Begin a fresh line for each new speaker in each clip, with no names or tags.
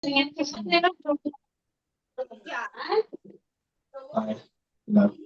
Hi. Love.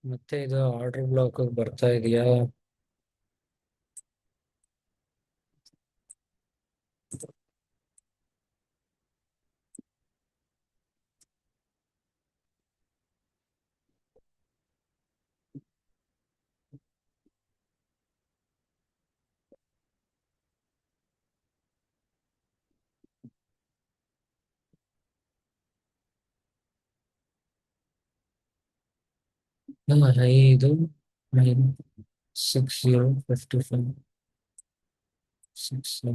ಮತ್ತೆ ಇದು order block ಬರ್ತಾ ಇದೆಯಾ? ಐದು 96055 6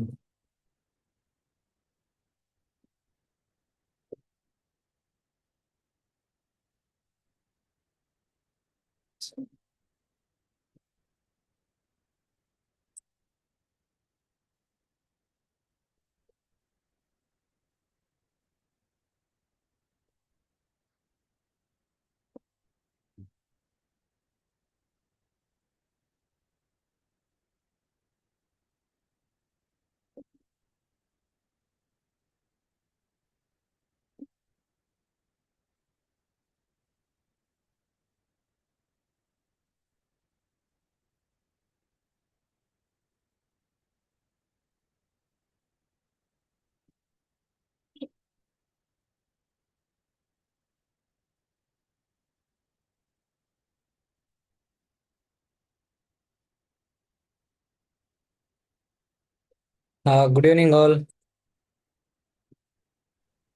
good evening all.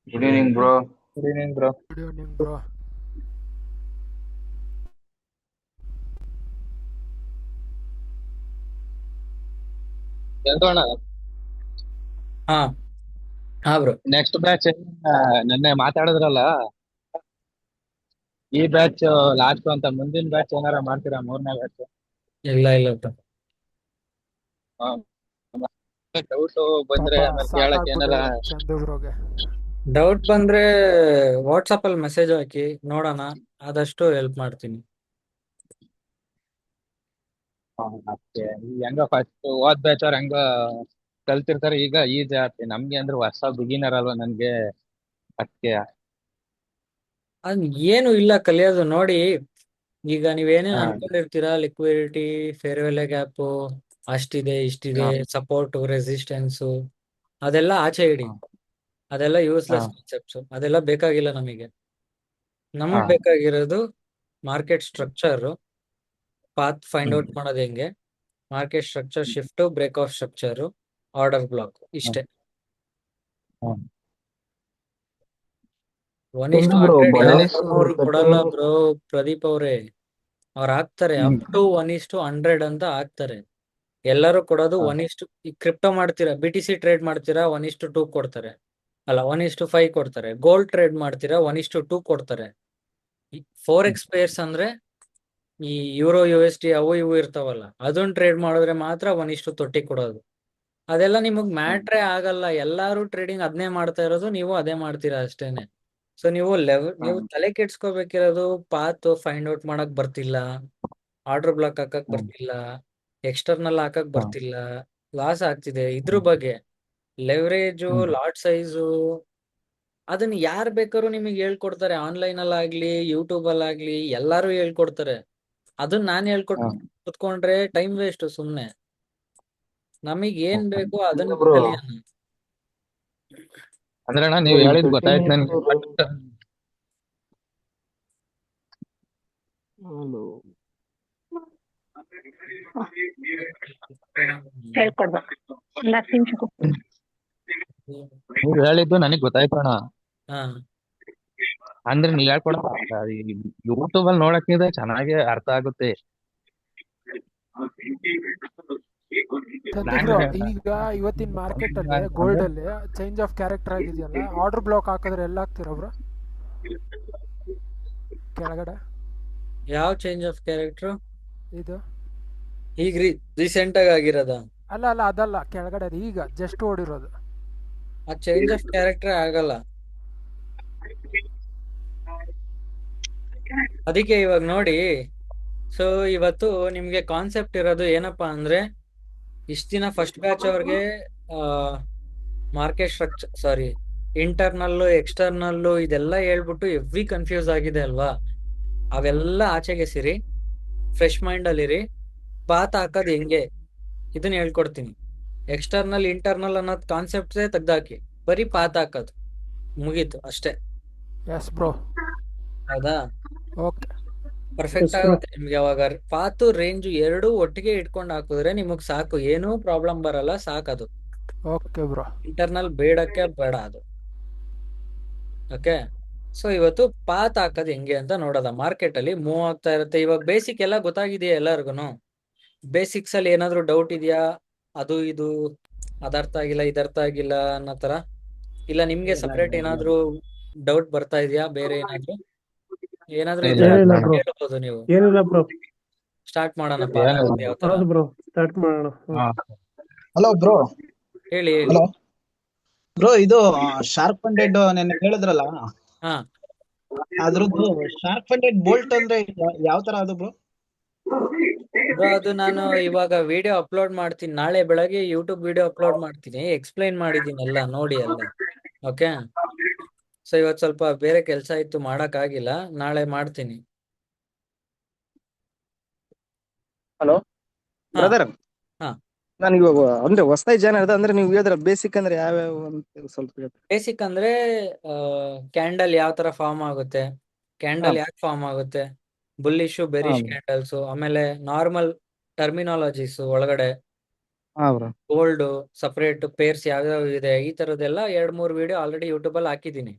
Good evening, bro.
Good evening, bro.
Good evening, bro.
ಎಂತೋಣ
ಹಾ ಹಾ ಬ್ರೋ.
ನೆಕ್ಸ್ಟ್ ಬ್ಯಾಚ್ ನೆನ್ನೆ ಮಾತಾಡಿದ್ರಲ್ಲ, ಈ ಬ್ಯಾಚ್ ಲಾಸ್ಟ್ ಅಂತ. ಮುಂದಿನ ಬ್ಯಾಚ್ ಏನಾರ ಮಾಡ್ತೀರಾ? ಮೂರನೇ ಬ್ಯಾಚ್
ಇಲ್ಲ ಇಲ್ಲ ಬ್ರೋ.
ಡೌಟ್
ಪಾಪ
ಬಂದ್ರೆ ಆಮೇಲೆ ಕೇಳಕ್ ಏನಾರ.
ಸಾಕಾಗ್ಬಿಟ್ಟದೆ ಚಂದು ಬ್ರೋಗೆ.
ಡೌಟ್ ಬಂದ್ರೆ ವಾಟ್ಸಪ್ ಅಲ್ಲಿ ಮೆಸೇಜ್ ಹಾಕಿ ನೋಡೋಣ, ಆದಷ್ಟು ಹೆಲ್ಪ್ ಮಾಡ್ತೀನಿ.
ಮತ್ತೆ ಹೆಂಗ ಫಸ್ಟ್ ಓದ್ ಬ್ಯಾಚ್ ಅವ್ರ ಹೆಂಗ ಕಲ್ತಿರ್ತಾರೆ, ಈಗ ಈಜಿ ಆಗ್ತಿ. ನಮ್ಗೆ ಅಂದ್ರೆ ಹೊಸ ಬಿಗಿನರ್ ಅಲ್ವಾ ನನ್ಗೆ, ಅದಕ್ಕೆ.
ಅದ್ ಏನು ಇಲ್ಲ ಕಲಿಯೋದು ನೋಡಿ. ಈಗ ನೀವೇನೇನ್
ಹಾ
ಅನ್ಕೊಂಡಿರ್ತೀರಾ, ಲಿಕ್ವಿಡಿಟಿ, ಫೇರ್ ವ್ಯಾಲ್ಯೂ ಗ್ಯಾಪ್ ಅಷ್ಟಿದೆ ಇಷ್ಟಿದೆ,
ಹಾ
ಸಪೋರ್ಟ್ ರೆಸಿಸ್ಟೆನ್ಸ್, ಅದೆಲ್ಲ ಆಚೆ ಇಡಿ.
ಹಾ
ಅದೆಲ್ಲ
ಹಾ
ಯೂಸ್ಲೆಸ್ ಕಾನ್ಸೆಪ್ಟ್ಸ್, ಅದೆಲ್ಲ ಬೇಕಾಗಿಲ್ಲ ನಮಗೆ.
ಹಾ
ನಮಗ್ ಬೇಕಾಗಿರೋದು market structure, path find
hmm
out ಮಾಡೋದು ಹೆಂಗೆ, market structure, shift, break of structure, order block, ಇಷ್ಟೇ.
ಹ್ಮ್
ಒನ್ ಇಷ್ಟು
ಹೆಂಗ್ ಬ್ರೋ
100 ಯಾವ
ಅನಲಿಸ್
ಫರ್ಮವ್ರು ಕೊಡಲ್ಲ ಬ್ರೋ. ಪ್ರದೀಪ್ ಅವ್ರೆ, ಅವ್ರು ಹಾಕ್ತಾರೆ
ಹ್ಮ್
ಅಪ್ ಟು 1:100 ಅಂತ ಹಾಕ್ತಾರೆ. ಎಲ್ಲರೂ ಕೊಡೋದು
ಹಾ
1:, ಈ ಕ್ರಿಪ್ಟೋ ಮಾಡ್ತೀರಾ, BTC ಟ್ರೇಡ್ ಮಾಡ್ತೀರಾ 1:2 ಕೊಡ್ತಾರೆ, ಅಲ್ಲ 1:5 ಕೊಡ್ತಾರೆ. ಗೋಲ್ಡ್ ಟ್ರೇಡ್ ಮಾಡ್ತೀರಾ 1:2 ಕೊಡ್ತಾರೆ. ಫೋರೆಕ್ಸ್ ಪೇರ್ಸ್ ಅಂದ್ರೆ ಈ ಯೂರೋ USD ಅವು ಇವು ಇರ್ತಾವಲ್ಲ, ಅದನ್ನ ಟ್ರೇಡ್ ಮಾಡಿದ್ರೆ ಮಾತ್ರ 1:30 ಕೊಡೋದು. ಅದೆಲ್ಲ ನಿಮಗ್ ಮ್ಯಾಟ್ರೇ ಆಗಲ್ಲ. ಎಲ್ಲಾರು ಟ್ರೇಡಿಂಗ್ ಅದನ್ನೇ ಮಾಡ್ತಾ ಇರೋದು, ನೀವು ಅದೇ ಮಾಡ್ತೀರಾ ಅಷ್ಟೇನೆ. ಸೊ ನೀವು ನೀವು ತಲೆ ಕೆಡ್ಸ್ಕೋಬೇಕಿರೋದು, ಪಾತ್ ಫೈಂಡ್ ಔಟ್ ಮಾಡಕ್ ಬರ್ತಿಲ್ಲ, ಆರ್ಡರ್ ಬ್ಲಾಕ್ ಹಾಕಕ್
ಹ್ಮ್
ಬರ್ತಿಲ್ಲ, ಎಕ್ಸ್ಟರ್ನಲ್ ಹಾಕಕ್
ಹಾ
ಬರ್ತಿಲ್ಲ, ಲಾಸ್ ಆಗ್ತಿದೆ, ಇದ್ರ
ಹ್ಮ್
ಬಗ್ಗೆ. ಲೆವರೇಜು,
ಹ್ಮ್
ಲಾಟ್ ಸೈಜು, ಅದನ್ನ ಯಾರು ಬೇಕಾದ್ರೂ ನಿಮಗೆ ಹೇಳ್ಕೊಡ್ತಾರೆ. ಆನ್ಲೈನ್ ಅಲ್ಲಿ ಆಗ್ಲಿ, ಯೂಟ್ಯೂಬ್ ಅಲ್ಲಿ ಆಗ್ಲಿ, ಎಲ್ಲಾರು ಹೇಳ್ಕೊಡ್ತಾರೆ. ಅದನ್ನ ನಾನ್
ಹಾ
ಕುತ್ಕೊಂಡ್ರೆ ಟೈಮ್ ವೇಸ್ಟ್ ಸುಮ್ನೆ. ನಮಗ್ ಏನ್
ಹ್ಮ್
ಬೇಕು ಅದನ್ನ
ಬ್ರೋ
ಕಲಿಯೋಣ.
ಅಂದ್ರೆ ಅಣ್ಣ
ಬ್ರೋ
ನೀವ್
ಈ
ಹೇಳಿದ್
30
ಗೊತ್ತಾಯ್ತು
ಮಿನಿಟ್ಸ್
ನನ್ಗೆ ಬಟ್
ಹೇಳ್ಕೊಡ್ಬೇಕು. ಒಂದ್ 10 ನಿಮಿಷ ಕೂತ್ಕೊಳ್ಳಿ.
ನೀವ್ ಹೇಳಿದ್ದು ನನಗ್ ಗೊತ್ತಾಯ್ತು ಅಣ್ಣ.
ಹಾ
ಅಂದ್ರೆ ನೀವ್ ಹೇಳ್ಕೊಡ ಯೂಟ್ಯೂಬ್ ಅಲ್ಲಿ ನೋಡಕ್ಕಿಂತ ಚೆನ್ನಾಗಿ ಅರ್ಥ ಆಗುತ್ತೆ.
ಚಂದು
ನಾನು
ಬ್ರೋ, ಈಗ ಇವತ್ತಿನ ಮಾರ್ಕೆಟ್ ಅಲ್ಲಿ ಗೋಲ್ಡ್
ಅಂದ್ರೆ
ಅಲ್ಲಿ ಚೇಂಜ್ ಆಫ್ ಕ್ಯಾರೆಕ್ಟರ್ ಆಗಿದೆಯಲ್ಲ, ಆರ್ಡರ್ ಬ್ಲಾಕ್ ಹಾಕಿದ್ರೆ ಎಲ್ಲ ಹಾಕ್ತೀರಾ ಬ್ರೋ ಕೆಳಗಡೆ?
ಯಾವ ಚೇಂಜ್ ಆಫ್ ಕ್ಯಾರೆಕ್ಟರ್?
ಇದು
ಈಗ ರೀಸೆಂಟ್ ಆಗಿ ಆಗಿರೋದ?
ಅಲ್ಲ ಅಲ್ಲ, ಅದಲ್ಲ, ಕೆಳಗಡೆ ಅದು ಈಗ ಜಸ್ಟ್ ಓಡಿರೋದು.
ಆ ಚೇಂಜ್ ಆಫ್ ಕ್ಯಾರೆಕ್ಟರ್ ಆಗಲ್ಲ. ಅದಕ್ಕೆ ಇವಾಗ ನೋಡಿ, ಸೊ ಇವತ್ತು ನಿಮ್ಗೆ ಕಾನ್ಸೆಪ್ಟ್ ಇರೋದು ಏನಪ್ಪಾ ಅಂದ್ರೆ, ಇಷ್ಟ ದಿನ ಫಸ್ಟ್ ಬ್ಯಾಚ್ ಅವ್ರಿಗೆ ಮಾರ್ಕೆಟ್ ಸ್ಟ್ರಕ್ಚರ್, ಸಾರಿ, ಇಂಟರ್ನಲ್ಲು ಎಕ್ಸ್ಟರ್ನಲ್ಲು ಇದೆಲ್ಲ ಹೇಳ್ಬಿಟ್ಟು ಎವ್ರಿ ಕನ್ಫ್ಯೂಸ್ ಆಗಿದೆ ಅಲ್ವಾ. ಅವೆಲ್ಲ ಆಚೆಗೆ ಸಿರಿ, ಫ್ರೆಶ್ ಮೈಂಡ್ ಅಲ್ಲಿರಿ. ಪಾತ್ ಹಾಕೋದು ಹೆಂಗೆ ಇದನ್ನ ಹೇಳ್ಕೊಡ್ತೀನಿ. ಎಕ್ಸ್ಟರ್ನಲ್ ಇಂಟರ್ನಲ್ ಅನ್ನೋದು ಕಾನ್ಸೆಪ್ಟ್ಸೇ ತೆಗ್ದಾಕಿ, ಬರೀ ಪಾತ್ ಹಾಕೋದು ಮುಗೀತು ಅಷ್ಟೇ.
S bro.
ಹೌದಾ?
ಓಕೆ.
ಪರ್ಫೆಕ್ಟ್ ಆಗುತ್ತೆ ನಿಮ್ಗೆ. ಅವಾಗ ಪಾತು ರೇಂಜ್ ಎರಡೂ ಒಟ್ಟಿಗೆ ಇಟ್ಕೊಂಡು ಹಾಕಿದ್ರೆ ನಿಮಗ್ ಸಾಕು, ಏನೂ ಪ್ರಾಬ್ಲಮ್ ಬರಲ್ಲ, ಸಾಕದು.
Okay bro.
ಇಂಟರ್ನಲ್ ಬೇಡಕ್ಕೆ ಬೇಡ ಅದು. ಓಕೆ, ಸೊ ಇವತ್ತು ಪಾತ್ ಹಾಕೋದು ಹೆಂಗೆ ಅಂತ ನೋಡೋದ. ಮಾರ್ಕೆಟ್ ಅಲ್ಲಿ ಮೂವ್ ಆಗ್ತಾ ಇರುತ್ತೆ. ಇವಾಗ ಬೇಸಿಕ್ ಎಲ್ಲ ಗೊತ್ತಾಗಿದೆಯಾ ಎಲ್ಲರಿಗೂ? ಬೇಸಿಕ್ಸ್ ಅಲ್ಲಿ ಏನಾದ್ರು ಡೌಟ್ ಇದೆಯಾ? ಅದು ಇದು ಅದರ್ಥ ಆಗಿಲ್ಲ, ಇದರ್ಥ ಆಗಿಲ್ಲ ಅನ್ನೋ ತರ, ಇಲ್ಲ ನಿಮ್ಗೆ ಸಪರೇಟ್ ಏನಾದ್ರು ಡೌಟ್ ಬರ್ತಾ ಇದೆಯಾ? ಬೇರೆ ಏನಾದ್ರು
ಇಲ್ಲ
ಇದ್ರೆ
ಇಲ್ಲ
ಏನಿಲ್ಲ
ಅಣ್ಣ.
ಬ್ರೋ,
ಕೇಳ್ಬೋದು ನೀವು.
ಏನಿಲ್ಲ ಬ್ರೋ.
ಸ್ಟಾರ್ಟ್ ಮಾಡೋಣ ಪಾತ್
ಏನಿಲ್ಲ.
ಹಾಕೋದು ಯಾವ ತರ.
ಹೌದು ಬ್ರೋ, ಸ್ಟಾರ್ಟ್ ಮಾಡೋಣ.
ಹಾ
ಹಲೋ ಬ್ರೋ.
ಹೇಳಿ ಹೇಳಿ.
ಹಲೋ ಬ್ರೋ, ಇದು ಶಾರ್ಪ್ ಫಂಡೆಡ್ ನೆನ್ನೆ ಹೇಳಿದ್ರಲ್ಲ,
ಹಾ
ಅದ್ರದ್ದು ಶಾರ್ಪ್ ಫಂಡೆಡ್ ಬೋಲ್ಟ್ ಅಂದ್ರೆ ಯಾವ ತರ ಅದು ಬ್ರೋ?
ಬ್ರೋ, ಅದು ನಾನು ಇವಾಗ ವಿಡಿಯೋ ಅಪ್ಲೋಡ್ ಮಾಡ್ತೀನಿ, ನಾಳೆ ಬೆಳಗ್ಗೆ ಯೂಟ್ಯೂಬ್ ವಿಡಿಯೋ ಅಪ್ಲೋಡ್ ಮಾಡ್ತೀನಿ, ಎಕ್ಸ್ಪ್ಲೈನ್ ಮಾಡಿದ್ದೀನಿ ಎಲ್ಲ, ನೋಡಿ ಎಲ್ಲ. ಓಕೆ, ಸೊ ಇವತ್ತು ಸ್ವಲ್ಪ ಬೇರೆ ಕೆಲಸ ಇತ್ತು, ಮಾಡಕ್ ಆಗಿಲ್ಲ, ನಾಳೆ ಮಾಡ್ತೀನಿ.
ಹಲೋ
ಹಾ
ಬ್ರದರ್,
ಹಾ
ನಾನು ಇವಾಗ ಅಂದ್ರೆ ಹೊಸದಾಗಿ ಜಾಯ್ನ್ ಆಗಿದೆ. ಅಂದ್ರೆ ನೀವು ಹೇಳಿದ್ರ ಬೇಸಿಕ್ ಅಂದ್ರೆ ಯಾವ್ಯಾವ ಅಂತ ಸ್ವಲ್ಪ ಹೇಳ್ರಿ.
ಬೇಸಿಕ್ ಅಂದ್ರೆ ಕ್ಯಾಂಡಲ್ ಯಾವ ತರ ಫಾರ್ಮ್ ಆಗುತ್ತೆ,
ಹಾ
ಕ್ಯಾಂಡಲ್ ಯಾಕೆ ಫಾರ್ಮ್ ಆಗುತ್ತೆ, ಬುಲ್ಲಿಶು ಬೆರಿಶ್
ಬ್ರೋ.
ಕ್ಯಾಂಡಲ್ಸ್, ಆಮೇಲೆ ನಾರ್ಮಲ್ ಟರ್ಮಿನಾಲಜೀಸ್ ಒಳಗಡೆ,
ಹಾ ಬ್ರೋ.
ಗೋಲ್ಡ್ ಸಪರೇಟ್ ಪೇರ್ಸ್ ಯಾವ್ಯಾವ ಇದೆ, ಈ ತರದೆಲ್ಲ 2-3 ವಿಡಿಯೋ ಆಲ್ರೆಡಿ ಯೂಟ್ಯೂಬ್ ಅಲ್ಲಿ ಹಾಕಿದ್ದೀನಿ.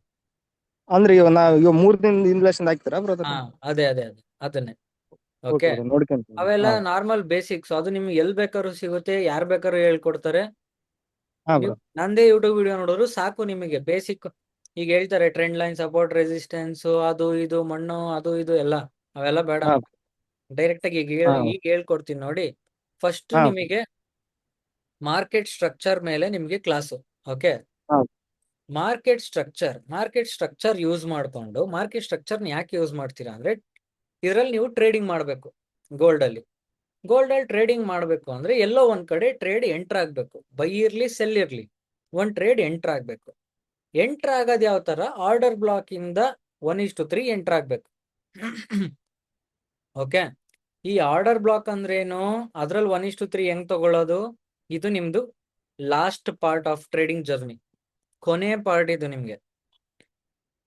ಅಂದ್ರೆ ಇವಾಗ 3 ದಿನದ ಇನ್ವೆಸ್ಟ್ ಹಾಕ್ತೀರಾ ಬ್ರದರ್?
ಹಾ ಅದೇ ಅದೇ ಅದೇ ಅದನ್ನೇ.
ಓಕೆ
ಓಕೆ,
ಬ್ರೋ, ನೋಡ್ಕೊಂತೀನಿ.
ಅವೆಲ್ಲ
ಹಾ
ನಾರ್ಮಲ್ ಬೇಸಿಕ್ಸ್, ಅದು ನಿಮ್ಗೆ ಎಲ್ ಬೇಕಾದ್ರೂ ಸಿಗುತ್ತೆ, ಯಾರ್ ಬೇಕಾದ್ರೂ ಹೇಳ್ಕೊಡ್ತಾರೆ.
ಹಾ
ನೀವು
ಬ್ರೋ.
ನಂದೇ ಯೂಟ್ಯೂಬ್ ವಿಡಿಯೋ ನೋಡೋರು ಸಾಕು ನಿಮಗೆ. ಬೇಸಿಕ್ ಈಗ ಹೇಳ್ತಾರೆ ಟ್ರೆಂಡ್ ಲೈನ್, ಸಪೋರ್ಟ್, ರೆಸಿಸ್ಟೆನ್ಸ್, ಅದು ಇದು ಮಣ್ಣು, ಅದು ಇದು ಎಲ್ಲ, ಅವೆಲ್ಲ ಬೇಡ.
ಹಾ
ಡೈರೆಕ್ಟ್ ಆಗಿ
ಹಾ
ಈಗ ಹೇಳ್ಕೊಡ್ತೀನಿ ನೋಡಿ. ಫಸ್ಟ್
ಹಾ
ನಿಮಗೆ ಮಾರ್ಕೆಟ್ ಸ್ಟ್ರಕ್ಚರ್ ಮೇಲೆ ನಿಮ್ಗೆ ಕ್ಲಾಸು. ಓಕೆ,
ಹಾ
ಮಾರ್ಕೆಟ್ ಸ್ಟ್ರಕ್ಚರ್ ಯೂಸ್ ಮಾಡ್ಕೊಂಡು, ಮಾರ್ಕೆಟ್ ಸ್ಟ್ರಕ್ಚರ್ನ ಯಾಕೆ ಯೂಸ್ ಮಾಡ್ತೀರಾ ಅಂದ್ರೆ, ಇದರಲ್ಲಿ ನೀವು ಟ್ರೇಡಿಂಗ್ ಮಾಡಬೇಕು. ಗೋಲ್ಡ್ ಅಲ್ಲಿ ಟ್ರೇಡಿಂಗ್ ಮಾಡಬೇಕು ಅಂದ್ರೆ ಎಲ್ಲೋ ಒಂದ್ ಕಡೆ ಟ್ರೇಡ್ ಎಂಟರ್ ಆಗ್ಬೇಕು. ಬೈ ಇರ್ಲಿ ಸೆಲ್ ಇರ್ಲಿ, ಒಂದ್ ಟ್ರೇಡ್ ಎಂಟರ್ ಆಗ್ಬೇಕು. ಎಂಟರ್ ಆಗೋದು ಯಾವ ತರ? ಆರ್ಡರ್ ಬ್ಲಾಕ್ ಇಂದ 1:3 ಎಂಟರ್ ಆಗ್ಬೇಕು. ಓಕೆ. ಈ ಆರ್ಡರ್ ಬ್ಲಾಕ್ ಅಂದ್ರೆ ಏನು, ಅದ್ರಲ್ಲಿ 1:3 ಹೆಂಗ್ ತಗೊಳ್ಳೋದು, ಇದು ನಿಮ್ದು last part of trading journey, ಕೊನೆ ಪಾರ್ಟ್ ಇದು ನಿಮ್ಗೆ.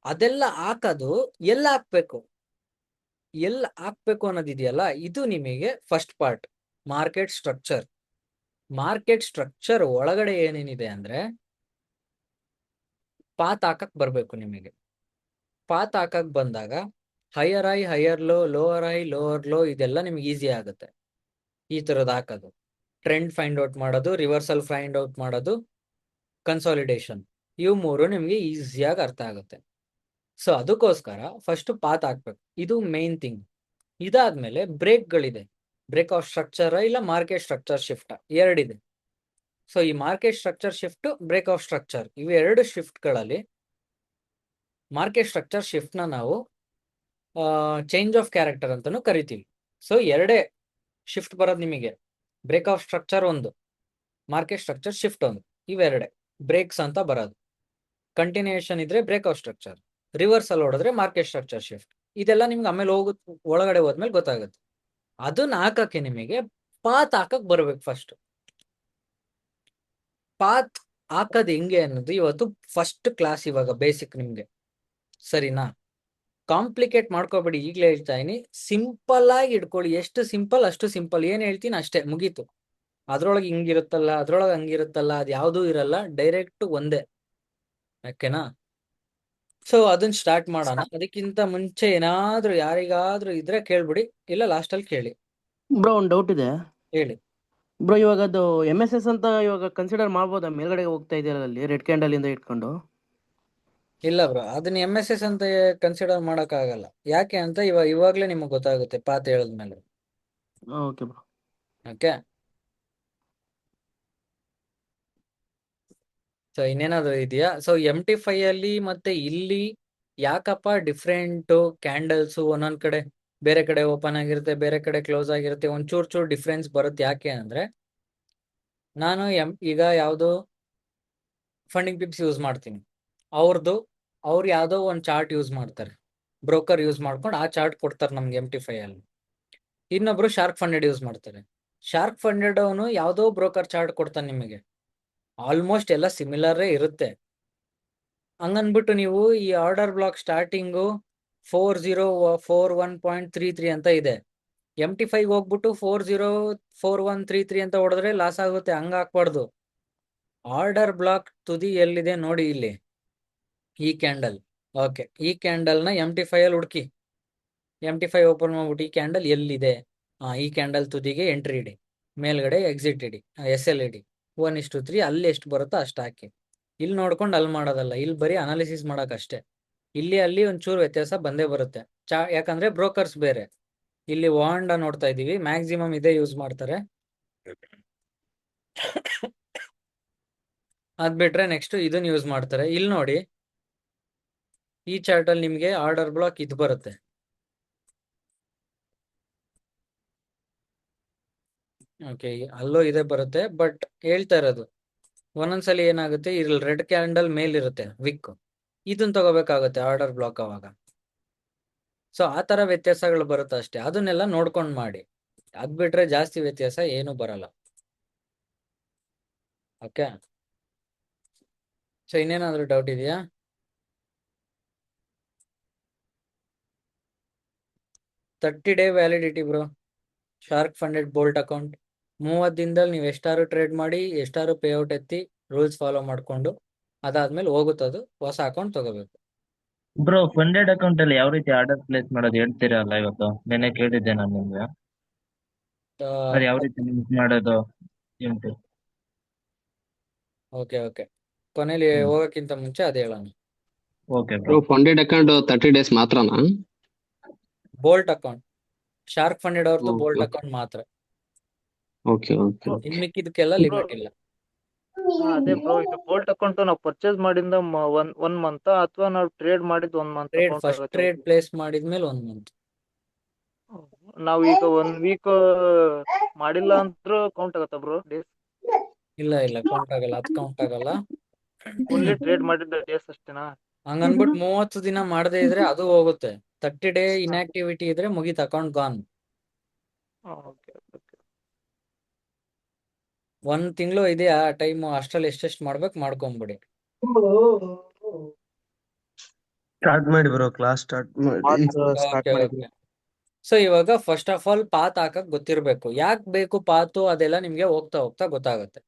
ಅದೆಲ್ಲ ಹಾಕೋದು ಎಲ್ಲ ಹಾಕ್ಬೇಕು ಅನ್ನೋದಿದೆಯಲ್ಲ, ಇದು ನಿಮಗೆ first part, market structure. Market structure ಒಳಗಡೆ ಏನೇನಿದೆ ಅಂದ್ರೆ ಪಾತ್ ಹಾಕಕ್ ಬರ್ಬೇಕು ನಿಮಗೆ. ಪಾತ್ ಹಾಕಕ್ ಬಂದಾಗ higher high higher low, lower high lower low, ಇದೆಲ್ಲ ನಿಮ್ಗೆ ಈಸಿ ಆಗುತ್ತೆ ಈ ತರದ್ ಹಾಕೋದು. ಟ್ರೆಂಡ್ ಫೈಂಡ್ ಔಟ್ ಮಾಡೋದು, ರಿವರ್ಸಲ್ ಫೈಂಡ್ ಔಟ್ ಮಾಡೋದು, ಕನ್ಸಾಲಿಡೇಷನ್, ಇವು ಮೂರು ನಿಮ್ಗೆ ಈಸಿಯಾಗಿ ಅರ್ಥ ಆಗುತ್ತೆ. ಸೊ ಅದಕ್ಕೋಸ್ಕರ ಫಸ್ಟ್ ಪಾತ್ ಹಾಕ್ಬೇಕು, ಇದು ಮೇನ್ ಥಿಂಗ್. ಇದಾದ್ಮೇಲೆ ಬ್ರೇಕ್ಗಳಿದೆ, ಬ್ರೇಕ್ ಆಫ್ ಸ್ಟ್ರಕ್ಚರ್ ಇಲ್ಲ ಮಾರ್ಕೆಟ್ ಸ್ಟ್ರಕ್ಚರ್ ಶಿಫ್ಟ್, ಎರಡಿದೆ. ಸೊ ಈ market structure shift, break of structure, ಇವು ಎರಡು ಶಿಫ್ಟ್ಗಳಲ್ಲಿ ಮಾರ್ಕೆಟ್ ಸ್ಟ್ರಕ್ಚರ್ ಶಿಫ್ಟ್ನ ನಾವು ಚೇಂಜ್ ಆಫ್ ಕ್ಯಾರೆಕ್ಟರ್ ಅಂತಾನು ಕರಿತೀವಿ. ಸೊ ಎರಡೇ ಶಿಫ್ಟ್ ಬರೋದು ನಿಮಗೆ, ಬ್ರೇಕ್ ಆಫ್ ಸ್ಟ್ರಕ್ಚರ್ ಒಂದು, ಮಾರ್ಕೆಟ್ ಸ್ಟ್ರಕ್ಚರ್ ಶಿಫ್ಟ್ ಒಂದು, ಇವೆರಡೆ ಬ್ರೇಕ್ಸ್ ಅಂತ ಬರೋದು. ಕಂಟಿನ್ಯೂಯೇಷನ್ ಇದ್ರೆ ಬ್ರೇಕ್ ಆಫ್ ಸ್ಟ್ರಕ್ಚರ್, ರಿವರ್ಸಲ್ ಹೊಡೆದ್ರೆ ಮಾರ್ಕೆಟ್ ಸ್ಟ್ರಕ್ಚರ್ ಶಿಫ್ಟ್. ಇದೆಲ್ಲ ನಿಮ್ಗೆ ಆಮೇಲೆ ಒಳಗಡೆ ಹೋದ್ಮೇಲೆ ಗೊತ್ತಾಗುತ್ತೆ. ಅದನ್ನ ಹಾಕಕ್ಕೆ ನಿಮಗೆ ಪಾತ್ ಹಾಕಕ್ ಬರ್ಬೇಕು. ಫಸ್ಟ್ ಪಾತ್ ಹಾಕದ್ ಹೆಂಗೆ ಅನ್ನೋದು ಇವತ್ತು ಫಸ್ಟ್ ಕ್ಲಾಸ್, ಇವಾಗ ಬೇಸಿಕ್ ನಿಮ್ಗೆ, ಸರಿನಾ? ಕಾಂಪ್ಲಿಕೇಟ್ ಮಾಡ್ಕೋಬೇಡಿ, ಈಗಲೇ ಹೇಳ್ತಾ ಇದೀನಿ, ಸಿಂಪಲ್ ಆಗಿ ಇಟ್ಕೊಳ್ಳಿ. ಎಷ್ಟು ಸಿಂಪಲ್ ಅಷ್ಟು ಸಿಂಪಲ್, ಏನ್ ಹೇಳ್ತೀನಿ ಅಷ್ಟೇ, ಮುಗೀತು. ಅದ್ರೊಳಗೆ ಹಿಂಗಿರುತ್ತಲ್ಲ, ಅದ್ರೊಳಗೆ ಹಂಗಿರುತ್ತಲ್ಲ, ಅದು ಯಾವುದೂ ಇರಲ್ಲ, ಡೈರೆಕ್ಟ್ ಒಂದೇ. ಓಕೆನಾ? ಸೊ ಅದನ್ನ ಸ್ಟಾರ್ಟ್ ಮಾಡೋಣ. ಅದಕ್ಕಿಂತ ಮುಂಚೆ ಏನಾದ್ರೂ ಯಾರಿಗಾದ್ರೂ ಇದ್ರೆ ಕೇಳ್ಬಿಡಿ, ಇಲ್ಲ ಲಾಸ್ಟಲ್ಲಿ ಕೇಳಿ.
ಬ್ರೋ ಒಂದು ಡೌಟ್ ಇದೆ
ಹೇಳಿ.
ಬ್ರೋ. ಇವಾಗ ಅದು MSS ಅಂತ ಇವಾಗ ಕನ್ಸಿಡರ್ ಮಾಡ್ಬೋದಾ? ಮೇಲ್ಗಡೆ ಹೋಗ್ತಾ ಇದೆಯಲ್ಲ ಅಲ್ಲಿ ರೆಡ್ ಕ್ಯಾಂಡಲ್ ಇಂದ ಇಟ್ಕೊಂಡು.
ಇಲ್ಲ ಬ್ರೋ, ಅದನ್ನ MSS ಅಂತ ಕನ್ಸಿಡರ್ ಮಾಡಕ್ ಆಗಲ್ಲ. ಯಾಕೆ ಅಂತ ಇವಾಗ್ಲೇ ನಿಮಗೆ ಗೊತ್ತಾಗುತ್ತೆ ಪಾತ್ ಹೇಳಿದ್ಮೇಲೆ.
Okay bro.
ಓಕೆ. ಸೊ ಇನ್ನೇನಾದ್ರು ಇದೆಯಾ? ಸೊ MT5 ಅಲ್ಲಿ ಮತ್ತೆ ಇಲ್ಲಿ ಯಾಕಪ್ಪ ಡಿಫ್ರೆಂಟ್ ಕ್ಯಾಂಡಲ್ಸ್, ಒಂದೊಂದ್ ಕಡೆ ಬೇರೆ ಕಡೆ ಓಪನ್ ಆಗಿರುತ್ತೆ, ಬೇರೆ ಕಡೆ ಕ್ಲೋಸ್ ಆಗಿರುತ್ತೆ, ಒಂಚೂರು ಡಿಫ್ರೆನ್ಸ್ ಬರುತ್ತೆ. ಯಾಕೆ ಅಂದ್ರೆ ನಾನು ಈಗ ಯಾವ್ದು ಫಂಡಿಂಗ್ ಪಿಪ್ಸ್ ಯೂಸ್ ಮಾಡ್ತೀನಿ, ಅವ್ರು ಯಾವ್ದೋ ಒಂದು ಚಾರ್ಟ್ ಯೂಸ್ ಮಾಡ್ತಾರೆ, ಬ್ರೋಕರ್ ಯೂಸ್ ಮಾಡ್ಕೊಂಡು ಆ ಚಾರ್ಟ್ ಕೊಡ್ತಾರೆ ನಮ್ಗೆ MT5 ಅಲ್ಲಿ. ಇನ್ನೊಬ್ರು ಶಾರ್ಕ್ ಫಂಡೆಡ್ ಯೂಸ್ ಮಾಡ್ತಾರೆ, ಶಾರ್ಕ್ ಫಂಡೆಡ್ ಅವನು ಯಾವ್ದೋ ಬ್ರೋಕರ್ ಚಾರ್ಟ್ ಕೊಡ್ತಾನೆ ನಿಮಗೆ. ಆಲ್ಮೋಸ್ಟ್ ಎಲ್ಲ ಸಿಮಿಲರೇ ಇರುತ್ತೆ. ಹಂಗನ್ಬಿಟ್ಟು ನೀವು ಈ ಆರ್ಡರ್ ಬ್ಲಾಕ್ ಸ್ಟಾರ್ಟಿಂಗು 4041.33 ಅಂತ ಇದೆ, MT5 ಹೋಗ್ಬಿಟ್ಟು 404133 ಅಂತ ಹೊಡೆದ್ರೆ ಲಾಸ್ ಆಗುತ್ತೆ. ಹಂಗ ಹಾಕ್ಬಾರ್ದು. ಆರ್ಡರ್ ಬ್ಲಾಕ್ ತುದಿ ಎಲ್ಲಿದೆ ನೋಡಿ, ಇಲ್ಲಿ ಈ ಕ್ಯಾಂಡಲ್. ಓಕೆ, ಈ ಕ್ಯಾಂಡಲ್ ನ MT5 ಅಲ್ಲಿ ಹುಡುಕಿ. MT5 ಓಪನ್ ಮಾಡ್ಬಿಟ್ಟು ಈ ಕ್ಯಾಂಡಲ್ ಎಲ್ಲಿದೆ, ಈ ಕ್ಯಾಂಡಲ್ ತುದಿಗೆ ಎಂಟ್ರಿ ಇಡಿ, ಮೇಲ್ಗಡೆ ಎಕ್ಸಿಟ್ ಇಡಿ, SL ಇಡಿ, 1:3 ಅಲ್ಲಿ ಎಷ್ಟು ಬರುತ್ತೋ ಅಷ್ಟು ಹಾಕಿ. ಇಲ್ಲಿ ನೋಡ್ಕೊಂಡು ಅಲ್ಲಿ ಮಾಡೋದಲ್ಲ, ಇಲ್ಲಿ ಬರೀ ಅನಾಲಿಸಿಸ್ ಮಾಡಕ್ ಅಷ್ಟೇ. ಇಲ್ಲಿ ಅಲ್ಲಿ ಒಂಚೂರು ವ್ಯತ್ಯಾಸ ಬಂದೇ ಬರುತ್ತೆ. ಯಾಕಂದ್ರೆ ಬ್ರೋಕರ್ಸ್ ಬೇರೆ. ಇಲ್ಲಿ ವಾಂಡ ನೋಡ್ತಾ ಇದೀವಿ, ಮ್ಯಾಕ್ಸಿಮಮ್ ಇದೇ ಯೂಸ್ ಮಾಡ್ತಾರೆ. ಅದ್ ಬಿಟ್ರೆ ನೆಕ್ಸ್ಟ್ ಇದನ್ನ ಯೂಸ್ ಮಾಡ್ತಾರೆ. ಇಲ್ಲಿ ನೋಡಿ, ಈ ಚಾರ್ಟ್ ಅಲ್ಲಿ ನಿಮ್ಗೆ ಆರ್ಡರ್ ಬ್ಲಾಕ್ ಇದು ಬರುತ್ತೆ. ಓಕೆ, ಅಲ್ಲೂ ಇದೇ ಬರುತ್ತೆ. ಬಟ್ ಹೇಳ್ತಾ ಇರೋದು, ಒಂದೊಂದ್ಸಲಿ ಏನಾಗುತ್ತೆ, ಇಲ್ಲಿ ರೆಡ್ ಕ್ಯಾಂಡಲ್ ಮೇಲಿರುತ್ತೆ ವಿಕ್, ಇದನ್ನ ತಗೋಬೇಕಾಗುತ್ತೆ ಆರ್ಡರ್ ಬ್ಲಾಕ್ ಅವಾಗ. ಸೊ ಆ ತರ ವ್ಯತ್ಯಾಸಗಳು ಬರುತ್ತೆ ಅಷ್ಟೇ, ಅದನ್ನೆಲ್ಲ ನೋಡ್ಕೊಂಡು ಮಾಡಿ. ಅದ್ ಬಿಟ್ರೆ ಜಾಸ್ತಿ ವ್ಯತ್ಯಾಸ ಏನು ಬರಲ್ಲ. ಓಕೆ. ಸೊ ಇನ್ನೇನಾದ್ರೂ ಡೌಟ್ ಇದೆಯಾ? $30 validity bro, shark funded bolt account. 30 ದಿನದಲ್ಲಿ ನೀವು ಎಷ್ಟಾರು ಟ್ರೇಡ್ ಮಾಡಿ, ಎಷ್ಟಾರು ಪೇಔಟ್ ಎತ್ತಿ, ರೂಲ್ಸ್ ಫಾಲೋ ಮಾಡ್ಕೊಂಡು, ಅದಾದ್ಮೇಲೆ ಹೋಗುತ್ತದು, ಹೊಸ ಅಕೌಂಟ್ ತಗೋಬೇಕು.
ಬ್ರೋ ಫಂಡೆಡ್ ಅಕೌಂಟ್ ಅಲ್ಲಿ ಯಾವ ರೀತಿ ಆರ್ಡರ್ ಪ್ಲೇಸ್ ಮಾಡೋದು ಹೇಳ್ತೀರಲ್ಲ? ಇವತ್ತು ನೆನ್ನೆ ಕೇಳಿದ್ದೆ ನಾನು ನಿಮ್ಗೆ, ಅದು ಯಾವ ರೀತಿ ಮಾಡೋದು ಉಂಟು?
ಓಕೆ ಓಕೆ, ಕೊನೆಯಲ್ಲಿ ಹೋಗಕ್ಕಿಂತ ಮುಂಚೆ ಅದೇ ಹೇಳೋಣ.
Okay
bro, funded account 30 days ಮಾತ್ರನಾ?
ಬೋಲ್ಟ್ ಅಕೌಂಟ್, ಶಾರ್ಕ್ ಫಂಡೆಡ್ ಅವ್ರದ್ದು ಬೋಲ್ಟ್ ಅಕೌಂಟ್ ಮಾತ್ರ.
Okay okay.
ಇನ್ ಮಿಕ್ಕಿದಕ್ಕೆಲ್ಲ ಲಿಮಿಟ್ ಇಲ್ಲ.
ಅದೇ ಬ್ರೋ, ಇದು ಬೋಲ್ಟ್ ಅಕೌಂಟ್ ನಾವು ಪರ್ಚೇಸ್ ಮಾಡಿಂದ ಒನ್ ಮಂತ್ ಅಥವಾ ನಾವು ಟ್ರೇಡ್ ಮಾಡಿದ್ 1 month
ಫಸ್ಟ್ ಟ್ರೇಡ್ ಪ್ಲೇಸ್ ಮಾಡಿದ್ಮೇಲೆ 1 month.
ನಾವು ಈಗ 1 week ಮಾಡಿಲ್ಲ ಅಂದ್ರೂ ಕೌಂಟ್ ಆಗತ್ತಾ ಬ್ರೋ ಡೇಸ್?
ಇಲ್ಲ ಇಲ್ಲ, ಕೌಂಟ್ ಆಗಲ್ಲ, ಅದು ಕೌಂಟ್ ಆಗಲ್ಲ.
ಓನ್ಲಿ ಟ್ರೇಡ್ ಮಾಡಿದ್ದ ಡೇಸ್ ಅಷ್ಟೇನಾ?
ಹಂಗನ್ಬಿಟ್ಟು 30 ದಿನ ಮಾಡದೇ ಇದ್ರೆ ಅದು ಹೋಗುತ್ತೆ. 30 day ಇನ್ಆಕ್ಟಿವಿಟಿ ಇದ್ರೆ ಮುಗೀತು, ಅಕೌಂಟ್ ಗಾನ್.
Okay okay.
1 ತಿಂಗಳು ಇದೆಯಾ ಟೈಮು, ಅಷ್ಟ್ರಲ್ಲಿ ಎಷ್ಟೆಷ್ಟು ಮಾಡ್ಬೇಕು ಮಾಡ್ಕೊಂಬಿಡಿ.
ಸ್ಟಾರ್ಟ್ ಮಾಡಿ ಬ್ರೋ, ಕ್ಲಾಸ್ ಸ್ಟಾರ್ಟ್ ಮಾಡಿ.
Okay okay. ಸೊ ಇವಾಗ ಫಸ್ಟ್ ಆಫ್ ಆಲ್ ಪಾತ್ ಹಾಕಕ್ ಗೊತ್ತಿರ್ಬೇಕು. ಯಾಕೆ ಬೇಕು ಪಾತು ಅದೆಲ್ಲ ನಿಮ್ಗೆ ಹೋಗ್ತಾ ಹೋಗ್ತಾ ಗೊತ್ತಾಗುತ್ತೆ.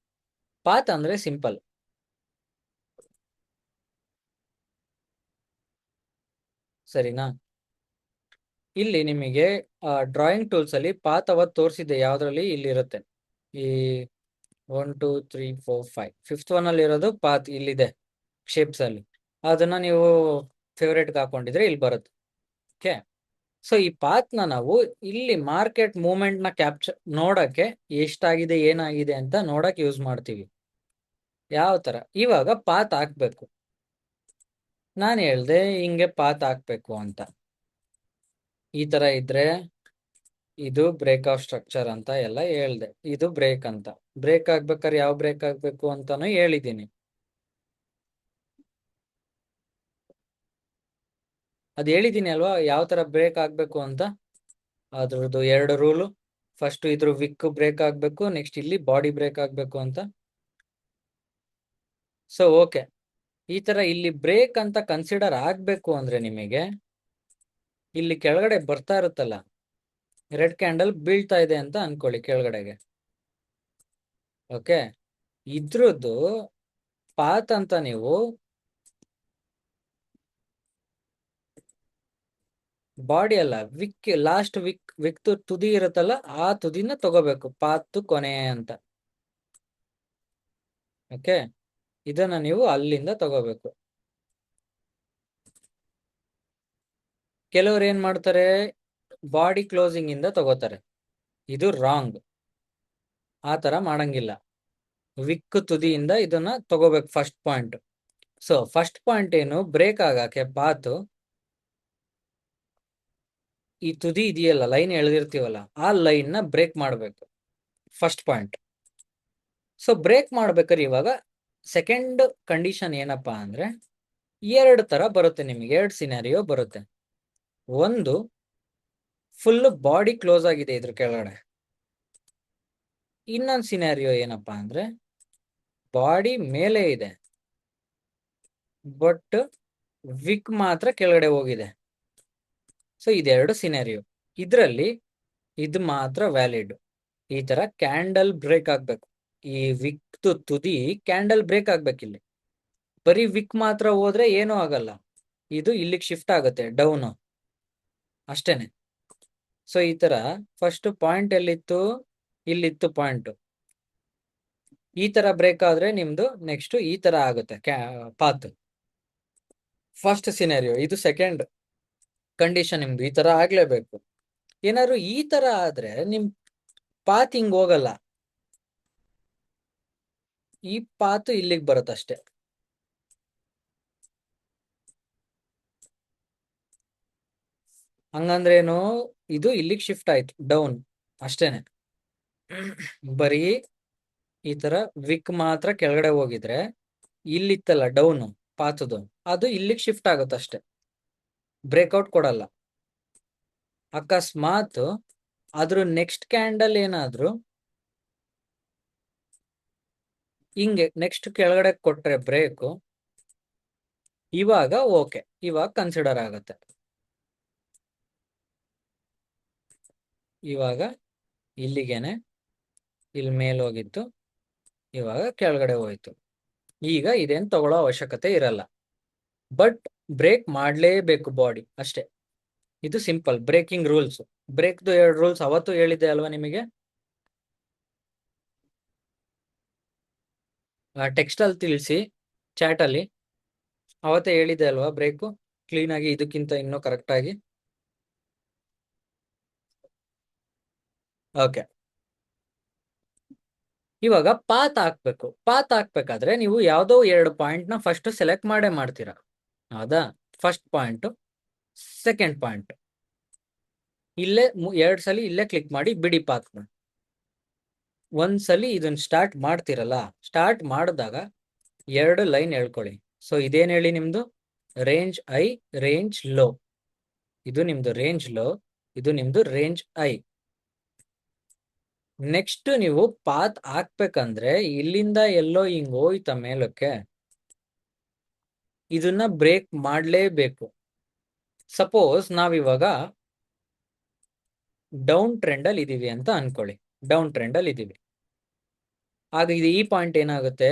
ಪಾತ್ ಅಂದ್ರೆ ಸಿಂಪಲ್. ಸರಿನಾ? ಇಲ್ಲಿ ನಿಮಗೆ ಡ್ರಾಯಿಂಗ್ ಟೂಲ್ಸ್ ಅಲ್ಲಿ ಪಾತ್ ಅವತ್ತು ತೋರಿಸಿದ್ದೆ ಯಾವ್ದ್ರಲ್ಲಿ, ಇಲ್ಲಿರುತ್ತೆ ಈ 1 2 3 4 5 5th ಒನ್ ಅಲ್ಲಿ ಇರೋದು ಪಾತ್ ಇಲ್ಲಿದೆ ಶೇಪ್ಸ್ ಅಲ್ಲಿ. ಅದನ್ನ ನೀವು ಫೇವ್ರೇಟ್ ಹಾಕೊಂಡಿದ್ರೆ ಇಲ್ಲಿ ಬರುತ್ತೆ. ಓಕೆ. ಸೊ ಈ ಪಾತ್ನ ನಾವು ಇಲ್ಲಿ ಮಾರ್ಕೆಟ್ ಮೂವ್ಮೆಂಟ್ ನ ಕ್ಯಾಪ್ಚರ್ ನೋಡಕ್ಕೆ ಎಷ್ಟಾಗಿದೆ ಏನಾಗಿದೆ ಅಂತ ನೋಡಕ್ ಯೂಸ್ ಮಾಡ್ತೀವಿ. ಯಾವ ತರ ಇವಾಗ ಪಾತ್ ಹಾಕ್ಬೇಕು, ನಾನು ಹೇಳ್ದೆ ಹಿಂಗೆ ಪಾತ್ ಹಾಕ್ಬೇಕು ಅಂತ. ಈ ತರ ಇದ್ರೆ ಇದು ಬ್ರೇಕ್ ಆಫ್ ಸ್ಟ್ರಕ್ಚರ್ ಅಂತ ಎಲ್ಲ ಹೇಳ್ದೆ. ಇದು ಬ್ರೇಕ್ ಅಂತ. ಬ್ರೇಕ್ ಆಗ್ಬೇಕಾದ್ರೆ ಯಾವ ಬ್ರೇಕ್ ಆಗ್ಬೇಕು ಅಂತಾನು ಹೇಳಿದ್ದೀನಿ. ಅದ್ ಹೇಳಿದ್ದೀನಿ ಅಲ್ವಾ ಯಾವ ತರ ಬ್ರೇಕ್ ಆಗ್ಬೇಕು ಅಂತ. ಅದ್ರದ್ದು 2 ರೂಲು. ಫಸ್ಟ್ ಇದ್ರ ವಿಕ್ ಬ್ರೇಕ್ ಆಗ್ಬೇಕು, ನೆಕ್ಸ್ಟ್ ಇಲ್ಲಿ ಬಾಡಿ ಬ್ರೇಕ್ ಆಗ್ಬೇಕು ಅಂತ. ಸೊ ಓಕೆ, ಈ ತರ ಇಲ್ಲಿ ಬ್ರೇಕ್ ಅಂತ ಕನ್ಸಿಡರ್ ಆಗ್ಬೇಕು ಅಂದ್ರೆ ನಿಮಗೆ ಇಲ್ಲಿ ಕೆಳಗಡೆ ಬರ್ತಾ ಇರುತ್ತಲ್ಲ, ರೆಡ್ ಕ್ಯಾಂಡಲ್ ಬೀಳ್ತಾ ಇದೆ ಅಂತ ಅನ್ಕೊಳ್ಳಿ ಕೆಳಗಡೆಗೆ. ಓಕೆ, ಇದ್ರದ್ದು ಪಾತ್ ಅಂತ ನೀವು ಬಾಡಿ ಅಲ್ಲ, ವಿಕ್ ಲಾಸ್ಟ್ ವಿಕ್ ತುದಿ ಇರುತ್ತಲ್ಲ ಆ ತುದಿನ ತಗೋಬೇಕು ಪಾತ್ ಕೊನೆ ಅಂತ. ಓಕೆ, ಇದನ್ನ ನೀವು ಅಲ್ಲಿಂದ ತಗೋಬೇಕು. ಕೆಲವ್ರು ಏನ್ ಮಾಡ್ತಾರೆ, ಬಾಡಿ ಕ್ಲೋಸಿಂಗ್ ಇಂದ ತಗೋತಾರೆ. ಇದು ರಾಂಗ್. ಆ ತರ ಮಾಡಂಗಿಲ್ಲ. ವಿಕ್ ತುದಿಯಿಂದ ಇದನ್ನ ತಗೋಬೇಕು first point. So first point ಏನು, ಬ್ರೇಕ್ ಆಗಕ್ಕೆ ಪಾತ್ ಈ ತುದಿ ಇದೆಯಲ್ಲ, ಲೈನ್ ಎಳೆದಿರ್ತೀವಲ್ಲ ಆ ಲೈನ್ ನ ಬ್ರೇಕ್ ಮಾಡಬೇಕು, ಫಸ್ಟ್ ಪಾಯಿಂಟ್. ಸೊ ಬ್ರೇಕ್ ಮಾಡ್ಬೇಕಾದ್ರೆ ಇವಾಗ ಸೆಕೆಂಡ್ ಕಂಡೀಷನ್ ಏನಪ್ಪಾ ಅಂದ್ರೆ 2 ತರ ಬರುತ್ತೆ ನಿಮಗೆ, 2 ಸಿನಾರಿಯೋ ಬರುತ್ತೆ. ಒಂದು ಫುಲ್ ಬಾಡಿ ಕ್ಲೋಸ್ ಆಗಿದೆ ಇದ್ರ ಕೆಳಗಡೆ. ಇನ್ನೊಂದು ಸಿನಾರಿಯೋ ಏನಪ್ಪಾ ಅಂದ್ರೆ ಬಾಡಿ ಮೇಲೆ ಇದೆ ಬಟ್ ವಿಕ್ ಮಾತ್ರ ಕೆಳಗಡೆ ಹೋಗಿದೆ. ಸೊ ಇದೆರಡು ಸಿನಾರಿಯೋ. ಇದರಲ್ಲಿ ಇದು ಮಾತ್ರ ವ್ಯಾಲಿಡ್. ಈ ತರ ಕ್ಯಾಂಡಲ್ ಬ್ರೇಕ್ ಆಗ್ಬೇಕು. ಈ ವಿಕ್ ತುದಿ ಕ್ಯಾಂಡಲ್ ಬ್ರೇಕ್ ಆಗ್ಬೇಕಿಲ್ಲಿ. ಬರೀ ವಿಕ್ ಮಾತ್ರ ಹೋದ್ರೆ ಏನೂ ಆಗಲ್ಲ, ಇದು ಇಲ್ಲಿಗೆ ಶಿಫ್ಟ್ ಆಗುತ್ತೆ ಡೌನ್ ಅಷ್ಟೇನೆ. ಸೊ ಈ ತರ ಫಸ್ಟ್ ಪಾಯಿಂಟ್ ಎಲ್ಲಿತ್ತು, ಇಲ್ಲಿತ್ತು ಪಾಯಿಂಟ್. ಈ ತರ ಬ್ರೇಕ್ ಆದ್ರೆ ನಿಮ್ದು ನೆಕ್ಸ್ಟ್ ಈ ತರ ಆಗುತ್ತೆ ಪಾತ್. First scenario. ಇದು ಸೆಕೆಂಡ್ ಕಂಡೀಷನ್ ನಿಮ್ದು, ಈ ತರ ಆಗ್ಲೇಬೇಕು. ಏನಾದ್ರು ಈ ತರ ಆದ್ರೆ ನಿಮ್ ಪಾತ್ ಹಿಂಗ್ ಹೋಗಲ್ಲ, ಈ ಪಾತ್ ಇಲ್ಲಿಗೆ ಬರುತ್ತಷ್ಟೆ. ಹಂಗಂದ್ರೇನು, ಇದು ಇಲ್ಲಿಗೆ ಶಿಫ್ಟ್ ಆಯ್ತು ಡೌನ್ ಅಷ್ಟೇನೆ. ಬರೀ ಈ ತರ ವಿಕ್ ಮಾತ್ರ ಕೆಳಗಡೆ ಹೋಗಿದ್ರೆ ಇಲ್ಲಿತ್ತಲ್ಲ ಡೌನ್ ಪಾತದು, ಅದು ಇಲ್ಲಿಗೆ ಶಿಫ್ಟ್ ಆಗುತ್ತಷ್ಟೆ, ಬ್ರೇಕ್ಔಟ್ ಕೊಡಲ್ಲ. ಅಕಸ್ಮಾತ್ ಅದ್ರ ನೆಕ್ಸ್ಟ್ ಕ್ಯಾಂಡಲ್ ಏನಾದ್ರು ಹಿಂಗೆ ನೆಕ್ಸ್ಟ್ ಕೆಳಗಡೆ ಕೊಟ್ರೆ ಬ್ರೇಕು, ಇವಾಗ ಓಕೆ, ಇವಾಗ ಕನ್ಸಿಡರ್ ಆಗುತ್ತೆ. ಇವಾಗ ಇಲ್ಲಿಗೇನೆ ಇಲ್ಲಿ ಮೇಲೆ ಹೋಗಿತ್ತು, ಇವಾಗ ಕೆಳಗಡೆ ಹೋಯ್ತು. ಈಗ ಇದೇನು ತಗೊಳ್ಳೋ ಅವಶ್ಯಕತೆ ಇರಲ್ಲ, ಬಟ್ ಬ್ರೇಕ್ ಮಾಡಲೇಬೇಕು ಬಾಡಿ ಅಷ್ಟೇ. ಇದು ಸಿಂಪಲ್ ಬ್ರೇಕಿಂಗ್ ರೂಲ್ಸ್. ಬ್ರೇಕ್ದು 2 ರೂಲ್ಸ್ ಅವತ್ತು ಹೇಳಿದ್ದೆ ಅಲ್ವಾ ನಿಮಗೆ, ಟೆಕ್ಸ್ಟ್ ಅಲ್ಲಿ ತಿಳಿಸಿ ಚಾಟ್ ಅಲ್ಲಿ. ಅವತ್ತೇ ಹೇಳಿದ್ದೆ ಅಲ್ವಾ ಬ್ರೇಕು ಕ್ಲೀನ್ ಆಗಿ, ಇದಕ್ಕಿಂತ ಇನ್ನೂ ಕರೆಕ್ಟ್ ಆಗಿ. ಓಕೆ, ಇವಾಗ ಪಾತ್ ಹಾಕ್ಬೇಕು. ಪಾತ್ ಹಾಕ್ಬೇಕಾದ್ರೆ ನೀವು ಯಾವ್ದೋ 2 ಪಾಯಿಂಟ್ ನ ಫಸ್ಟ್ ಸೆಲೆಕ್ಟ್ ಮಾಡೇ ಮಾಡ್ತೀರಾ. ಹೌದಾ? First point, second point. ಇಲ್ಲೇ 2 ಸಲ ಇಲ್ಲೇ ಕ್ಲಿಕ್ ಮಾಡಿ ಬಿಡಿ ಪಾತ್ನ. ಒಂದ್ಸಲಿ ಇದನ್ನ ಸ್ಟಾರ್ಟ್ ಮಾಡ್ತಿರಲ್ಲ, ಸ್ಟಾರ್ಟ್ ಮಾಡಿದಾಗ 2 ಲೈನ್ ಹೇಳ್ಕೊಳ್ಳಿ. ಸೊ ಇದೇನ್ ಹೇಳಿ ನಿಮ್ದು ರೇಂಜ್ ಐ, ರೇಂಜ್ ಲೋ. ಇದು ನಿಮ್ದು ರೇಂಜ್ ಲೋ, ಇದು ನಿಮ್ದು ರೇಂಜ್ ಐ. ನೆಕ್ಸ್ಟ್ ನೀವು ಪಾತ್ ಹಾಕ್ಬೇಕಂದ್ರೆ ಇಲ್ಲಿಂದ ಎಲ್ಲೋ ಹಿಂಗ್ ಹೋಯ್ತ ಮೇಲಕ್ಕೆ, ಇದನ್ನ ಬ್ರೇಕ್ ಮಾಡ್ಲೇಬೇಕು. ಸಪೋಸ್ ನಾವಿವಾಗ ಡೌನ್ ಟ್ರೆಂಡ್ ಅಲ್ಲಿ ಇದೀವಿ ಅಂತ ಅನ್ಕೊಳ್ಳಿ, ಡೌನ್ ಟ್ರೆಂಡ್ ಅಲ್ಲಿ ಇದೀವಿ. ಆಗ ಇದು ಈ ಪಾಯಿಂಟ್ ಏನಾಗುತ್ತೆ,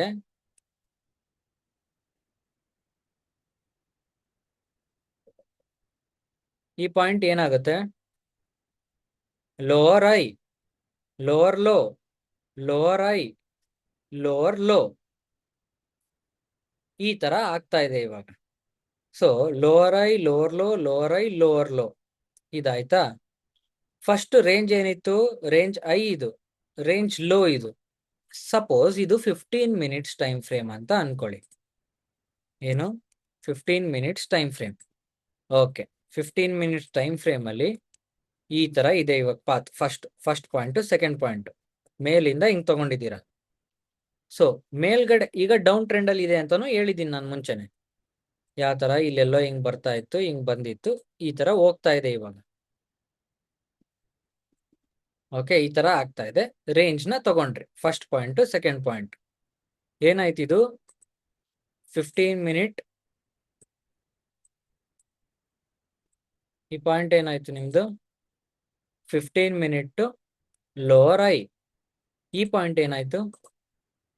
ಈ ಪಾಯಿಂಟ್ ಏನಾಗುತ್ತೆ, lower high, lower low, lower high, lower low, ಈ ತರ ಆಗ್ತಾ ಇದೆ ಇವಾಗ. So lower high, lower low, lower high, lower low, ಇದಾಯ್ತಾ. ಫಸ್ಟ್ ರೇಂಜ್ ಏನಿತ್ತು, ರೇಂಜ್ ಐ ಇದು, ರೇಂಜ್ ಲೋ ಇದು. ಸಪೋಸ್ ಇದು 15 ಮಿನಿಟ್ಸ್ ಟೈಮ್ ಫ್ರೇಮ್ ಅಂತ ಅನ್ಕೊಳ್ಳಿ. ಏನು, 15 minutes time frame. Okay, 15 minutes time frame ಅಲ್ಲಿ ಈ ತರ ಇದೆ ಇವಾಗ path. First point, second point ಮೇಲಿಂದ ಹಿಂಗ್ ತಗೊಂಡಿದ್ದೀರಾ. ಸೊ ಮೇಲ್ಗಡೆ ಈಗ ಡೌನ್ ಟ್ರೆಂಡ್ ಅಲ್ಲಿ ಇದೆ ಅಂತಾನು ಹೇಳಿದ್ದೀನಿ ನಾನು ಮುಂಚೆನೆ. ಯಾವ ತರ ಇಲ್ಲೆಲ್ಲೋ ಹಿಂಗ್ ಬರ್ತಾ ಇತ್ತು, ಹಿಂಗ್ ಬಂದಿತ್ತು, ಈ ತರ ಹೋಗ್ತಾ ಇದೆ ಇವಾಗ. ಓಕೆ, ಈ ತರ ಆಗ್ತಾ ಇದೆ. ರೇಂಜ್ ನ ತಗೊಂಡ್ರಿ, ಫಸ್ಟ್ ಪಾಯಿಂಟ್, ಸೆಕೆಂಡ್ ಪಾಯಿಂಟ್. ಏನಾಯ್ತು ಇದು 15 ಮಿನಿಟ್, ಈ ಪಾಯಿಂಟ್ ಏನಾಯ್ತು ನಿಮ್ದು 15 ಮಿನಿಟ್ ಲೋವರ್ ಐ. ಈ ಪಾಯಿಂಟ್ ಏನಾಯ್ತು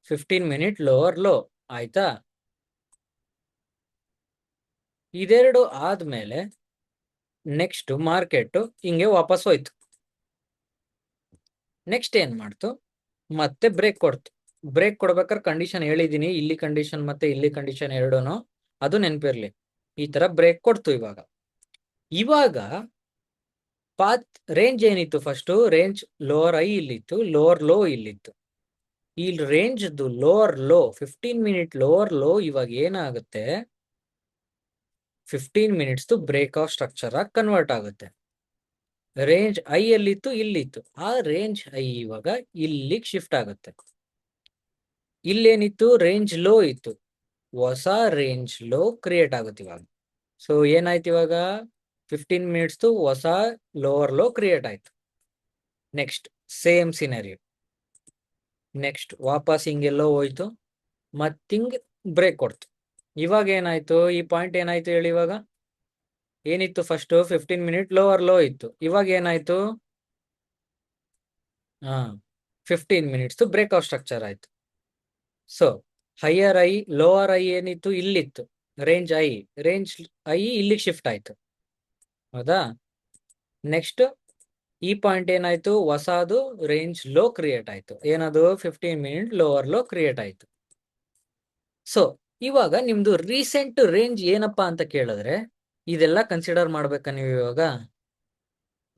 15 ಮಿನಿಟ್ ಲೋವರ್ ಲೋ. ಆಯ್ತಾ. ಇದೆರಡು ಆದ್ಮೇಲೆ ನೆಕ್ಸ್ಟ್ ಮಾರ್ಕೆಟ್ ಹಿಂಗೆ ವಾಪಸ್ ಹೋಯ್ತು. ನೆಕ್ಸ್ಟ್ ಏನ್ ಮಾಡ್ತು, ಮತ್ತೆ ಬ್ರೇಕ್ ಕೊಡ್ತು. ಬ್ರೇಕ್ ಕೊಡ್ಬೇಕಾದ್ರೆ ಕಂಡೀಷನ್ ಹೇಳಿದೀನಿ, ಇಲ್ಲಿ ಕಂಡೀಷನ್ ಮತ್ತೆ ಇಲ್ಲಿ ಕಂಡೀಷನ್ ಎರಡೂನು, ಅದು ನೆನಪಿರ್ಲಿ. ಈ ತರ ಬ್ರೇಕ್ ಕೊಡ್ತು. ಇವಾಗ ಪಾತ್ ರೇಂಜ್ ಏನಿತ್ತು, ಫಸ್ಟ್ ರೇಂಜ್ ಲೋವರ್ ಐ ಇಲ್ಲಿತ್ತು, ಲೋವರ್ ಲೋ ಇಲ್ಲಿತ್ತು. ಈ range lower low 15 minute lower low ಇವಾಗ ಏನಾಗುತ್ತೆ, 15 ಮಿನಿಟ್ಸ್ ಬ್ರೇಕ್ ಆಫ್ ಸ್ಟ್ರಕ್ಚರ್ ಆಗಿ ಕನ್ವರ್ಟ್ ಆಗುತ್ತೆ. ರೇಂಜ್ ಐ ಎಲ್ಲಿತ್ತು, ಇಲ್ಲಿತ್ತು. ಆ ರೇಂಜ್ ಐ ಇವಾಗ ಇಲ್ಲಿಗೆ ಶಿಫ್ಟ್ ಆಗುತ್ತೆ. ಇಲ್ಲೇನಿತ್ತು, ರೇಂಜ್ ಲೋ ಇತ್ತು, ಹೊಸ ರೇಂಜ್ ಲೋ ಕ್ರಿಯೇಟ್ ಆಗುತ್ತೆ ಇವಾಗ. ಸೊ ಏನಾಯ್ತು ಇವಾಗ 15 ಮಿನಿಟ್ಸ್ ಹೊಸ ಲೋವರ್ ಲೋ ಕ್ರಿಯೇಟ್ ಆಯ್ತು. ನೆಕ್ಸ್ಟ್ ಸೇಮ್ ಸಿನಾರಿಯೋ, ನೆಕ್ಸ್ಟ್ ವಾಪಸ್ ಹಿಂಗೆಲ್ಲೋ ಹೋಯ್ತು, ಮತ್ತಿಂಗ್ ಬ್ರೇಕ್ ಕೊಡ್ತು. ಇವಾಗ ಏನಾಯ್ತು, ಈ ಪಾಯಿಂಟ್ ಏನಾಯ್ತು ಹೇಳಿ. ಇವಾಗ ಏನಿತ್ತು, ಫಸ್ಟ್ 15 ಮಿನಿಟ್ ಲೋವರ್ ಲೋ ಇತ್ತು. ಇವಾಗ ಏನಾಯ್ತು, 15 ಮಿನಿಟ್ಸ್ ಬ್ರೇಕ್ ಆಫ್ ಸ್ಟ್ರಕ್ಚರ್ ಆಯ್ತು. So higher I, lower I ಏನಿತ್ತು, ಇಲ್ಲಿತ್ತು ರೇಂಜ್ ಐ, ರೇಂಜ್ ಐ ಇಲ್ಲಿಗೆ ಶಿಫ್ಟ್ ಆಯ್ತು. ಹೌದಾ. ನೆಕ್ಸ್ಟ್ ಈ ಪಾಯಿಂಟ್ ಏನಾಯ್ತು, ಹೊಸದು ರೇಂಜ್ ಲೋ ಕ್ರಿಯೇಟ್ ಆಯ್ತು. ಏನದು 15 ಮಿನಿಟ್ ಲೋವರ್ ಲೋ ಕ್ರಿಯೇಟ್ ಆಯ್ತು. ಸೊ ಇವಾಗ ನಿಮ್ದು ರೀಸೆಂಟ್ ರೇಂಜ್ ಏನಪ್ಪಾ ಅಂತ ಕೇಳಿದ್ರೆ ಇದೆಲ್ಲ ಕನ್ಸಿಡರ್ ಮಾಡ್ಬೇಕಾ ನೀವು ಇವಾಗ?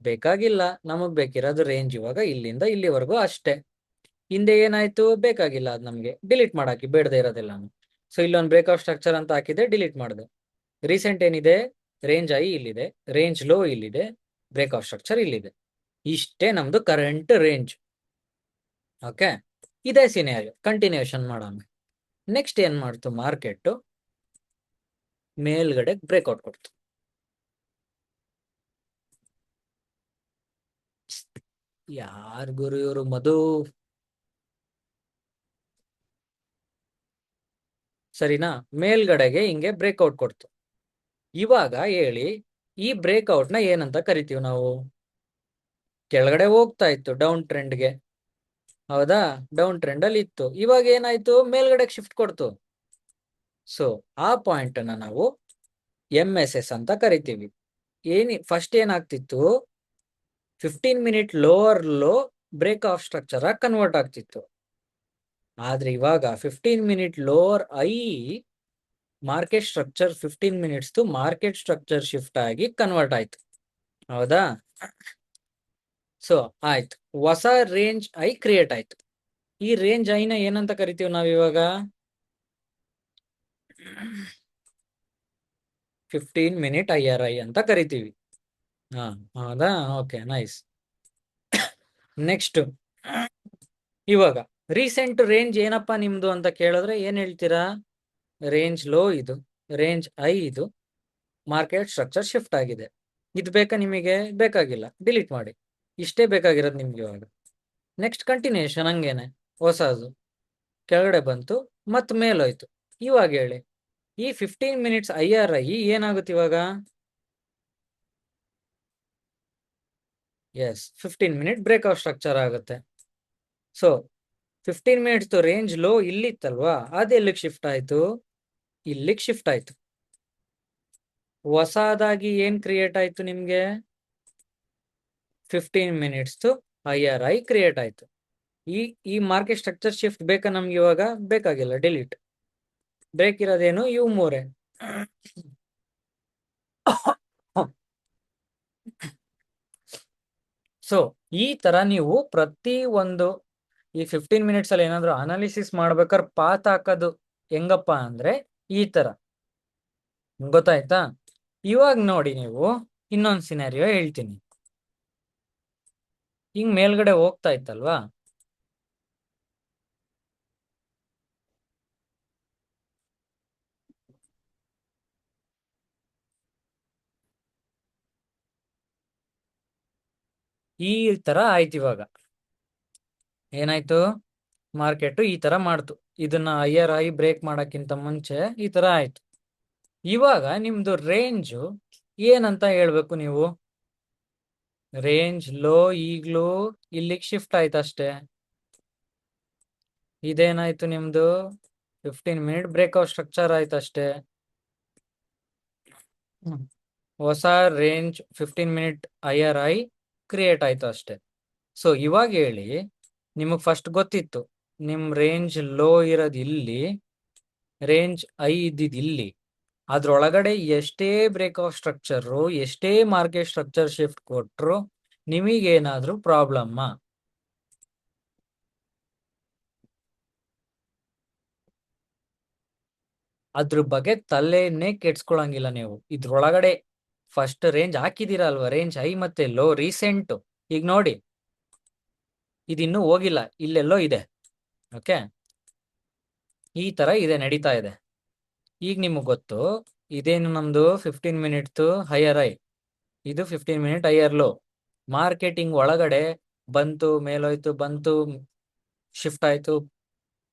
ಬೇಕಾಗಿಲ್ಲ. ನಮಗ್ ಬೇಕಿರೋದು ರೇಂಜ್ ಇವಾಗ ಇಲ್ಲಿಂದ ಇಲ್ಲಿವರೆಗೂ ಅಷ್ಟೇ. ಹಿಂದೆ ಏನಾಯ್ತು, ಬೇಕಾಗಿಲ್ಲ, ಅದು ನಮ್ಗೆ ಡಿಲೀಟ್ ಮಾಡಾಕಿ, ಬೇಡದೆ ಇರೋದೆಲ್ಲ. ಸೊ ಇಲ್ಲೊಂದು ಬ್ರೇಕ್ ಆಫ್ ಸ್ಟ್ರಕ್ಚರ್ ಅಂತ ಹಾಕಿದೆ, ಡಿಲೀಟ್ ಮಾಡಿದೆ. ರೀಸೆಂಟ್ ಏನಿದೆ, ರೇಂಜ್ ಐ ಇಲ್ಲಿದೆ, ರೇಂಜ್ ಲೋ ಇಲ್ಲಿದೆ, ಬ್ರೇಕ್ ಆಫ್ ಸ್ಟ್ರಕ್ಚರ್ ಇಲ್ಲಿದೆ. ಇಷ್ಟೇ ನಮ್ದು ಕರೆಂಟ್ ರೇಂಜ್. ಓಕೆ, ಇದೇ ಸಿನಾರಿಯೋ ಕಂಟಿನ್ಯೂಷನ್ ಮಾಡೋಣ. ನೆಕ್ಸ್ಟ್ ಏನ್ ಮಾಡ್ತು, ಮಾರ್ಕೆಟ್ ಮೇಲ್ಗಡೆ ಬ್ರೇಕ್ಔಟ್ ಕೊಡ್ತು. ಯಾರ್ ಗುರು ಇವರು, ಮಧು? ಸರಿನಾ? ಮೇಲ್ಗಡೆಗೆ ಹಿಂಗೆ ಬ್ರೇಕ್ಔಟ್ ಕೊಡ್ತು. ಇವಾಗ ಹೇಳಿ, ಈ ಬ್ರೇಕ್ಔಟ್ ನ ಏನಂತ ಕರಿತೀವಿ ನಾವು? ಕೆಳಗಡೆ ಹೋಗ್ತಾ ಇತ್ತು ಡೌನ್ ಟ್ರೆಂಡ್ಗೆ, ಹೌದಾ? ಡೌನ್ ಟ್ರೆಂಡ್ ಅಲ್ಲಿ ಇತ್ತು. ಇವಾಗ ಏನಾಯ್ತು, ಮೇಲ್ಗಡೆ ಶಿಫ್ಟ್ ಕೊಡ್ತು. ಸೊ ಆ ಪಾಯಿಂಟ್ ಅನ್ನ ನಾವು MSS ಅಂತ ಕರಿತೀವಿ. ಫಸ್ಟ್ ಏನಾಗ್ತಿತ್ತು, 15 minute lower low break of structure ಆಗಿ ಕನ್ವರ್ಟ್ ಆಗ್ತಿತ್ತು. ಆದ್ರೆ ಇವಾಗ 15 minute lower high market structure, 15 minutes market structure shift ಆಗಿ ಕನ್ವರ್ಟ್ ಆಯ್ತು. ಹೌದಾ? ಸೊ ಆಯ್ತು, ಹೊಸ ರೇಂಜ್ ಐ ಕ್ರಿಯೇಟ್ ಆಯ್ತು. ಈ ರೇಂಜ್ ಐನ ಏನಂತ ಕರಿತೀವಿ ನಾವಿವಾಗ? 15 ಮಿನಿಟ್ IRI ಅಂತ ಕರಿತೀವಿ. ಹೌದಾ? Okay, nice. ನೆಕ್ಸ್ಟ್ ಇವಾಗ ರೀಸೆಂಟ್ ರೇಂಜ್ ಏನಪ್ಪಾ ನಿಮ್ದು ಅಂತ ಕೇಳಿದ್ರೆ ಏನ್ ಹೇಳ್ತೀರಾ? ರೇಂಜ್ ಲೋ ಇದು, ರೇಂಜ್ ಐ ಇದು, ಮಾರ್ಕೆಟ್ ಸ್ಟ್ರಕ್ಚರ್ ಶಿಫ್ಟ್ ಆಗಿದೆ. ಇದು ಬೇಕಾ ನಿಮಗೆ? ಬೇಕಾಗಿಲ್ಲ, ಡಿಲೀಟ್ ಮಾಡಿ. ಇಷ್ಟೇ ಬೇಕಾಗಿರೋದು ನಿಮ್ಗೆ ಇವಾಗ. ನೆಕ್ಸ್ಟ್ ಕಂಟಿನ್ಯೂಷನ್ ಹಂಗೇನೆ ಹೊಸದು ಕೆಳಗಡೆ ಬಂತು ಮತ್ ಮೇಲೋಯ್ತು. ಇವಾಗ ಹೇಳಿ ಈ 15 ಮಿನಿಟ್ಸ್ IRI ಏನಾಗುತ್ತೆ ಇವಾಗ? ಎಸ್ 15 ಮಿನಿಟ್ ಬ್ರೇಕ್ಔಟ್ ಸ್ಟ್ರಕ್ಚರ್ ಆಗುತ್ತೆ. ಸೊ 15 ಮಿನಿಟ್ಸ್ ರೇಂಜ್ ಲೋ ಇಲ್ಲಿತ್ತಲ್ವಾ, ಅದು ಎಲ್ಲಿಗೆ ಶಿಫ್ಟ್ ಆಯ್ತು? ಇಲ್ಲಿಗೆ ಶಿಫ್ಟ್ ಆಯ್ತು. ಹೊಸದಾಗಿ ಏನ್ ಕ್ರಿಯೇಟ್ ಆಯ್ತು ನಿಮ್ಗೆ? 15 ಮಿನಿಟ್ಸ್ IRI ಕ್ರಿಯೇಟ್ ಆಯ್ತು. ಈ ಮಾರ್ಕೆಟ್ ಸ್ಟ್ರಕ್ಚರ್ ಶಿಫ್ಟ್ ಬೇಕಾ ನಮ್ಗೆ ಇವಾಗ? ಬೇಕಾಗಿಲ್ಲ, ಡಿಲೀಟ್. ಬ್ರೇಕ್ ಇರೋದೇನು? ಇವು ಮೂರೇ. ಸೊ ಈ ತರ ನೀವು ಪ್ರತಿ ಒಂದು ಈ 15 ಮಿನಿಟ್ಸ್ ಅಲ್ಲಿ ಏನಾದ್ರು ಅನಾಲಿಸಿಸ್ ಮಾಡ್ಬೇಕಾದ್ರೆ ಪಾತ್ ಹಾಕೋದು ಹೆಂಗಪ್ಪ ಅಂದ್ರೆ ಈ ತರ. ಗೊತ್ತಾಯ್ತಾ? ಇವಾಗ ನೋಡಿ ನೀವು ಇನ್ನೊಂದು ಸಿನಾರಿಯೋ ಹೇಳ್ತೀನಿ. ಹಿಂಗ್ ಮೇಲ್ಗಡೆ ಹೋಗ್ತಾ ಇತ್ತಲ್ವಾ, ಈ ತರ ಆಯ್ತು. ಇವಾಗ ಏನಾಯ್ತು? ಮಾರ್ಕೆಟ್ ಈ ತರ ಮಾಡ್ತು. ಇದನ್ನ IRI ಬ್ರೇಕ್ ಮಾಡಕ್ಕಿಂತ ಮುಂಚೆ ಈ ತರ ಆಯ್ತು. ಇವಾಗ ನಿಮ್ದು ರೇಂಜ್ ಏನಂತ ಹೇಳ್ಬೇಕು ನೀವು? ರೇಂಜ್ ಲೋ ಈಗ್ಲೂ ಇಲ್ಲಿಗೆ ಶಿಫ್ಟ್ ಆಯ್ತು ಅಷ್ಟೇ. ಇದೇನಾಯ್ತು ನಿಮ್ದು? 15 ಮಿನಿಟ್ ಬ್ರೇಕ್ಔಟ್ ಸ್ಟ್ರಕ್ಚರ್ ಆಯ್ತು ಅಷ್ಟೇ. ಹೊಸ ರೇಂಜ್ 15 ಮಿನಿಟ್ IRI ಕ್ರಿಯೇಟ್ ಆಯ್ತು ಅಷ್ಟೇ. ಸೊ ಇವಾಗ ಹೇಳಿ, ನಿಮಗ್ ಫಸ್ಟ್ ಗೊತ್ತಿತ್ತು ನಿಮ್ ರೇಂಜ್ ಲೋ ಇರೋದು ಇಲ್ಲಿ, ರೇಂಜ್ ಐ ಇದ್ದಿದ್ ಇಲ್ಲಿ. ಅದ್ರೊಳಗಡೆ ಎಷ್ಟೇ ಬ್ರೇಕ್ಔಟ್ ಸ್ಟ್ರಕ್ಚರ್, ಎಷ್ಟೇ ಮಾರ್ಕೆಟ್ ಸ್ಟ್ರಕ್ಚರ್ ಶಿಫ್ಟ್ ಕೊಟ್ರು ನಿಮಗೇನಾದ್ರೂ ಪ್ರಾಬ್ಲಮ್ಮ? ಅದ್ರ ಬಗ್ಗೆ ತಲೆನೇ ಕೆಡ್ಸ್ಕೊಳಂಗಿಲ್ಲ ನೀವು. ಇದ್ರೊಳಗಡೆ ಫಸ್ಟ್ ರೇಂಜ್ ಹಾಕಿದೀರ ಅಲ್ವಾ, ರೇಂಜ್ ಐ ಮತ್ತೆ ಲೋ ರೀಸೆಂಟ್. ಈಗ ನೋಡಿ, ಇದಿನ್ನೂ ಹೋಗಿಲ್ಲ, ಇಲ್ಲೆಲ್ಲೋ ಇದೆ. ಓಕೆ, ಈ ತರ ಇದೆ, ನಡೀತಾ ಇದೆ. ಈಗ ನಿಮಗೆ ಗೊತ್ತು ಇದೇನು ನಮ್ದು 15 ಮಿನಿಟ್ಸ್ IRI, ಇದು 15 ಮಿನಿಟ್ IR ಲೋ. ಮಾರ್ಕೆಟಿಂಗ್ ಒಳಗಡೆ ಬಂತು, ಮೇಲೋಯ್ತು, ಬಂತು, ಶಿಫ್ಟ್ ಆಯ್ತು,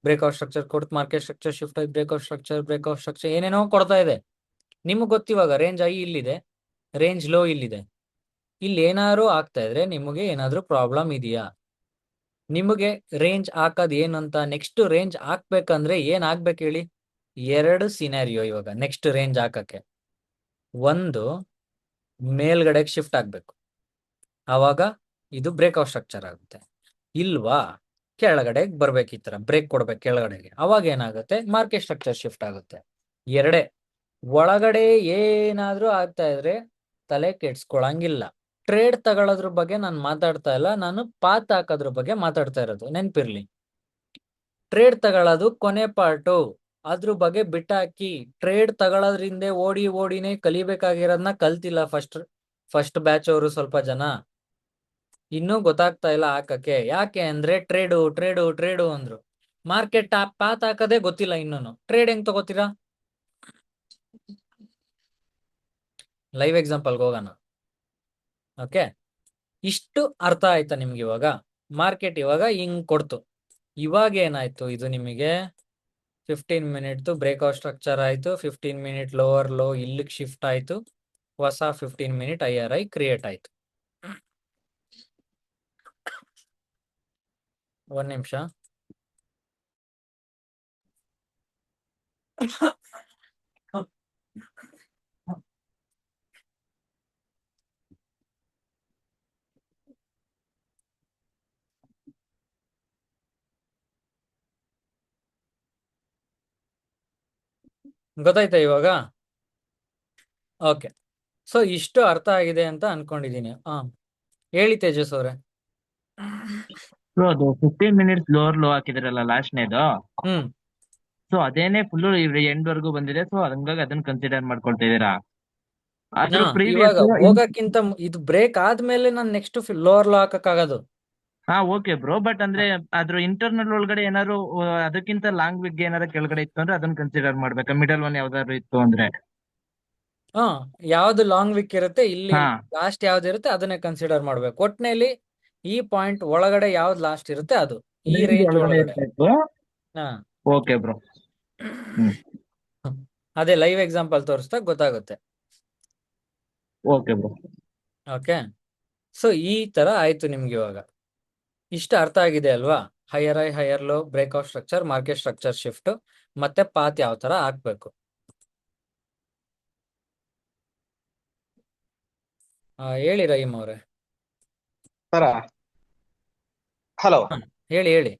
ಬ್ರೇಕ್ಔಟ್ ಸ್ಟ್ರಕ್ಚರ್ ಕೊಡ್ತು, ಮಾರ್ಕೆಟ್ ಸ್ಟ್ರಕ್ಚರ್ ಶಿಫ್ಟ್ ಆಯ್ತು, ಬ್ರೇಕ್ಔಟ್ ಸ್ಟ್ರಕ್ಚರ್ ಏನೇನೋ ಕೊಡ್ತಾ ಇದೆ. ನಿಮಗೆ ಗೊತ್ತಿವಾಗ ರೇಂಜ್ ಐ ಇಲ್ಲಿದೆ, ರೇಂಜ್ ಲೋ ಇಲ್ಲಿದೆ. ಇಲ್ಲಿ ಏನಾದ್ರು ಆಗ್ತಾ ಇದ್ರೆ ನಿಮಗೆ ಏನಾದ್ರೂ ಪ್ರಾಬ್ಲಮ್ ಇದೆಯಾ? ನಿಮಗೆ ರೇಂಜ್ ಹಾಕೋದ್ ಏನಂತ, ನೆಕ್ಸ್ಟ್ ರೇಂಜ್ ಹಾಕ್ಬೇಕಂದ್ರೆ ಏನ್ ಆಗ್ಬೇಕು ಹೇಳಿ? ಎರಡು ಸಿನಾರಿಯೋ ಇವಾಗ ನೆಕ್ಸ್ಟ್ ರೇಂಜ್ ಹಾಕಕ್ಕೆ. ಒಂದು, ಮೇಲ್ಗಡೆಗೆ ಶಿಫ್ಟ್ ಆಗ್ಬೇಕು, ಆವಾಗ ಇದು ಬ್ರೇಕ್ಔಟ್ ಸ್ಟ್ರಕ್ಚರ್ ಆಗುತ್ತೆ. ಇಲ್ವಾ, ಕೆಳಗಡೆಗೆ ಬರ್ಬೇಕು, ಈ ತರ ಬ್ರೇಕ್ ಕೊಡ್ಬೇಕು ಕೆಳಗಡೆಗೆ, ಅವಾಗ ಏನಾಗುತ್ತೆ? ಮಾರ್ಕೆಟ್ ಸ್ಟ್ರಕ್ಚರ್ ಶಿಫ್ಟ್ ಆಗುತ್ತೆ. ಎರಡೇ. ಒಳಗಡೆ ಏನಾದ್ರೂ ಆಗ್ತಾ ಇದ್ರೆ ತಲೆ ಕೆಡ್ಸ್ಕೊಳಂಗಿಲ್ಲ. ಟ್ರೇಡ್ ತಗೊಳ್ಳೋದ್ರ ಬಗ್ಗೆ ನಾನು ಮಾತಾಡ್ತಾ ಇಲ್ಲ, ನಾನು ಪಾತ್ ಹಾಕೋದ್ರ ಬಗ್ಗೆ ಮಾತಾಡ್ತಾ ಇರೋದು, ನೆನ್ಪಿರ್ಲಿ. ಟ್ರೇಡ್ ತಗೊಳ್ಳೋದು ಕೊನೆ ಪಾರ್ಟು, ಅದ್ರ ಬಗ್ಗೆ ಬಿಟ್ಟಾಕಿ. ಟ್ರೇಡ್ ತಗೊಳ್ಳೋದ್ರಿಂದ ಓಡಿನೇ ಕಲಿಬೇಕಾಗಿರೋದನ್ನ ಕಲ್ತಿಲ್ಲ ಫಸ್ಟ್ ಬ್ಯಾಚ್ ಅವರು ಸ್ವಲ್ಪ ಜನ. ಇನ್ನೂ ಗೊತ್ತಾಗ್ತಾ ಇಲ್ಲ ಹಾಕಕ್ಕೆ. ಯಾಕೆ ಅಂದ್ರೆ ಟ್ರೇಡು ಅಂದ್ರು. ಮಾರ್ಕೆಟ್ ಪಾತ್ ಹಾಕದೇ ಗೊತ್ತಿಲ್ಲ ಇನ್ನೂನು. ಟ್ರೇಡ್ ಹೆಂಗ್ ತಗೋತೀರಾ? ಲೈವ್ ಎಕ್ಸಾಂಪಲ್ಗೆ ಹೋಗೋಣ. ಓಕೆ, ಇಷ್ಟು ಅರ್ಥ ಆಯ್ತಾ ನಿಮ್ಗೆ? ಇವಾಗ ಮಾರ್ಕೆಟ್ ಇವಾಗ ಹಿಂಗ್ ಕೊಡ್ತು. ಇವಾಗ ಏನಾಯ್ತು? ಇದು ನಿಮಗೆ 15 ಮಿನಿಟ್ ಬ್ರೇಕ್ಔಟ್ ಸ್ಟ್ರಕ್ಚರ್ ಆಯ್ತು, 15 ಮಿನಿಟ್ ಲೋವರ್ ಲೋ ಇಲ್ಲಿಗೆ ಶಿಫ್ಟ್ ಆಯ್ತು, ಹೊಸ 15 ಮಿನಿಟ್ IRI ಕ್ರಿಯೇಟ್ ಆಯ್ತು. ಒಂದ್ ನಿಮಿಷ. ಗೊತ್ತಾಯ್ತಾ ಇವಾಗ? ಓಕೆ, ಸೊ ಇಷ್ಟು ಅರ್ಥ ಆಗಿದೆ ಅಂತ ಅನ್ಕೊಂಡಿದೀನಿ. ಹೇಳಿ ತೇಜಸ್ ಅವ್ರೆ.
ಬ್ರೋ ಅದು 15 ಮಿನಿಟ್ಸ್ ಲೋವರ್ ಲೋ ಹಾಕಿದ್ರಲ್ಲ ಲಾಸ್ಟ್ನೇದು, ಸೊ ಅದೇನೆ ಫುಲ್ ಎಂಡ್ ವರ್ಗೂ ಬಂದಿದೆ. ಸೊ ಹಂಗಾಗಿ ಅದನ್ನ ಕನ್ಸಿಡರ್ ಮಾಡ್ಕೊಳ್ತಾ ಇದೀರಾ? ಅದ್ರ
ಇವಾಗ
ಪ್ರೀವಿಯಸ್
ಹೋಗಕ್ಕಿಂತ ಇದು ಬ್ರೇಕ್ ಆದ್ಮೇಲೆ ನಾನು ನೆಕ್ಸ್ಟ್ ಲೋವರ್ ಲೋ ಹಾಕಕ್ ಆಗೋದು.
ಓಕೆ ಬ್ರೋ, ಬಟ್ ಅಂದ್ರೆ ಅದ್ರ ಇಂಟರ್ನಲ್ ಒಳಗಡೆ ಏನಾದ್ರು ಅದಕ್ಕಿಂತ ಲಾಂಗ್ ವಿಗ್ ಏನಾದ್ರು ಕೆಳಗಡೆ ಇತ್ತು ಅಂದ್ರೆ ಅದನ್ನ ಕನ್ಸಿಡರ್ ಮಾಡ್ಬೇಕಾ? ಮಿಡಲ್ ಒನ್ ಯಾವ್ದಾದ್ರು ಇತ್ತು ಅಂದ್ರೆ
ಯಾವ್ದು ಲಾಂಗ್ ವಿಕ್ ಇರುತ್ತೆ ಇಲ್ಲಿ,
ಹಾ
ಲಾಸ್ಟ್ ಯಾವ್ದು ಇರುತ್ತೆ ಅದನ್ನೇ ಕನ್ಸಿಡರ್ ಮಾಡ್ಬೇಕು. ಒಟ್ನಲ್ಲಿ ಈ ಪಾಯಿಂಟ್ ಒಳಗಡೆ ಯಾವ್ದು ಲಾಸ್ಟ್ ಇರುತ್ತೆ ಅದು ಈ
ರೇಂಜ್
ರೇಂಜ್
ಒಳಗಡೆ
ಒಳಗಡೆ.
ಇರ್ಬೇಕು.
ಹಾ
ಓಕೆ ಬ್ರೋ. ಹ್ಮ್.
ಅದೇ ಲೈವ್ ಎಕ್ಸಾಂಪಲ್ ತೋರಿಸ್ದಾಗ ಗೊತ್ತಾಗುತ್ತೆ.
Okay bro.
ಓಕೆ, ಸೊ ಈ ತರ ಆಯ್ತು ನಿಮ್ಗೆ ಇವಾಗ. ಇಷ್ಟ ಅರ್ಥ ಆಗಿದೆ ಅಲ್ವಾ? Higher I, higher low, breakout structure, market structure shift, ಮತ್ತೆ ಪಾತ್ ಯಾವ ತರ ಹಾಕ್ಬೇಕು. ಹೇಳಿ ರಹೀಮ್ ಅವ್ರೆ.
ಸರ ಹಲೋ,
ಹೇಳಿ ಹೇಳಿ.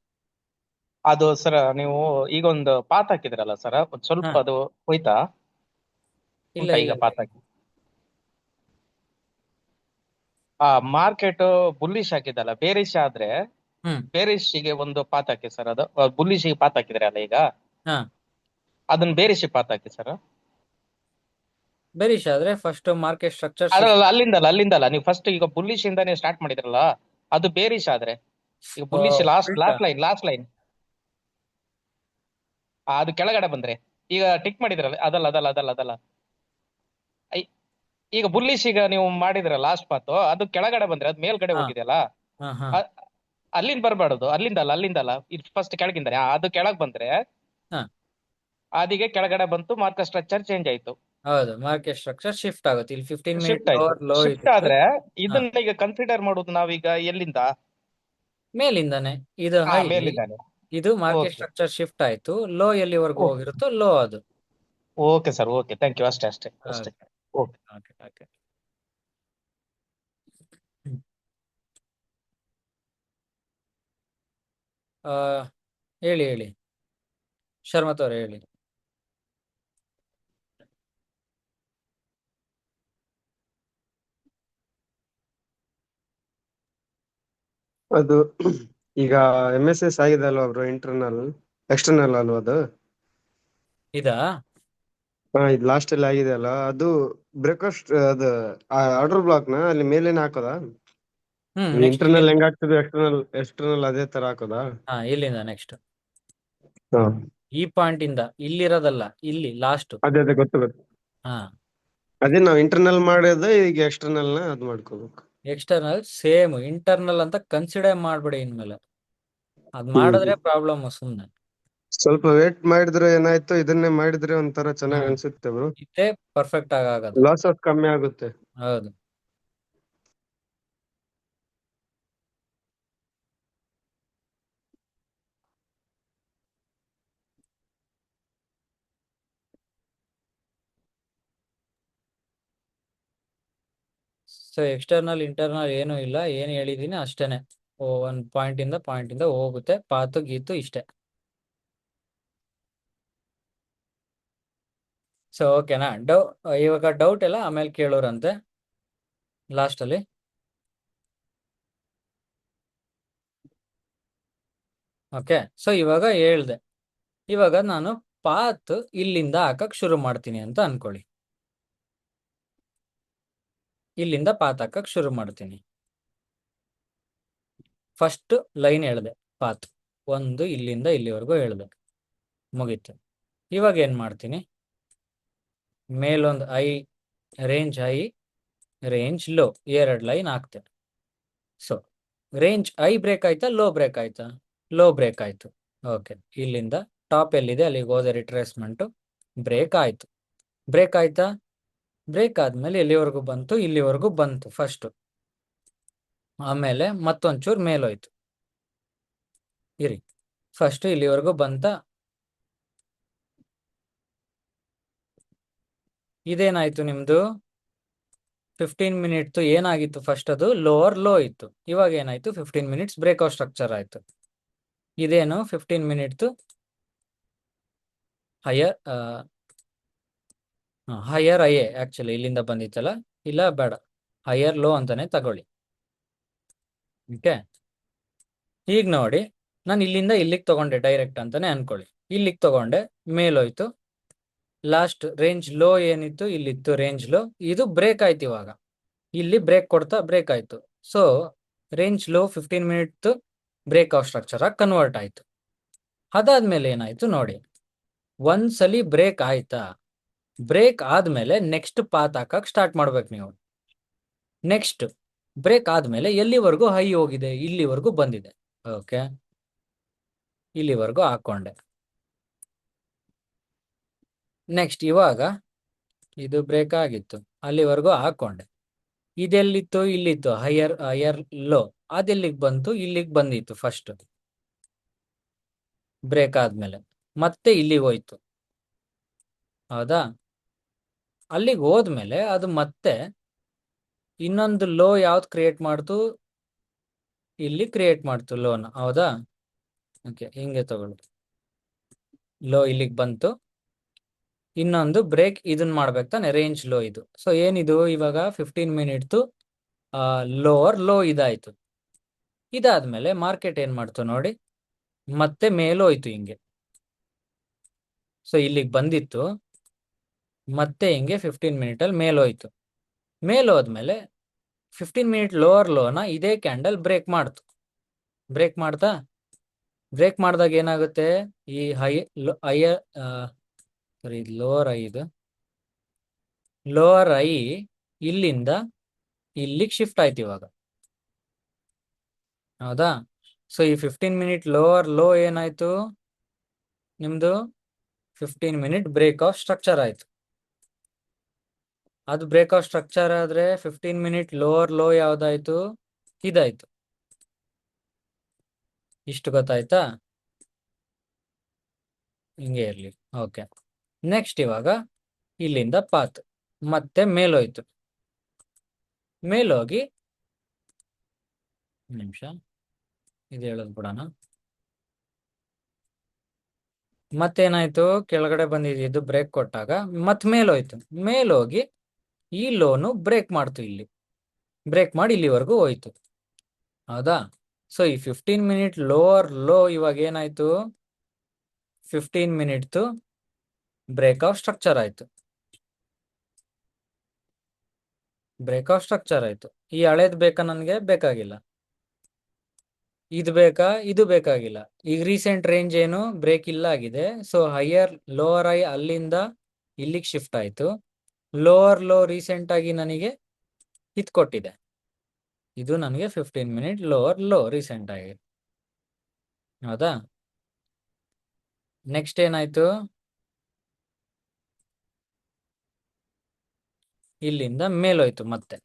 ಅದು ಸರ ನೀವು ಈಗ ಒಂದು ಪಾತ್ ಹಾಕಿದ್ರಲ್ಲ ಸರ, ಒಂದ್ ಸ್ವಲ್ಪ
ಹಾ.
ಅದು ಹೋಯ್ತಾ?
ಇಲ್ಲ
ಉಂಟಾ
ಇಲ್ಲ
ಈಗ ಪಾತ್ ಹಾಕಿ? ಮಾರ್ಕೆಟ್ ಬುಲ್ಲಿಶ್ ಹಾಕಿದಲ್ಲ, ಬೇರಿಶ್ ಆದ್ರೆ
ಹ್ಮ್
ಬೇರಿಶ್ಗೆ ಒಂದು ಪಾತ್ ಹಾಕಿ ಸರ್. ಅದು ಬುಲ್ಲಿಶಿಗೆ ಪಾತ್ ಹಾಕಿದ್ರೆ ಅಲ್ಲ ಈಗ,
ಹಾ
ಅದನ್ನ ಬೇರಿಶಿ ಪಾತ್ ಹಾಕಿ ಸರ್.
ಬೆರಿಶ್ ಆದ್ರೆ ಫಸ್ಟ್ ಮಾರ್ಕೆಟ್ ಸ್ಟ್ರಕ್ಚರ್
ಅದ್ರಲ್ಲ ಅಲ್ಲಿಂದಲ್ಲ ನೀವು ಫಸ್ಟ್ ಈಗ ಬುಲ್ಲಿಶ್ ಇಂದಾನೆ ಸ್ಟಾರ್ಟ್ ಮಾಡಿದ್ರಲ್ಲ, ಅದು ಬೇರಿಶ್ ಆದ್ರೆ ಈಗ ಬುಲ್ಲಿಶ್ ಲಾಸ್ಟ್ ಲೈನ್ ಅದು ಕೆಳಗಡೆ ಬಂದ್ರೆ ಈಗ ಟಿಕ್ ಮಾಡಿದ್ರಲ್ಲ, ಅದಲ್ಲ ಈಗ ಬುಲ್ಲಿಶ್ ಈಗ ನೀವು ಮಾಡಿದ್ರ ಲಾಸ್ಟ್ ಪಾತ್, ಅದು ಕೆಳಗಡೆ ಬಂದ್ರೆ ಅದು ಮೇಲ್ಗಡೆ
ಹಾ
ಹೋಗಿದೆಯಲ್ಲ,
ಹಾ ಹಾ
ಅ- ಅಲ್ಲಿಂದ ಬರ್ಬಾರ್ದು. ಅಲ್ಲಿಂದಲ್ಲ ಇದು ಫಸ್ಟ್ ಕೆಳಗಿಂದ ಅದು ಕೆಳಗ್ ಬಂದ್ರೆ
ಹಾ
ಅದಿಗೆ ಕೆಳಗಡೆ ಬಂತು, ಮಾರ್ಕೆಟ್ ಸ್ಟ್ರಕ್ಚರ್ ಚೇಂಜ್ ಆಯ್ತು,
ಹೌದು, ಮಾರ್ಕೆಟ್ ಸ್ಟ್ರಕ್ಚರ್ ಶಿಫ್ಟ್ ಆಗುತ್ತೆ. ಇಲ್ಲಿ 15 ಮಿನಿಟ್
ಶಿಫ್ಟ್ ಆಯ್ತು.
ಲೋ
ಶಿಫ್ಟ್
ಇತ್ತು.
ಆದ್ರೆ
ಹಾ
ಇದನ್ನ ಈಗ ಕನ್ಸಿಡರ್ ಮಾಡುದು ನಾವೀಗ ಎಲ್ಲಿಂದ?
ಮೇಲಿಂದಾನೆ. ಇದು ಹೈ,
ಮೇಲಿಂದಾನೆ.
ಇದು ಮಾರ್ಕೆಟ್
ಓಕೆ
ಸ್ಟ್ರಕ್ಚರ್ ಶಿಫ್ಟ್ ಆಯ್ತು. ಲೋ ಎಲ್ಲಿವರೆಗೂ ಹೋಗಿರುತ್ತೋ ಲೋ ಅದು.
Okay sir, okay, thank you. ಅಷ್ಟೇ.
Okay
okay.
Okay okay. ಹೇಳಿ ಹೇಳಿ ಶರ್ಮತ್ ಅವ್ರೆ, ಹೇಳಿ.
ಅದು ಈಗ MSS ಆಗಿದೆ ಅಲ್ವಾ ಬ್ರೋ? ಎಕ್ಸ್ಟರ್ನಲ್ ಅಲ್ವಾ ಅದು?
ಇದಾ
ಇದು ಲಾಸ್ಟ್ ಅಲ್ಲಿ ಆಗಿದೆ ಅಲ್ಲ, ಅದು ಬ್ರೇಕ್ಫಾಸ್ಟ್ ಅದು ಆರ್ಡರ್ ಬ್ಲಾಕ್ ನ ಅಲ್ಲಿ ಮೇಲೇನೆ ಹಾಕೋದಾ?
ನೆಕ್ಸ್ಟ್
ಇಂಟರ್ನಲ್ ಹೆಂಗ್ ಆಗ್ತದೆ, ಎಕ್ಸ್ಟರ್ನಲ್ ಅದೇ ತರ ಹಾಕೋದಾ?
ಹಾ, ಇಲ್ಲಿಂದ ನೆಕ್ಸ್ಟ್
ಹಾ,
ಈ ಪಾಯಿಂಟ್ ಇಂದ ಇಲ್ಲಿರೋದಲ್ಲ, ಇಲ್ಲಿ ಲಾಸ್ಟ್.
ಅದೇ ಗೊತ್ತು.
ಹಾ,
ಅದೇ ನಾವು ಇಂಟರ್ನಲ್ ಮಾಡೋದು, ಈಗ ಎಕ್ಸ್ಟರ್ನಲ್ ನ ಅದ್ ಮಾಡ್ಕೋಬೇಕು.
ಎಕ್ಸ್ಟರ್ನಲ್ ಸೇಮ್, ಇಂಟರ್ನಲ್ ಅಂತ ಕನ್ಸಿಡರ್ ಮಾಡ್ಬೇಡಿ ಇನ್ಮೇಲೆ. ಅದ್ ಮಾಡಿದ್ರೆ ಪ್ರಾಬ್ಲಮ್ ಸುಮ್ನೆ.
ಸ್ವಲ್ಪ ವೇಟ್ ಮಾಡಿದ್ರೆ ಏನಾಯ್ತು, ಇದನ್ನೇ ಮಾಡಿದ್ರೆ ಒಂಥರ ಚೆನ್ನಾಗ್ ಅನ್ಸುತ್ತೆ ಬ್ರೋ.
ಇದೇ ಪರ್ಫೆಕ್ಟ್ ಆಗದು.
ಲಾಸ್ ಕಮ್ಮಿ ಆಗುತ್ತೆ.
ಹೌದು. ಸೊ ಎಕ್ಸ್ಟರ್ನಲ್ ಇಂಟರ್ನಲ್ ಏನು ಇಲ್ಲ, ಏನು ಹೇಳಿದೀನಿ ಅಷ್ಟೇನೆ. ಒಂದ್ ಪಾಯಿಂಟ್ ಇಂದ ಹೋಗುತ್ತೆ, ಪಾತು ಗೀತು ಇಷ್ಟೇ. ಸೊ ಓಕೆನಾ? ಇವಾಗ ಡೌಟ್ ಎಲ್ಲ ಆಮೇಲೆ ಕೇಳೋರಂತೆ ಲಾಸ್ಟ್ ಅಲ್ಲಿ. ಓಕೆ, ಸೊ ಇವಾಗ ಹೇಳ್ದೆ. ಇವಾಗ ನಾನು ಪಾತ್ ಇಲ್ಲಿಂದ ಹಾಕಕ್ ಶುರು ಮಾಡ್ತೀನಿ ಅಂತ ಅನ್ಕೊಳ್ಳಿ. ಇಲ್ಲಿಂದ ಪಾತ್ ಹಾಕಕ್ ಶುರು ಮಾಡ್ತೀನಿ. ಫಸ್ಟ್ ಲೈನ್ ಹೇಳ್ದೆ, ಪಾತ್ ಒಂದು ಇಲ್ಲಿಂದ ಇಲ್ಲಿವರೆಗೂ ಹೇಳ್ದೆ, ಮುಗೀತು. ಇವಾಗ ಏನ್ ಮಾಡ್ತೀನಿ, ಮೇಲೊಂದು ರೇಂಜ್ ಲೋ 2 ಲೈನ್ ಹಾಕ್ತೆ. ಸೊ ರೇಂಜ್ ಬ್ರೇಕ್ ಆಯ್ತಾ, ಲೋ ಬ್ರೇಕ್ ಆಯ್ತಾ? ಲೋ ಬ್ರೇಕ್ ಆಯ್ತು. ಓಕೆ, ಇಲ್ಲಿಂದ ಟಾಪ್ ಎಲ್ಲಿದೆ ಅಲ್ಲಿಗೆ ಹೋದೆ, ರಿಟ್ರೇಸ್ಮೆಂಟ್ ಬ್ರೇಕ್ ಆಯ್ತು. ಬ್ರೇಕ್ ಆಯ್ತಾ? ಬ್ರೇಕ್ ಆದ್ಮೇಲೆ ಎಲ್ಲಿವರೆಗೂ ಬಂತು? ಇಲ್ಲಿವರೆಗೂ ಬಂತು ಫಸ್ಟ್. ಆಮೇಲೆ ಮತ್ತೊಂಚೂರು ಮೇಲೋಯ್ತು. ಇರಿ, ಫಸ್ಟ್ ಇಲ್ಲಿವರೆಗೂ ಬಂತ. ಇದೇನಾಯ್ತು ನಿಮ್ದು 15 ಮಿನಿಟ್ ಏನಾಗಿತ್ತು? ಫಸ್ಟ್ ಅದು ಲೋವರ್ ಲೋ ಇತ್ತು. ಇವಾಗ ಏನಾಯ್ತು? 15 ಮಿನಿಟ್ಸ್ ಬ್ರೇಕ್ಔಟ್ ಸ್ಟ್ರಕ್ಚರ್ ಆಯ್ತು. ಇದೇನು 15 ಮಿನಿಟ್ ಹೈಯರ್ ಆಕ್ಚುಲಿ ಇಲ್ಲಿಂದ ಬಂದಿತ್ತಲ್ಲ, ಇಲ್ಲ ಬೇಡ, ಹೈಯರ್ ಲೋ ಅಂತಾನೆ ತಗೊಳ್ಳಿ. ಓಕೆ, ಈಗ ನೋಡಿ, ನಾನು ಇಲ್ಲಿಂದ ಇಲ್ಲಿಗೆ ತಗೊಂಡೆ ಡೈರೆಕ್ಟ್ ಅಂತಾನೆ ಅನ್ಕೊಳ್ಳಿ. ಇಲ್ಲಿಗೆ ತಗೊಂಡೆ, ಮೇಲೋಯ್ತು. ಲಾಸ್ಟ್ ರೇಂಜ್ ಲೋ ಏನಿತ್ತು ಇಲ್ಲಿತ್ತು, ರೇಂಜ್ ಲೋ ಇದು ಬ್ರೇಕ್ ಆಯ್ತು. ಇವಾಗ ಇಲ್ಲಿ ಬ್ರೇಕ್ ಕೊಡ್ತಾ ಬ್ರೇಕ್ ಆಯ್ತು. So range low 15 minute breakout structure ಆಗಿ ಕನ್ವರ್ಟ್ ಆಯ್ತು. ಅದಾದ್ಮೇಲೆ ಏನಾಯ್ತು ನೋಡಿ, ಒಂದ್ಸಲಿ ಬ್ರೇಕ್ ಆಯ್ತಾ? ಬ್ರೇಕ್ ಆದ್ಮೇಲೆ ನೆಕ್ಸ್ಟ್ ಪಾತ್ ಹಾಕಕ್ ಸ್ಟಾರ್ಟ್ ಮಾಡ್ಬೇಕು ನೀವು. ನೆಕ್ಸ್ಟ್ ಬ್ರೇಕ್ ಆದ್ಮೇಲೆ ಎಲ್ಲಿವರೆಗೂ ಹೈ ಹೋಗಿದೆ, ಇಲ್ಲಿವರೆಗೂ ಬಂದಿದೆ. ಓಕೆ, ಇಲ್ಲಿವರೆಗೂ ಹಾಕೊಂಡೆ. ನೆಕ್ಸ್ಟ್ ಇವಾಗ ಇದು ಬ್ರೇಕ್ ಆಗಿತ್ತು, ಅಲ್ಲಿವರೆಗೂ ಹಾಕೊಂಡೆ. ಇದೆಲ್ಲಿತ್ತು, ಇಲ್ಲಿತ್ತು ಹೈಯರ್ ಲೋ. ಅದೆಲ್ಲಿಗೆ ಬಂತು, ಇಲ್ಲಿಗೆ ಬಂದಿತ್ತು ಫಸ್ಟ್ ಬ್ರೇಕ್ ಆದ್ಮೇಲೆ. ಮತ್ತೆ ಇಲ್ಲಿಗೆ ಹೋಯ್ತು. ಹೌದಾ? ಅಲ್ಲಿಗೆ ಹೋದ್ಮೇಲೆ ಅದು ಮತ್ತೆ ಇನ್ನೊಂದು ಲೋ ಯಾವ್ದು ಕ್ರಿಯೇಟ್ ಮಾಡ್ತು, ಇಲ್ಲಿ ಕ್ರಿಯೇಟ್ ಮಾಡ್ತು ಲೋನ. ಹೌದಾ? ಓಕೆ, ಹಿಂಗೆ ತಗೊಳ್ಳಿ. ಲೋ ಇಲ್ಲಿಗೆ ಬಂತು, ಇನ್ನೊಂದು ಬ್ರೇಕ್ ಇದನ್ನ ಮಾಡ್ಬೇಕು ತಾನೆ, ರೇಂಜ್ ಲೋ ಇದು. ಸೊ ಏನಿದು ಇವಾಗ 15 ಮಿನಿಟ್ದು ಲೋವರ್ ಲೋ ಇದಾಯ್ತು. ಇದಾದ್ಮೇಲೆ ಮಾರ್ಕೆಟ್ ಏನ್ ಮಾಡ್ತು ನೋಡಿ, ಮತ್ತೆ ಮೇಲೋಯ್ತು ಹಿಂಗೆ. ಸೊ ಇಲ್ಲಿಗೆ ಬಂದಿತ್ತು, ಮತ್ತೆ ಹಿಂಗೆ 15 ಮಿನಿಟಲ್ಲಿ ಮೇಲೋಯ್ತು. ಮೇಲೋದ್ಮೇಲೆ 15 ಮಿನಿಟ್ ಲೋವರ್ ಲೋನ ಇದೇ ಕ್ಯಾಂಡಲ್ ಬ್ರೇಕ್ ಮಾಡ್ತು. ಬ್ರೇಕ್ ಮಾಡ್ತಾ, ಬ್ರೇಕ್ ಮಾಡಿದಾಗ ಏನಾಗುತ್ತೆ, ಈ ಹೈಯರ್ ಸಾರಿ ಲೋವರ್ ಐ, ಇದು ಲೋವರ್ ಐ ಇಲ್ಲಿಂದ ಇಲ್ಲಿಗೆ ಶಿಫ್ಟ್ ಆಯ್ತು ಇವಾಗ. ಹೌದಾ? ಸೊ ಈ 15 ಮಿನಿಟ್ ಲೋವರ್ ಲೋ ಏನಾಯ್ತು ನಿಮ್ದು, 15 ಮಿನಿಟ್ ಬ್ರೇಕ್ ಆಫ್ ಸ್ಟ್ರಕ್ಚರ್ ಆಯ್ತು. ಅದು ಬ್ರೇಕ್ ಆಫ್ ಸ್ಟ್ರಕ್ಚರ್ ಆದ್ರೆ 15 ಮಿನಿಟ್ ಲೋವರ್ ಲೋ ಯಾವ್ದಾಯ್ತು, ಇದಾಯ್ತು. ಇಷ್ಟು ಗೊತ್ತಾಯ್ತಾ? ಹಿಂಗೆ ಇರ್ಲಿ. ಓಕೆ, ನೆಕ್ಸ್ಟ್ ಇವಾಗ ಇಲ್ಲಿಂದ ಪಾತ್ ಮತ್ತೆ ಮೇಲೋಯ್ತು. ಮೇಲೋಗಿ ನಿಮಿಷ ಇದು ಹೇಳೋದು ಬಿಡೋಣ. ಮತ್ತೇನಾಯ್ತು, ಕೆಳಗಡೆ ಬಂದಿದ್ದು ಬ್ರೇಕ್ ಕೊಟ್ಟಾಗ ಮತ್ತೆ ಮೇಲೋಯ್ತು. ಮೇಲೋಗಿ ಈ ಲೋನು ಬ್ರೇಕ್ ಮಾಡ್ತು, ಇಲ್ಲಿ ಬ್ರೇಕ್ ಮಾಡಿ ಇಲ್ಲಿವರೆಗೂ ಹೋಯ್ತು. ಹೌದಾ? ಸೊ ಈ 15 ಮಿನಿಟ್ ಲೋವರ್ ಲೋ ಇವಾಗ ಏನಾಯ್ತು, 15 ಮಿನಿಟ್ದು ಬ್ರೇಕ್ ಆಫ್ ಸ್ಟ್ರಕ್ಚರ್ ಆಯ್ತು. ಬ್ರೇಕ್ ಆಫ್ ಸ್ಟ್ರಕ್ಚರ್ ಆಯ್ತು. ಈ ಹಳೇದು ಬೇಕಾ ನನಗೆ? ಬೇಕಾಗಿಲ್ಲ. ಇದು ಬೇಕಾ? ಇದು ಬೇಕಾಗಿಲ್ಲ. ಈಗ ರೀಸೆಂಟ್ ರೇಂಜ್ ಏನು ಬ್ರೇಕ್ ಇಲ್ಲ ಆಗಿದೆ. ಸೊ ಹೈಯರ್ ಲೋವರ್ ಐ ಅಲ್ಲಿಂದ ಇಲ್ಲಿಗೆ ಶಿಫ್ಟ್ ಆಯ್ತು. ಲೋವರ್ ಲೋ ರೀಸೆಂಟ್ ಆಗಿ ನನಗೆ ಇದು ಕೊಟ್ಟಿದೆ. ಇದು ನನಗೆ 15 ಮಿನಿಟ್ ಲೋವರ್ ಲೋ ರೀಸೆಂಟ್ ಆಗಿ. ಹೌದಾ? ನೆಕ್ಸ್ಟ್ ಏನಾಯ್ತು, ಇಲ್ಲಿಂದ ಮೇಲೋಯ್ತು. ಮತ್ತೆ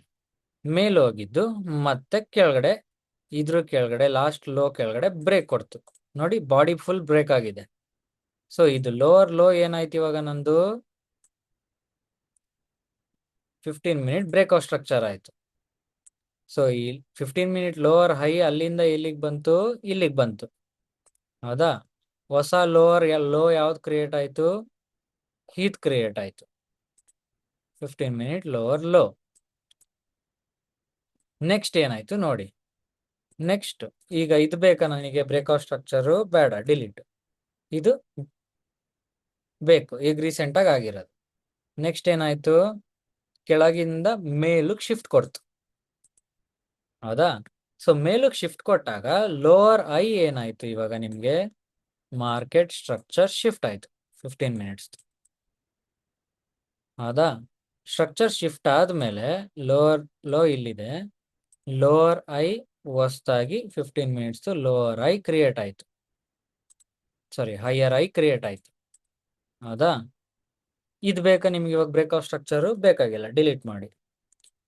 ಮೇಲೋಗಿದ್ದು ಮತ್ತೆ ಕೆಳಗಡೆ, ಇದ್ರ ಕೆಳಗಡೆ ಲಾಸ್ಟ್ ಲೋ ಕೆಳಗಡೆ ಬ್ರೇಕ್ ಕೊಡ್ತು ನೋಡಿ, ಬಾಡಿ ಫುಲ್ ಬ್ರೇಕ್ ಆಗಿದೆ. ಸೊ ಇದು ಲೋವರ್ ಲೋ ಏನಾಯ್ತು ಇವಾಗ ನಂದು 15 ಮಿನಿಟ್ ಬ್ರೇಕ್ ಆಫ್ ಸ್ಟ್ರಕ್ಚರ್ ಆಯ್ತು. ಸೊ ಈ 15 ಮಿನಿಟ್ ಲೋವರ್ ಹೈ ಅಲ್ಲಿಂದ ಎಲ್ಲಿಗೆ ಬಂತು, ಇಲ್ಲಿಗೆ ಬಂತು. ಹೌದಾ? ಹೊಸ ಲೋವರ್ ಲೋ ಯಾವ್ದು ಕ್ರಿಯೇಟ್ ಆಯ್ತು, ಇದು ಕ್ರಿಯೇಟ್ ಆಯ್ತು, 15 ಮಿನಿಟ್ ಲೋವರ್ ಲೋ. ನೆಕ್ಸ್ಟ್ ಏನಾಯ್ತು ನೋಡಿ, ನೆಕ್ಸ್ಟ್ ಈಗ ಇದು ಬೇಕಾ ನನಗೆ, ಬ್ರೇಕ್ ಆಫ್ ಸ್ಟ್ರಕ್ಚರು ಬೇಡ, ಡಿಲೀಟ್. ಇದು ಬೇಕು, ಈಗ ರೀಸೆಂಟ್ ಆಗಿ ಆಗಿರೋದು. ನೆಕ್ಸ್ಟ್ ಏನಾಯ್ತು, ಕೆಳಗಿಂದ ಮೇಲಕ್ಕೆ ಶಿಫ್ಟ್ ಕೊಡ್ತು. ಹೌದಾ? ಸೊ ಮೇಲಕ್ಕೆ ಶಿಫ್ಟ್ ಕೊಟ್ಟಾಗ ಲೋವರ್ ಐ ಏನಾಯ್ತು ಇವಾಗ ನಿಮ್ಗೆ, ಮಾರ್ಕೆಟ್ ಸ್ಟ್ರಕ್ಚರ್ ಶಿಫ್ಟ್ ಆಯ್ತು 15 ಮಿನಿಟ್ಸ್. ಹೌದಾ? ಸ್ಟ್ರಕ್ಚರ್ ಶಿಫ್ಟ್ ಆದ್ಮೇಲೆ ಲೋವರ್ ಲೋ ಇಲ್ಲಿದೆ, ಲೋವರ್ ಐ ಹೊಸದಾಗಿ 15 ಮಿನಿಟ್ಸ್ ಲೋವರ್ ಐ ಕ್ರಿಯೇಟ್ ಆಯ್ತು, ಸಾರಿ ಹೈಯರ್ ಐ ಕ್ರಿಯೇಟ್ ಆಯ್ತು. ಹೌದಾ? ಇದು ಬೇಕಾ ನಿಮ್ಗೆ ಇವಾಗ ಬ್ರೇಕ್ ಆಫ್ ಸ್ಟ್ರಕ್ಚರು? ಬೇಕಾಗಿಲ್ಲ, ಡಿಲೀಟ್ ಮಾಡಿ.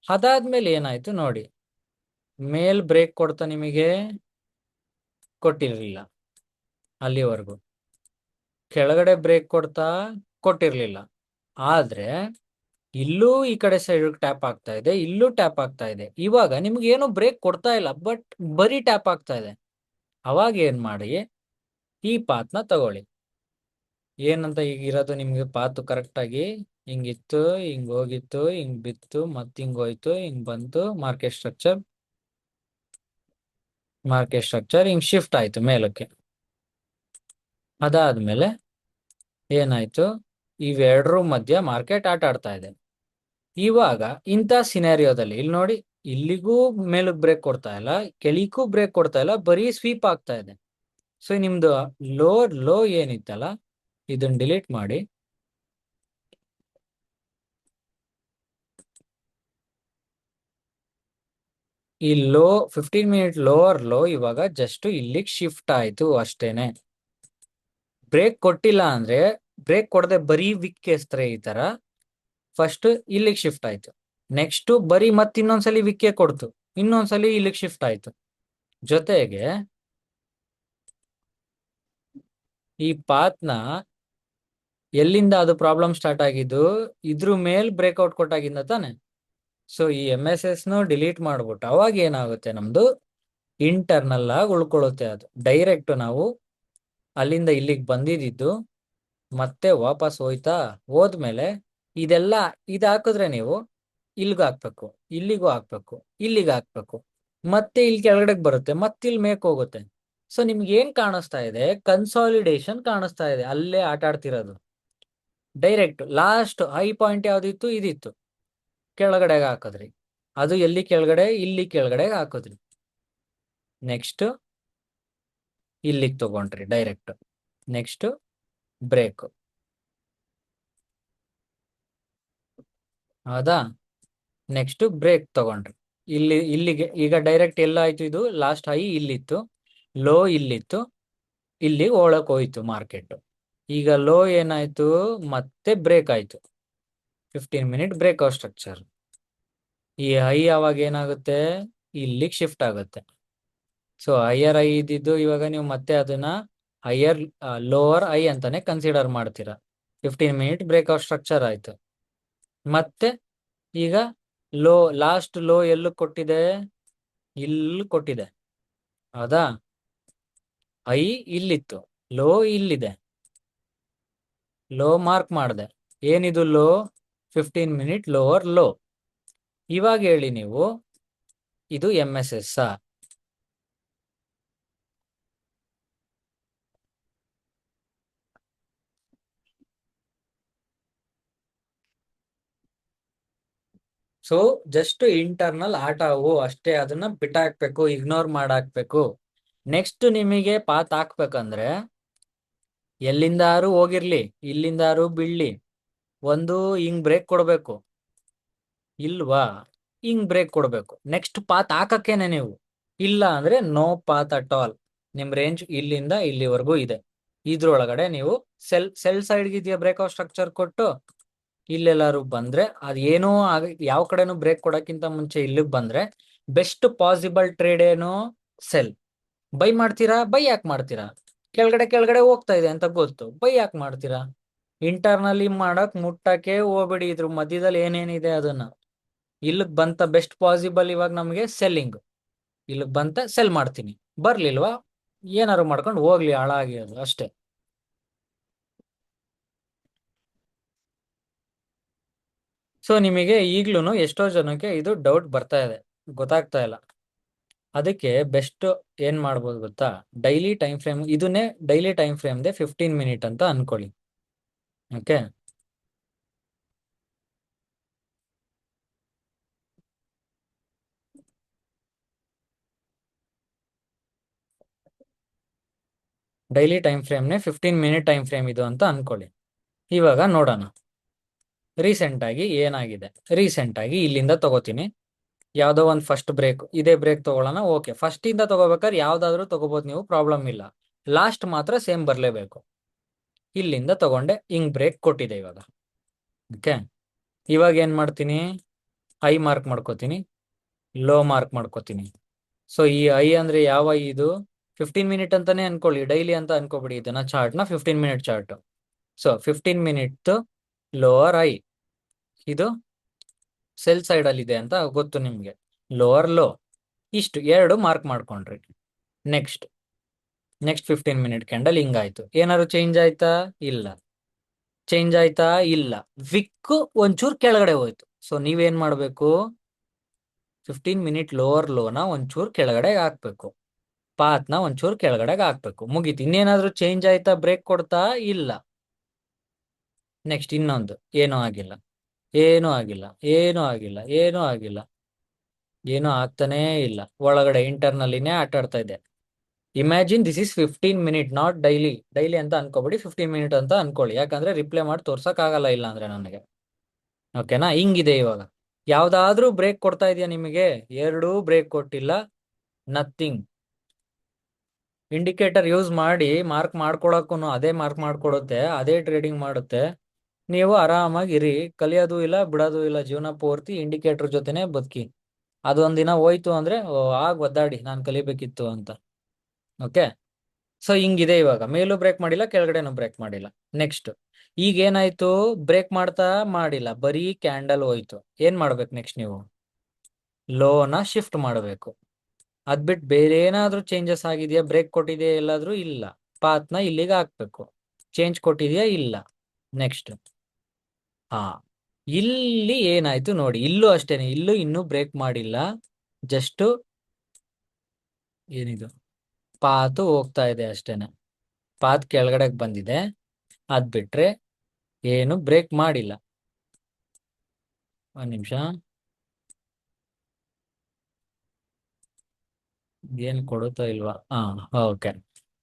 ಅದಾದ್ಮೇಲೆ ಏನಾಯ್ತು ನೋಡಿ, ಮೇಲ್ ಬ್ರೇಕ್ ಕೊಡ್ತಾ ನಿಮಗೆ ಕೊಟ್ಟಿರ್ಲಿಲ್ಲ ಅಲ್ಲಿವರೆಗೂ, ಕೆಳಗಡೆ ಬ್ರೇಕ್ ಕೊಡ್ತಾ ಕೊಟ್ಟಿರ್ಲಿಲ್ಲ. ಆದ್ರೆ ಇಲ್ಲೂ ಈ ಕಡೆ ಸೈಡ್ ಟ್ಯಾಪ್ ಆಗ್ತಾ ಇದೆ, ಇಲ್ಲೂ ಟ್ಯಾಪ್ ಆಗ್ತಾ ಇದೆ. ಇವಾಗ ನಿಮ್ಗೆ ಏನು ಬ್ರೇಕ್ ಕೊಡ್ತಾ ಇಲ್ಲ, ಬಟ್ ಬರೀ ಟ್ಯಾಪ್ ಆಗ್ತಾ ಇದೆ. ಅವಾಗ ಏನ್ ಮಾಡಿ, ಈ ಪಾತ್ನ ತಗೊಳ್ಳಿ. ಏನಂತ ಈಗ ಇರೋದು ನಿಮ್ಗೆ ಪಾತು ಕರೆಕ್ಟ್ ಆಗಿ ಹಿಂಗಿತ್ತು, ಹಿಂಗ್ ಹೋಗಿತ್ತು, ಹಿಂಗ್ ಬಿತ್ತು, ಮತ್ತೆ ಹಿಂಗ್ ಹೋಯ್ತು, ಹಿಂಗ್ ಬಂತು, ಮಾರ್ಕೆಟ್ ಸ್ಟ್ರಕ್ಚರ್ ಹಿಂಗ್ ಶಿಫ್ಟ್ ಆಯ್ತು ಮೇಲಕ್ಕೆ. ಅದಾದ್ಮೇಲೆ ಏನಾಯ್ತು, ಇವೆರಡರ ಮಧ್ಯ ಮಾರ್ಕೆಟ್ ಆಟ ಆಡ್ತಾ ಇದೆ. ಇವಾಗ ಇಂಥ ಸಿನಾರಿಯೋದಲ್ಲಿ ಇಲ್ಲಿ ನೋಡಿ, ಇಲ್ಲಿಗೂ ಮೇಲಕ್ಕೆ ಬ್ರೇಕ್ ಕೊಡ್ತಾ ಇಲ್ಲ, ಕೆಳಗೂ ಬ್ರೇಕ್ ಕೊಡ್ತಾ ಇಲ್ಲ, ಬರೀ ಸ್ವೀಪ್ ಆಗ್ತಾ ಇದೆ. ಸೊ ನಿಮ್ದು ಲೋ ಏನಿತ್ತಲ್ಲ, ಇದನ್ನ ಡಿಲೀಟ್ ಮಾಡಿ. ಈ ಲೋ 15 ಮಿನಿಟ್ ಲೋವರ್ ಲೋ ಇವಾಗ ಜಸ್ಟ್ ಇಲ್ಲಿಗೆ ಶಿಫ್ಟ್ ಆಯ್ತು ಅಷ್ಟೇನೆ. ಬ್ರೇಕ್ ಕೊಟ್ಟಿಲ್ಲ ಅಂದ್ರೆ, ಬ್ರೇಕ್ ಕೊಡದೆ ಬರೀ ವಿಕ್ ಎಸ್ತ್ರೆ ಈ ತರ ಫಸ್ಟ್ ಇಲ್ಲಿಗೆ ಶಿಫ್ಟ್ ಆಯ್ತು. ನೆಕ್ಸ್ಟ್ ಬರೀ ಮತ್ತೆ ಇನ್ನೊಂದ್ಸಲಿ ವಿಕ್ಕೆ ಕೊಡ್ತು, ಇನ್ನೊಂದ್ಸಲಿ ಇಲ್ಲಿಗೆ ಶಿಫ್ಟ್ ಆಯ್ತು. ಜೊತೆಗೆ ಈ ಪಾತ್ನ ಎಲ್ಲಿಂದ ಅದು ಪ್ರಾಬ್ಲಮ್ ಸ್ಟಾರ್ಟ್ ಆಗಿದ್ದು, ಇದ್ರ ಮೇಲ್ ಬ್ರೇಕ್ಔಟ್ ಕೊಟ್ಟಾಗಿಂದ ತಾನೆ. ಸೊ ಈ MSS ನು ಡಿಲೀಟ್ ಮಾಡ್ಬಿಟ್ಟು ಅವಾಗ ಏನಾಗುತ್ತೆ, ನಮ್ದು ಇಂಟರ್ನಲ್ ಆಗಿ ಉಳ್ಕೊಳ್ಳುತ್ತೆ. ಅದು ಡೈರೆಕ್ಟ್ ನಾವು ಅಲ್ಲಿಂದ ಇಲ್ಲಿಗೆ ಬಂದಿದ್ದು ಮತ್ತೆ ವಾಪಸ್ ಹೋಯ್ತಾ, ಹೋದ್ಮೇಲೆ ಇದೆಲ್ಲ ಇದು ಹಾಕಿದ್ರೆ ನೀವು ಇಲ್ಲಿಗೆ ಹಾಕ್ಬೇಕು, ಇಲ್ಲಿಗೂ ಹಾಕ್ಬೇಕು, ಇಲ್ಲಿಗೆ ಹಾಕ್ಬೇಕು, ಮತ್ತೆ ಇಲ್ಲಿ ಕೆಳಗಡೆಗೆ ಬರುತ್ತೆ, ಮತ್ತೆ ಇಲ್ಲಿ ಮೇಕ್ ಹೋಗುತ್ತೆ. ಸೊ ನಿಮ್ಗೆ ಏನ್ ಕಾಣಿಸ್ತಾ ಇದೆ, ಕನ್ಸಾಲಿಡೇಷನ್ ಕಾಣಿಸ್ತಾ ಇದೆ. ಅಲ್ಲೇ ಆಟ ಆಡ್ತಿರೋದು. ಡೈರೆಕ್ಟ್ ಲಾಸ್ಟ್ ಹೈ ಪಾಯಿಂಟ್ ಯಾವ್ದಿತ್ತು, ಇದಿತ್ತು, ಕೆಳಗಡೆಗೆ ಹಾಕಿದ್ರಿ. ಅದು ಎಲ್ಲಿ ಕೆಳಗಡೆ, ಇಲ್ಲಿ ಕೆಳಗಡೆಗೆ ಹಾಕಿದ್ರಿ. ನೆಕ್ಸ್ಟ್ ಇಲ್ಲಿಗೆ ತಗೊಂಡ್ರಿ ಡೈರೆಕ್ಟ್. ನೆಕ್ಸ್ಟ್ ಬ್ರೇಕ್, ಹೌದಾ. ನೆಕ್ಸ್ಟ್ ಬ್ರೇಕ್ ತಗೊಂಡ್ರಿ. ಇಲ್ಲಿಗೆ ಈಗ ಡೈರೆಕ್ಟ್ ಎಲ್ಲ ಆಯ್ತು, ಇದು ಲಾಸ್ಟ್ ಹೈ ಇಲ್ಲಿತ್ತು, ಲೋ ಇಲ್ಲಿತ್ತು, ಇಲ್ಲಿ ಒಳಕ್ ಹೋಯ್ತು ಮಾರ್ಕೆಟ್. ಈಗ ಲೋ ಏನಾಯ್ತು, ಮತ್ತೆ ಬ್ರೇಕ್ ಆಯ್ತು. 15 ಮಿನಿಟ್ ಬ್ರೇಕ್ಔಟ್ ಸ್ಟ್ರಕ್ಚರ್. ಈ ಹೈ ಯಾವಾಗ ಏನಾಗುತ್ತೆ, ಇಲ್ಲಿಗೆ ಶಿಫ್ಟ್ ಆಗುತ್ತೆ. ಸೊ ಹೈಯರ್ ಐ ಇದ್ದಿದ್ದು ಇವಾಗ ನೀವು ಮತ್ತೆ ಅದನ್ನ ಹೈಯರ್ ಲೋವರ್ ಐ ಅಂತಾನೆ ಕನ್ಸಿಡರ್ ಮಾಡ್ತೀರಾ. 15 ಮಿನಿಟ್ ಬ್ರೇಕ್ಔಟ್ ಸ್ಟ್ರಕ್ಚರ್ ಆಯ್ತು. ಮತ್ತೆ ಈಗ ಲೋ, ಲಾಸ್ಟ್ ಲೋ ಎಲ್ಲೂ ಕೊಟ್ಟಿದೆ, ಇಲ್ಲಿ ಕೊಟ್ಟಿದೆ, ಹೌದಾ. ಐ ಇಲ್ಲಿತ್ತು, ಲೋ ಇಲ್ಲಿದೆ, ಲೋ ಮಾರ್ಕ್ ಮಾಡಿದೆ. ಏನಿದು ಲೋ, 15 ಮಿನಿಟ್ ಲೋವರ್ ಲೋ. ಇವಾಗ ಹೇಳಿ ನೀವು, ಇದು MSS ಸೊ ಜಸ್ಟ್ ಇಂಟರ್ನಲ್ ಆಟ ಅವು ಅಷ್ಟೇ, ಅದನ್ನ ಬಿಟ್ಟಾಕ್ಬೇಕು, ಇಗ್ನೋರ್ ಮಾಡಾಕ್ಬೇಕು. ನೆಕ್ಸ್ಟ್ ನಿಮಗೆ ಪಾತ್ ಹಾಕ್ಬೇಕಂದ್ರೆ ಎಲ್ಲಿಂದಾರು ಹೋಗಿರ್ಲಿ, ಇಲ್ಲಿಂದಾರು ಬೀಳ್ಲಿ, ಒಂದು ಹಿಂಗ್ ಬ್ರೇಕ್ ಕೊಡ್ಬೇಕು, ಇಲ್ವಾ ಹಿಂಗ್ ಬ್ರೇಕ್ ಕೊಡ್ಬೇಕು. ನೆಕ್ಸ್ಟ್ ಪಾತ್ ಹಾಕಕ್ಕೇನೆ ನೀವು, ಇಲ್ಲ ಅಂದ್ರೆ ನೋ ಪಾತ್ ಅಟ್ ಆಲ್. ನಿಮ್ ರೇಂಜ್ ಇಲ್ಲಿಂದ ಇಲ್ಲಿವರೆಗೂ ಇದೆ, ಇದ್ರೊಳಗಡೆ ನೀವು ಸೆಲ್ ಸೈಡ್ಗೆ ಇದೆಯಾ ಬ್ರೇಕ್ಔಟ್ ಸ್ಟ್ರಕ್ಚರ್ ಕೊಟ್ಟು ಇಲ್ಲೆಲ್ಲಾರು ಬಂದ್ರೆ, ಅದ್ ಏನೋ ಯಾವ ಕಡೆನೂ ಬ್ರೇಕ್ ಕೊಡಕ್ಕಿಂತ ಮುಂಚೆ ಇಲ್ಲಿಗೆ ಬಂದ್ರೆ ಬೆಸ್ಟ್ ಪಾಸಿಬಲ್ ಟ್ರೇಡ್ ಏನು, ಸೆಲ್. ಬೈ ಮಾಡ್ತೀರಾ, ಬೈ ಯಾಕೆ ಮಾಡ್ತೀರಾ, ಕೆಳಗಡೆ ಹೋಗ್ತಾ ಇದೆ ಅಂತ ಗೊತ್ತು, ಬೈ ಯಾಕೆ ಮಾಡ್ತೀರಾ. ಇಂಟರ್ನಲಿ ಮಾಡಕ್ ಮುಟ್ಟಕ್ಕೆ ಹೋಗ್ಬೇಡಿ. ಇದ್ರ ಮಧ್ಯದಲ್ಲಿ ಏನೇನಿದೆ ಅದನ್ನ, ಇಲ್ಲಿಗೆ ಬಂತ ಬೆಸ್ಟ್ ಪಾಸಿಬಲ್ ಇವಾಗ ನಮಗೆ ಸೆಲ್ಲಿಂಗ್, ಇಲ್ಲಿಗೆ ಬಂತ ಸೆಲ್ ಮಾಡ್ತೀನಿ, ಬರ್ಲಿಲ್ವಾ ಏನಾರು ಮಾಡ್ಕೊಂಡು ಹೋಗ್ಲಿ ಹಾಳಾಗಿ, ಅದು ಅಷ್ಟೇ. ಸೊ ನಿಮಗೆ ಈಗ್ಲೂ ಎಷ್ಟೋ ಜನಕ್ಕೆ ಇದು ಡೌಟ್ ಬರ್ತಾ ಇದೆ, ಗೊತ್ತಾಗ್ತಾ ಇಲ್ಲ. ಅದಕ್ಕೆ ಬೆಸ್ಟ್ ಏನ್ ಮಾಡ್ಬೋದು ಗೊತ್ತಾ, ಡೈಲಿ ಟೈಮ್ ಫ್ರೇಮ್, ಇದನ್ನೇ ಡೈಲಿ ಟೈಮ್ ಫ್ರೇಮ್ದೆ 15 ಮಿನಿಟ್ ಅಂತ ಅನ್ಕೊಳ್ಳಿ. ಓಕೆ, ಡೈಲಿ ಟೈಮ್ ಫ್ರೇಮ್ನೆ 15 ಮಿನಿಟ್ ಟೈಮ್ ಫ್ರೇಮ್ ಇದು ಅಂತ ಅನ್ಕೊಳ್ಳಿ. ಇವಾಗ ನೋಡೋಣ ರೀಸೆಂಟ್ ಆಗಿ ಏನಾಗಿದೆ. ರೀಸೆಂಟ್ ಆಗಿ ಇಲ್ಲಿಂದ ತಗೋತೀನಿ, ಯಾವ್ದೋ ಒಂದು ಫಸ್ಟ್ ಬ್ರೇಕ್, ಇದೇ ಬ್ರೇಕ್ ತಗೊಳ್ಳೋಣ. ಓಕೆ, ಫಸ್ಟ್ ಇಂದ ತಗೋಬೇಕಾದ್ರೆ ಯಾವ್ದಾದ್ರು ತಗೋಬಹುದು ನೀವು, ಪ್ರಾಬ್ಲಮ್ ಇಲ್ಲ. ಲಾಸ್ಟ್ ಮಾತ್ರ ಸೇಮ್ ಬರ್ಲೇಬೇಕು. ಇಲ್ಲಿಂದ ತಗೊಂಡೆ, ಹಿಂಗ್ ಬ್ರೇಕ್ ಕೊಟ್ಟಿದೆ ಇವಾಗ. ಓಕೆ, ಇವಾಗ ಏನ್ ಮಾಡ್ತೀನಿ, ಐ ಮಾರ್ಕ್ ಮಾಡ್ಕೋತೀನಿ, ಲೋ ಮಾರ್ಕ್ ಮಾಡ್ಕೋತೀನಿ. ಸೊ ಈ ಐ ಅಂದ್ರೆ ಯಾವ ಐ, ಇದು 15 ಮಿನಿಟ್ ಅಂತಾನೆ ಅನ್ಕೊಳ್ಳಿ, ಡೈಲಿ ಅಂತ ಅನ್ಕೋಬಿಡಿ ಇದನ್ನ, ಚಾರ್ಟ್ನ 15 minute chart. So 15 minute lower I, ಇದು ಸೆಲ್ ಸೈಡ್ ಅಲ್ಲಿ ಇದೆ ಅಂತ ಗೊತ್ತು ನಿಮ್ಗೆ, ಲೋವರ್ ಲೋ. ಇಷ್ಟು ಎರಡು ಮಾರ್ಕ್ ಮಾಡ್ಕೊಂಡ್ರಿ. ನೆಕ್ಸ್ಟ್ 15 ಮಿನಿಟ್ ಕ್ಯಾಂಡಲ್ ಹಿಂಗಾಯ್ತು. ಏನಾದ್ರು ಚೇಂಜ್ ಆಯ್ತಾ, ಇಲ್ಲ. ಚೇಂಜ್ ಆಯ್ತಾ, ಇಲ್ಲ. ವಿಕ್ ಒಂಚೂರು ಕೆಳಗಡೆ ಹೋಯ್ತು. ಸೊ ನೀವೇನ್ ಮಾಡ್ಬೇಕು, 15 ಮಿನಿಟ್ ಲೋವರ್ ಲೋನ ಒಂಚೂರು ಕೆಳಗಡೆ ಹಾಕ್ಬೇಕು, ಪಾತ್ನ ಒಂಚೂರು ಕೆಳಗಡೆ ಹಾಕ್ಬೇಕು, ಮುಗೀತು. ಇನ್ನೇನಾದ್ರೂ ಚೇಂಜ್ ಆಯ್ತಾ, ಬ್ರೇಕ್ ಕೊಡ್ತಾ, ಇಲ್ಲ. ನೆಕ್ಸ್ಟ್ ಇನ್ನೊಂದು, ಏನೂ ಆಗಿಲ್ಲ, ಏನೂ ಆಗಿಲ್ಲ, ಏನೂ ಆಗಿಲ್ಲ, ಏನೂ ಆಗಿಲ್ಲ, ಏನೂ ಆಗ್ತಾನೇ ಇಲ್ಲ. ಒಳಗಡೆ ಇಂಟರ್ನಲ್ಲಿನೇ ಆಟ ಆಡ್ತಾ ಇದೆ. Imagine this is 15 minute, not daily. Daily ಅಂತ ಅನ್ಕೋಬೇಡಿ, 15 ಮಿನಿಟ್ ಅಂತ ಅನ್ಕೊಳ್ಳಿ. ಯಾಕಂದ್ರೆ ರಿಪ್ಲೈ ಮಾಡಿ ತೋರ್ಸಕ್ ಆಗಲ್ಲ ಇಲ್ಲ ಅಂದ್ರೆ ನನಗೆ. ಓಕೆನಾ, ಹಿಂಗಿದೆ ಇವಾಗ. ಯಾವ್ದಾದ್ರೂ ಬ್ರೇಕ್ ಕೊಡ್ತಾ ಇದೆಯಾ ನಿಮಗೆ? ಎರಡೂ ಬ್ರೇಕ್ ಕೊಟ್ಟಿಲ್ಲ, ನಥಿಂಗ್. ಇಂಡಿಕೇಟರ್ ಯೂಸ್ ಮಾಡಿ ಮಾರ್ಕ್ ಮಾಡ್ಕೊಳಕ್ಕೂ ಅದೇ ಮಾರ್ಕ್ ಮಾಡ್ಕೊಡುತ್ತೆ, ಅದೇ ಟ್ರೇಡಿಂಗ್ ಮಾಡುತ್ತೆ. ನೀವು ಆರಾಮಾಗಿ ಇರಿ, ಕಲಿಯೋದು ಇಲ್ಲ ಬಿಡೋದು ಇಲ್ಲ, ಜೀವನ ಪೂರ್ತಿ ಇಂಡಿಕೇಟರ್ ಜೊತೆನೆ ಬದುಕಿ. ಅದೊಂದಿನ ಹೋಯ್ತು ಅಂದ್ರೆ ಒದ್ದಾಡಿ ನಾನು ಕಲಿಬೇಕಿತ್ತು ಅಂತ. ಓಕೆ, ಸೊ ಹಿಂಗಿದೆ. ಇವಾಗ ಮೇಲೂ ಬ್ರೇಕ್ ಮಾಡಿಲ್ಲ, ಕೆಳಗಡೆನೂ ಬ್ರೇಕ್ ಮಾಡಿಲ್ಲ. ನೆಕ್ಸ್ಟ್ ಈಗ ಏನಾಯ್ತು? ಬ್ರೇಕ್ ಮಾಡ್ತಾ ಮಾಡಿಲ್ಲ, ಬರೀ ಕ್ಯಾಂಡಲ್ ಹೋಯ್ತು. ಏನ್ ಮಾಡ್ಬೇಕು ನೆಕ್ಸ್ಟ್? ನೀವು ಲೋನ ಶಿಫ್ಟ್ ಮಾಡಬೇಕು. ಅದ್ಬಿಟ್ಟು ಬೇರೆ ಏನಾದ್ರೂ ಚೇಂಜಸ್ ಆಗಿದೆಯಾ? ಬ್ರೇಕ್ ಕೊಟ್ಟಿದೆಯಾ ಎಲ್ಲಾದ್ರೂ? ಇಲ್ಲ. ಪಾತ್ನ ಇಲ್ಲಿಗೆ ಹಾಕ್ಬೇಕು. ಚೇಂಜ್ ಕೊಟ್ಟಿದೆಯಾ? ಇಲ್ಲ. ನೆಕ್ಸ್ಟ್ ಹಾ, ಇಲ್ಲಿ ಏನಾಯ್ತು ನೋಡಿ, ಇಲ್ಲೂ ಅಷ್ಟೇನೆ, ಇಲ್ಲೂ ಇನ್ನೂ ಬ್ರೇಕ್ ಮಾಡಿಲ್ಲ. ಜಸ್ಟ್ ಏನಿದು ಪಾತು ಹೋಗ್ತಾ ಇದೆ ಅಷ್ಟೇನೆ, ಪಾತ್ ಕೆಳಗಡೆಗೆ ಬಂದಿದೆ. ಅದ್ ಬಿಟ್ರೆ ಏನು ಬ್ರೇಕ್ ಮಾಡಿಲ್ಲ. ಒಂದ್ ನಿಮಿಷ, ಏನ್ ಕೊಡುತ್ತಾ ಇಲ್ವಾ? ಓಕೆ.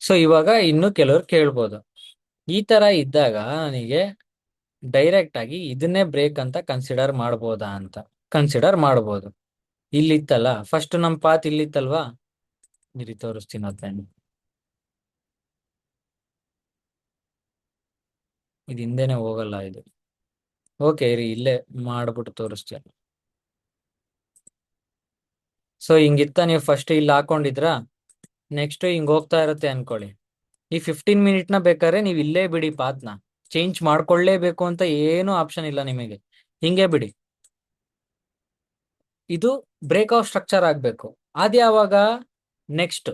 ಸೊ ಇವಾಗ ಇನ್ನು ಕೆಲವ್ರು ಕೇಳ್ಬೋದು, ಈ ತರ ಇದ್ದಾಗ ನನಗೆ ಡೈರೆಕ್ಟ್ ಆಗಿ ಇದನ್ನೇ ಬ್ರೇಕ್ ಅಂತ ಕನ್ಸಿಡರ್ ಮಾಡ್ಬೋದಾ ಅಂತ. ಕನ್ಸಿಡರ್ ಮಾಡ್ಬೋದು. ಇಲ್ಲಿತ್ತಲ್ಲ ಫಸ್ಟ್ ನಮ್ ಪಾತ್, ಇಲ್ಲಿತ್ತಲ್ವಾ? ಇರಿ ತೋರಿಸ್ತೀನಿ ಅದನ್ನ. ಇದು ಹಿಂದೆನೆ ಹೋಗಲ್ಲ ಇದು. ಓಕೆ ಇರಿ, ಇಲ್ಲೇ ಮಾಡ್ಬಿಟ್ಟು ತೋರಿಸ್ತೀನಿ. ಸೊ ಹಿಂಗಿತ್ತ, ನೀವು ಫಸ್ಟ್ ಇಲ್ಲಿ ಹಾಕೊಂಡಿದ್ರ, ನೆಕ್ಸ್ಟ್ ಹಿಂಗ್ ಹೋಗ್ತಾ ಇರುತ್ತೆ ಅನ್ಕೊಳ್ಳಿ. ಈ 15 ಮಿನಿಟ್ನ ಬೇಕಾದ್ರೆ ನೀವು ಇಲ್ಲೇ ಬಿಡಿ, ಪಾತ್ನ ಚೇಂಜ್ ಮಾಡ್ಕೊಳ್ಳೇಬೇಕು ಅಂತ ಏನು ಆಪ್ಷನ್ ಇಲ್ಲ ನಿಮಗೆ. ಹಿಂಗೆ ಬಿಡಿ. ಇದು ಬ್ರೇಕ್ ಆಫ್ ಸ್ಟ್ರಕ್ಚರ್ ಆಗ್ಬೇಕು. ಅದ್ಯಾವಾಗ? ನೆಕ್ಸ್ಟ್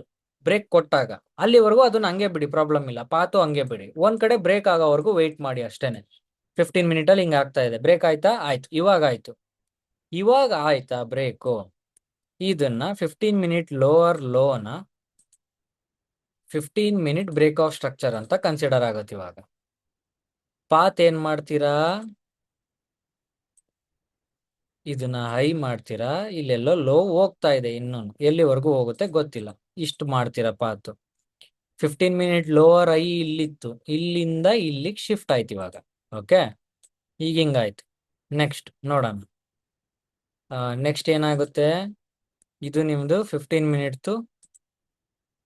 ಬ್ರೇಕ್ ಕೊಟ್ಟಾಗ. ಅಲ್ಲಿವರೆಗೂ ಅದನ್ನ ಹಂಗೆ ಬಿಡಿ, ಪ್ರಾಬ್ಲಮ್ ಇಲ್ಲ. ಪಾತು ಹಂಗೆ ಬಿಡಿ, ಒಂದ್ ಕಡೆ ಬ್ರೇಕ್ ಆಗೋವರೆಗೂ ವೆಯ್ಟ್ ಮಾಡಿ ಅಷ್ಟೇನೆ. 15 ಮಿನಿಟಲ್ಲಿ ಹಿಂಗ ಆಗ್ತಾ ಇದೆ. ಬ್ರೇಕ್ ಆಯ್ತಾ? ಆಯ್ತು. ಇವಾಗ ಆಯ್ತು. ಇವಾಗ ಆಯ್ತಾ ಬ್ರೇಕು? ಇದನ್ನ 15 ಮಿನಿಟ್ ಲೋವರ್ ಲೋನ 15 ಮಿನಿಟ್ ಬ್ರೇಕ್ ಆಫ್ ಸ್ಟ್ರಕ್ಚರ್ ಅಂತ ಕನ್ಸಿಡರ್ ಆಗುತ್ತೆ. ಇವಾಗ ಪಾತ್ ಏನ್ ಮಾಡ್ತೀರಾ? ಇದನ್ನ ಹೈ ಮಾಡ್ತೀರಾ, ಇಲ್ಲೆಲ್ಲೋ ಲೋ ಹೋಗ್ತಾ ಇದೆ, ಇನ್ನೊಂದು ಎಲ್ಲಿವರೆಗೂ ಹೋಗುತ್ತೆ ಗೊತ್ತಿಲ್ಲ. ಇಷ್ಟು ಮಾಡ್ತೀರಾ ಪಾತು. 15 ಮಿನಿಟ್ ಲೋವರ್ ಹೈ ಇಲ್ಲಿತ್ತು, ಇಲ್ಲಿಂದ ಇಲ್ಲಿಗೆ ಶಿಫ್ಟ್ ಆಯ್ತು ಇವಾಗ. ಓಕೆ, ಈಗ ಹಿಂಗಾಯ್ತು. ನೆಕ್ಸ್ಟ್ ನೋಡೋಣ. ನೆಕ್ಸ್ಟ್ ಏನಾಗುತ್ತೆ? ಇದು ನಿಮ್ದು 15 ಮಿನಿಟ್ದು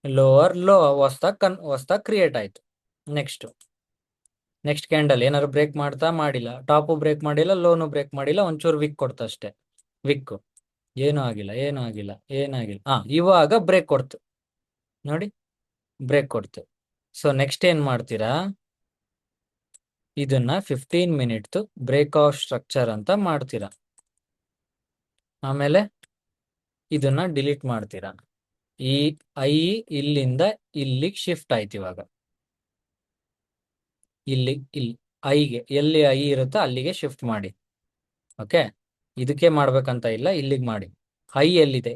ಲೋವರ್ ಲೋ ಹೊಸ್ದಾಗ್ ಕ್ರಿಯೇಟ್ ಆಯ್ತು. ನೆಕ್ಸ್ಟ್ ಕ್ಯಾಂಡಲ್ ಏನಾದ್ರು ಬ್ರೇಕ್ ಮಾಡ್ತಾ? ಮಾಡಿಲ್ಲ. ಟಾಪು ಬ್ರೇಕ್ ಮಾಡಿಲ್ಲ, ಲೋನು ಬ್ರೇಕ್ ಮಾಡಿಲ್ಲ, ಒಂಚೂರು ವಿಕ್ ಕೊಡ್ತು ಅಷ್ಟೇ. ವಿಕ್ಕು ಏನೂ ಆಗಿಲ್ಲ, ಏನೂ ಆಗಿಲ್ಲ, ಏನಾಗಿಲ್ಲ. ಇವಾಗ ಬ್ರೇಕ್ ಕೊಡ್ತು ನೋಡಿ, ಬ್ರೇಕ್ ಕೊಡ್ತು. ಸೊ ನೆಕ್ಸ್ಟ್ ಏನ್ ಮಾಡ್ತೀರಾ? ಇದನ್ನ 15 ಮಿನಿಟ್ದು ಬ್ರೇಕ್ ಆಫ್ ಸ್ಟ್ರಕ್ಚರ್ ಅಂತ ಮಾಡ್ತೀರಾ. ಆಮೇಲೆ ಇದನ್ನ ಡಿಲೀಟ್ ಮಾಡ್ತೀರಾ. ಈ ಐ ಇಲ್ಲಿಂದ ಇಲ್ಲಿಗೆ ಶಿಫ್ಟ್ ಆಯ್ತು ಇವಾಗ. ಇಲ್ಲಿ ಐಗೆ ಎಲ್ಲಿ ಐ ಇರುತ್ತೋ ಅಲ್ಲಿಗೆ ಶಿಫ್ಟ್ ಮಾಡಿ. ಓಕೆ, ಇದಕ್ಕೆ ಮಾಡ್ಬೇಕಂತ ಇಲ್ಲ, ಇಲ್ಲಿಗೆ ಮಾಡಿ. ಐ ಎಲ್ಲಿದೆ?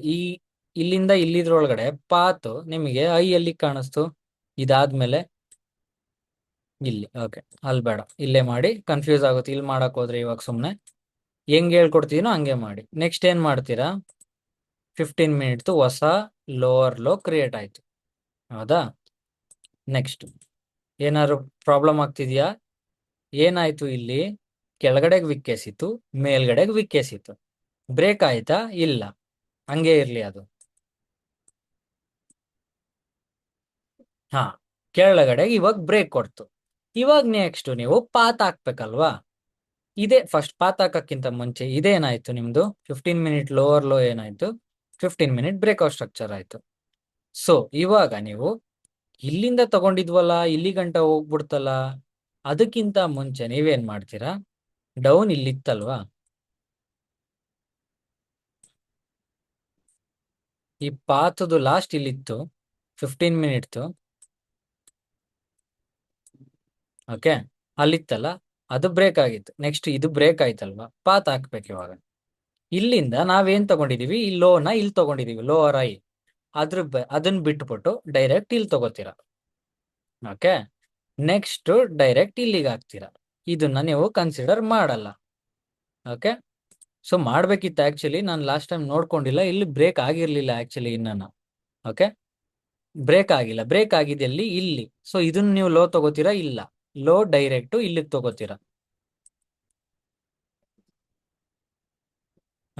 ಇಲ್ಲಿಂದ ಇಲ್ಲಿದ್ರೊಳಗಡೆ ಪಾತು ನಿಮಗೆ ಐ ಎಲ್ಲಿ ಕಾಣಿಸ್ತು? ಇದಾದ್ಮೇಲೆ ಇಲ್ಲಿ. ಓಕೆ, ಅಲ್ಲಿ ಬೇಡ, ಇಲ್ಲೇ ಮಾಡಿ. ಕನ್ಫ್ಯೂಸ್ ಆಗುತ್ತೆ ಇಲ್ಲಿ ಮಾಡಕ್ ಹೋದ್ರೆ. ಇವಾಗ ಸುಮ್ಮನೆ ಹೆಂಗ್ ಹೇಳ್ಕೊಡ್ತೀನೋ ಹಂಗೆ ಮಾಡಿ. ನೆಕ್ಸ್ಟ್ ಏನ್ ಮಾಡ್ತೀರಾ? 15 ಮಿನಿಟ್ದು ಹೊಸ ಲೋವರ್ ಲೋ ಕ್ರಿಯೇಟ್ ಆಯ್ತು, ಹೌದಾ? ನೆಕ್ಸ್ಟ್ ಏನಾದ್ರು ಪ್ರಾಬ್ಲಮ್ ಆಗ್ತಿದ್ಯಾ? ಏನಾಯ್ತು? ಇಲ್ಲಿ ಕೆಳಗಡೆಗೆ ವಿಕ್ಕೇಸಿತ್ತು, ಮೇಲ್ಗಡೆಗೆ ವಿಕ್ಕೇಸಿತ್ತು. ಬ್ರೇಕ್ ಆಯ್ತಾ? ಇಲ್ಲ, ಹಂಗೆ ಇರ್ಲಿ ಅದು. ಕೆಳಗಡೆಗೆ ಇವಾಗ ಬ್ರೇಕ್ ಕೊಡ್ತು. ಇವಾಗ ನೆಕ್ಸ್ಟ್ ನೀವು ಪಾತ್ ಹಾಕ್ಬೇಕಲ್ವಾ? ಇದೇ ಫಸ್ಟ್ ಪಾತ್ ಹಾಕಕ್ಕಿಂತ ಮುಂಚೆ ಇದೇನಾಯ್ತು ನಿಮ್ದು? 15 ಮಿನಿಟ್ ಲೋವರ್ ಲೋ ಏನಾಯ್ತು? 15 ಮಿನಿಟ್ ಬ್ರೇಕ್ ಆಫ್ ಸ್ಟ್ರಕ್ಚರ್ ಆಯ್ತು. ಸೊ ಇವಾಗ ನೀವು ಇಲ್ಲಿಂದ ತಗೊಂಡಿದ್ವಲ್ಲ, ಇಲ್ಲಿ ಗಂಟ ಹೋಗ್ಬಿಡ್ತಲ್ಲ, ಅದಕ್ಕಿಂತ ಮುಂಚೆ ನೀವೇನ್ ಮಾಡ್ತೀರಾ? ಡೌನ್ ಇಲ್ಲಿತ್ತಲ್ವಾ, ಈ ಪಾತದು ಲಾಸ್ಟ್ ಇಲ್ಲಿತ್ತು 15 ಮಿನಿಟ್ದು. ಓಕೆ, ಅಲ್ಲಿತ್ತಲ್ಲ, ಅದು ಬ್ರೇಕ್ ಆಗಿತ್ತು. ನೆಕ್ಸ್ಟ್ ಇದು ಬ್ರೇಕ್ ಆಯ್ತಲ್ವಾ, ಪಾತ್ ಹಾಕ್ಬೇಕು ಇವಾಗ. ಇಲ್ಲಿಂದ ನಾವೇನ್ ತಗೊಂಡಿದೀವಿ? ಈ ಲೋನ ಇಲ್ಲಿ ತಗೊಂಡಿದೀವಿ, ಲೋವರ್ ಐ. ಅದನ್ನ ಬಿಟ್ಬಿಟ್ಟು ಡೈರೆಕ್ಟ್ ಇಲ್ಲಿ ತಗೋತೀರಾ. ಓಕೆ, ನೆಕ್ಸ್ಟ್ ಡೈರೆಕ್ಟ್ ಇಲ್ಲಿಗೆ ಹಾಕ್ತೀರಾ. ಇದನ್ನ ನೀವು ಕನ್ಸಿಡರ್ ಮಾಡಲ್ಲ. ಓಕೆ, ಸೊ ಮಾಡ್ಬೇಕಿತ್ತು ಆಕ್ಚುಲಿ, ನಾನು ಲಾಸ್ಟ್ ಟೈಮ್ ನೋಡ್ಕೊಂಡಿಲ್ಲ. ಇಲ್ಲಿ ಬ್ರೇಕ್ ಆಗಿರ್ಲಿಲ್ಲ ಆಕ್ಚುಲಿ ಇನ್ನೂ. ಓಕೆ, ಬ್ರೇಕ್ ಆಗಿಲ್ಲ. ಬ್ರೇಕ್ ಆಗಿದೆಯಲ್ಲಿ ಇಲ್ಲಿ. ಸೊ ಇದನ್ನ ನೀವು ಲೋ ತಗೋತೀರಾ? ಇಲ್ಲ, ಲೋ ಡೈರೆಕ್ಟ್ ಇಲ್ಲಿಗೆ ತಗೋತೀರಾ.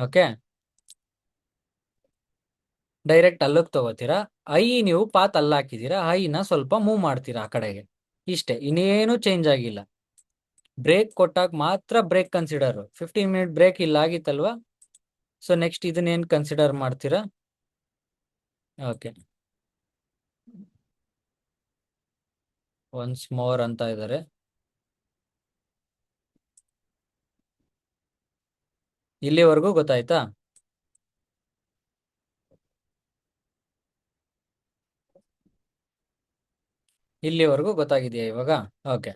ಓಕೆ, ಡೈರೆಕ್ಟ್ ಅಲ್ಲಿಗೆ ತಗೋತೀರಾ. ಐ ನೀವು ಪಾತ್ ಅಲ್ಲಿ ಹಾಕಿದ್ದೀರಾ, ಐನ ಸ್ವಲ್ಪ ಮೂವ್ ಮಾಡ್ತೀರಾ ಆ ಕಡೆಗೆ, ಇಷ್ಟೇ, ಇನ್ನೇನು ಚೇಂಜ್ ಆಗಿಲ್ಲ. ಬ್ರೇಕ್ ಕೊಟ್ಟಾಗ ಮಾತ್ರ ಬ್ರೇಕ್ ಕನ್ಸಿಡರ್. 15 ಮಿನಿಟ್ ಬ್ರೇಕ್ ಇಲ್ಲ ಆಗಿತ್ತಲ್ವಾ. ಸೊ ನೆಕ್ಸ್ಟ್ ಇದನ್ನೇನು ಕನ್ಸಿಡರ್ ಮಾಡ್ತೀರಾ? ಓಕೆ, ಒನ್ಸ್ ಮೋರ್ ಅಂತ ಇದ್ದಾರೆ. ಇಲ್ಲಿವರೆಗೂ ಗೊತ್ತಾಯ್ತಾ? ಇಲ್ಲಿವರೆಗೂ ಗೊತ್ತಾಗಿದೆಯಾ ಇವಾಗ? ಓಕೆ,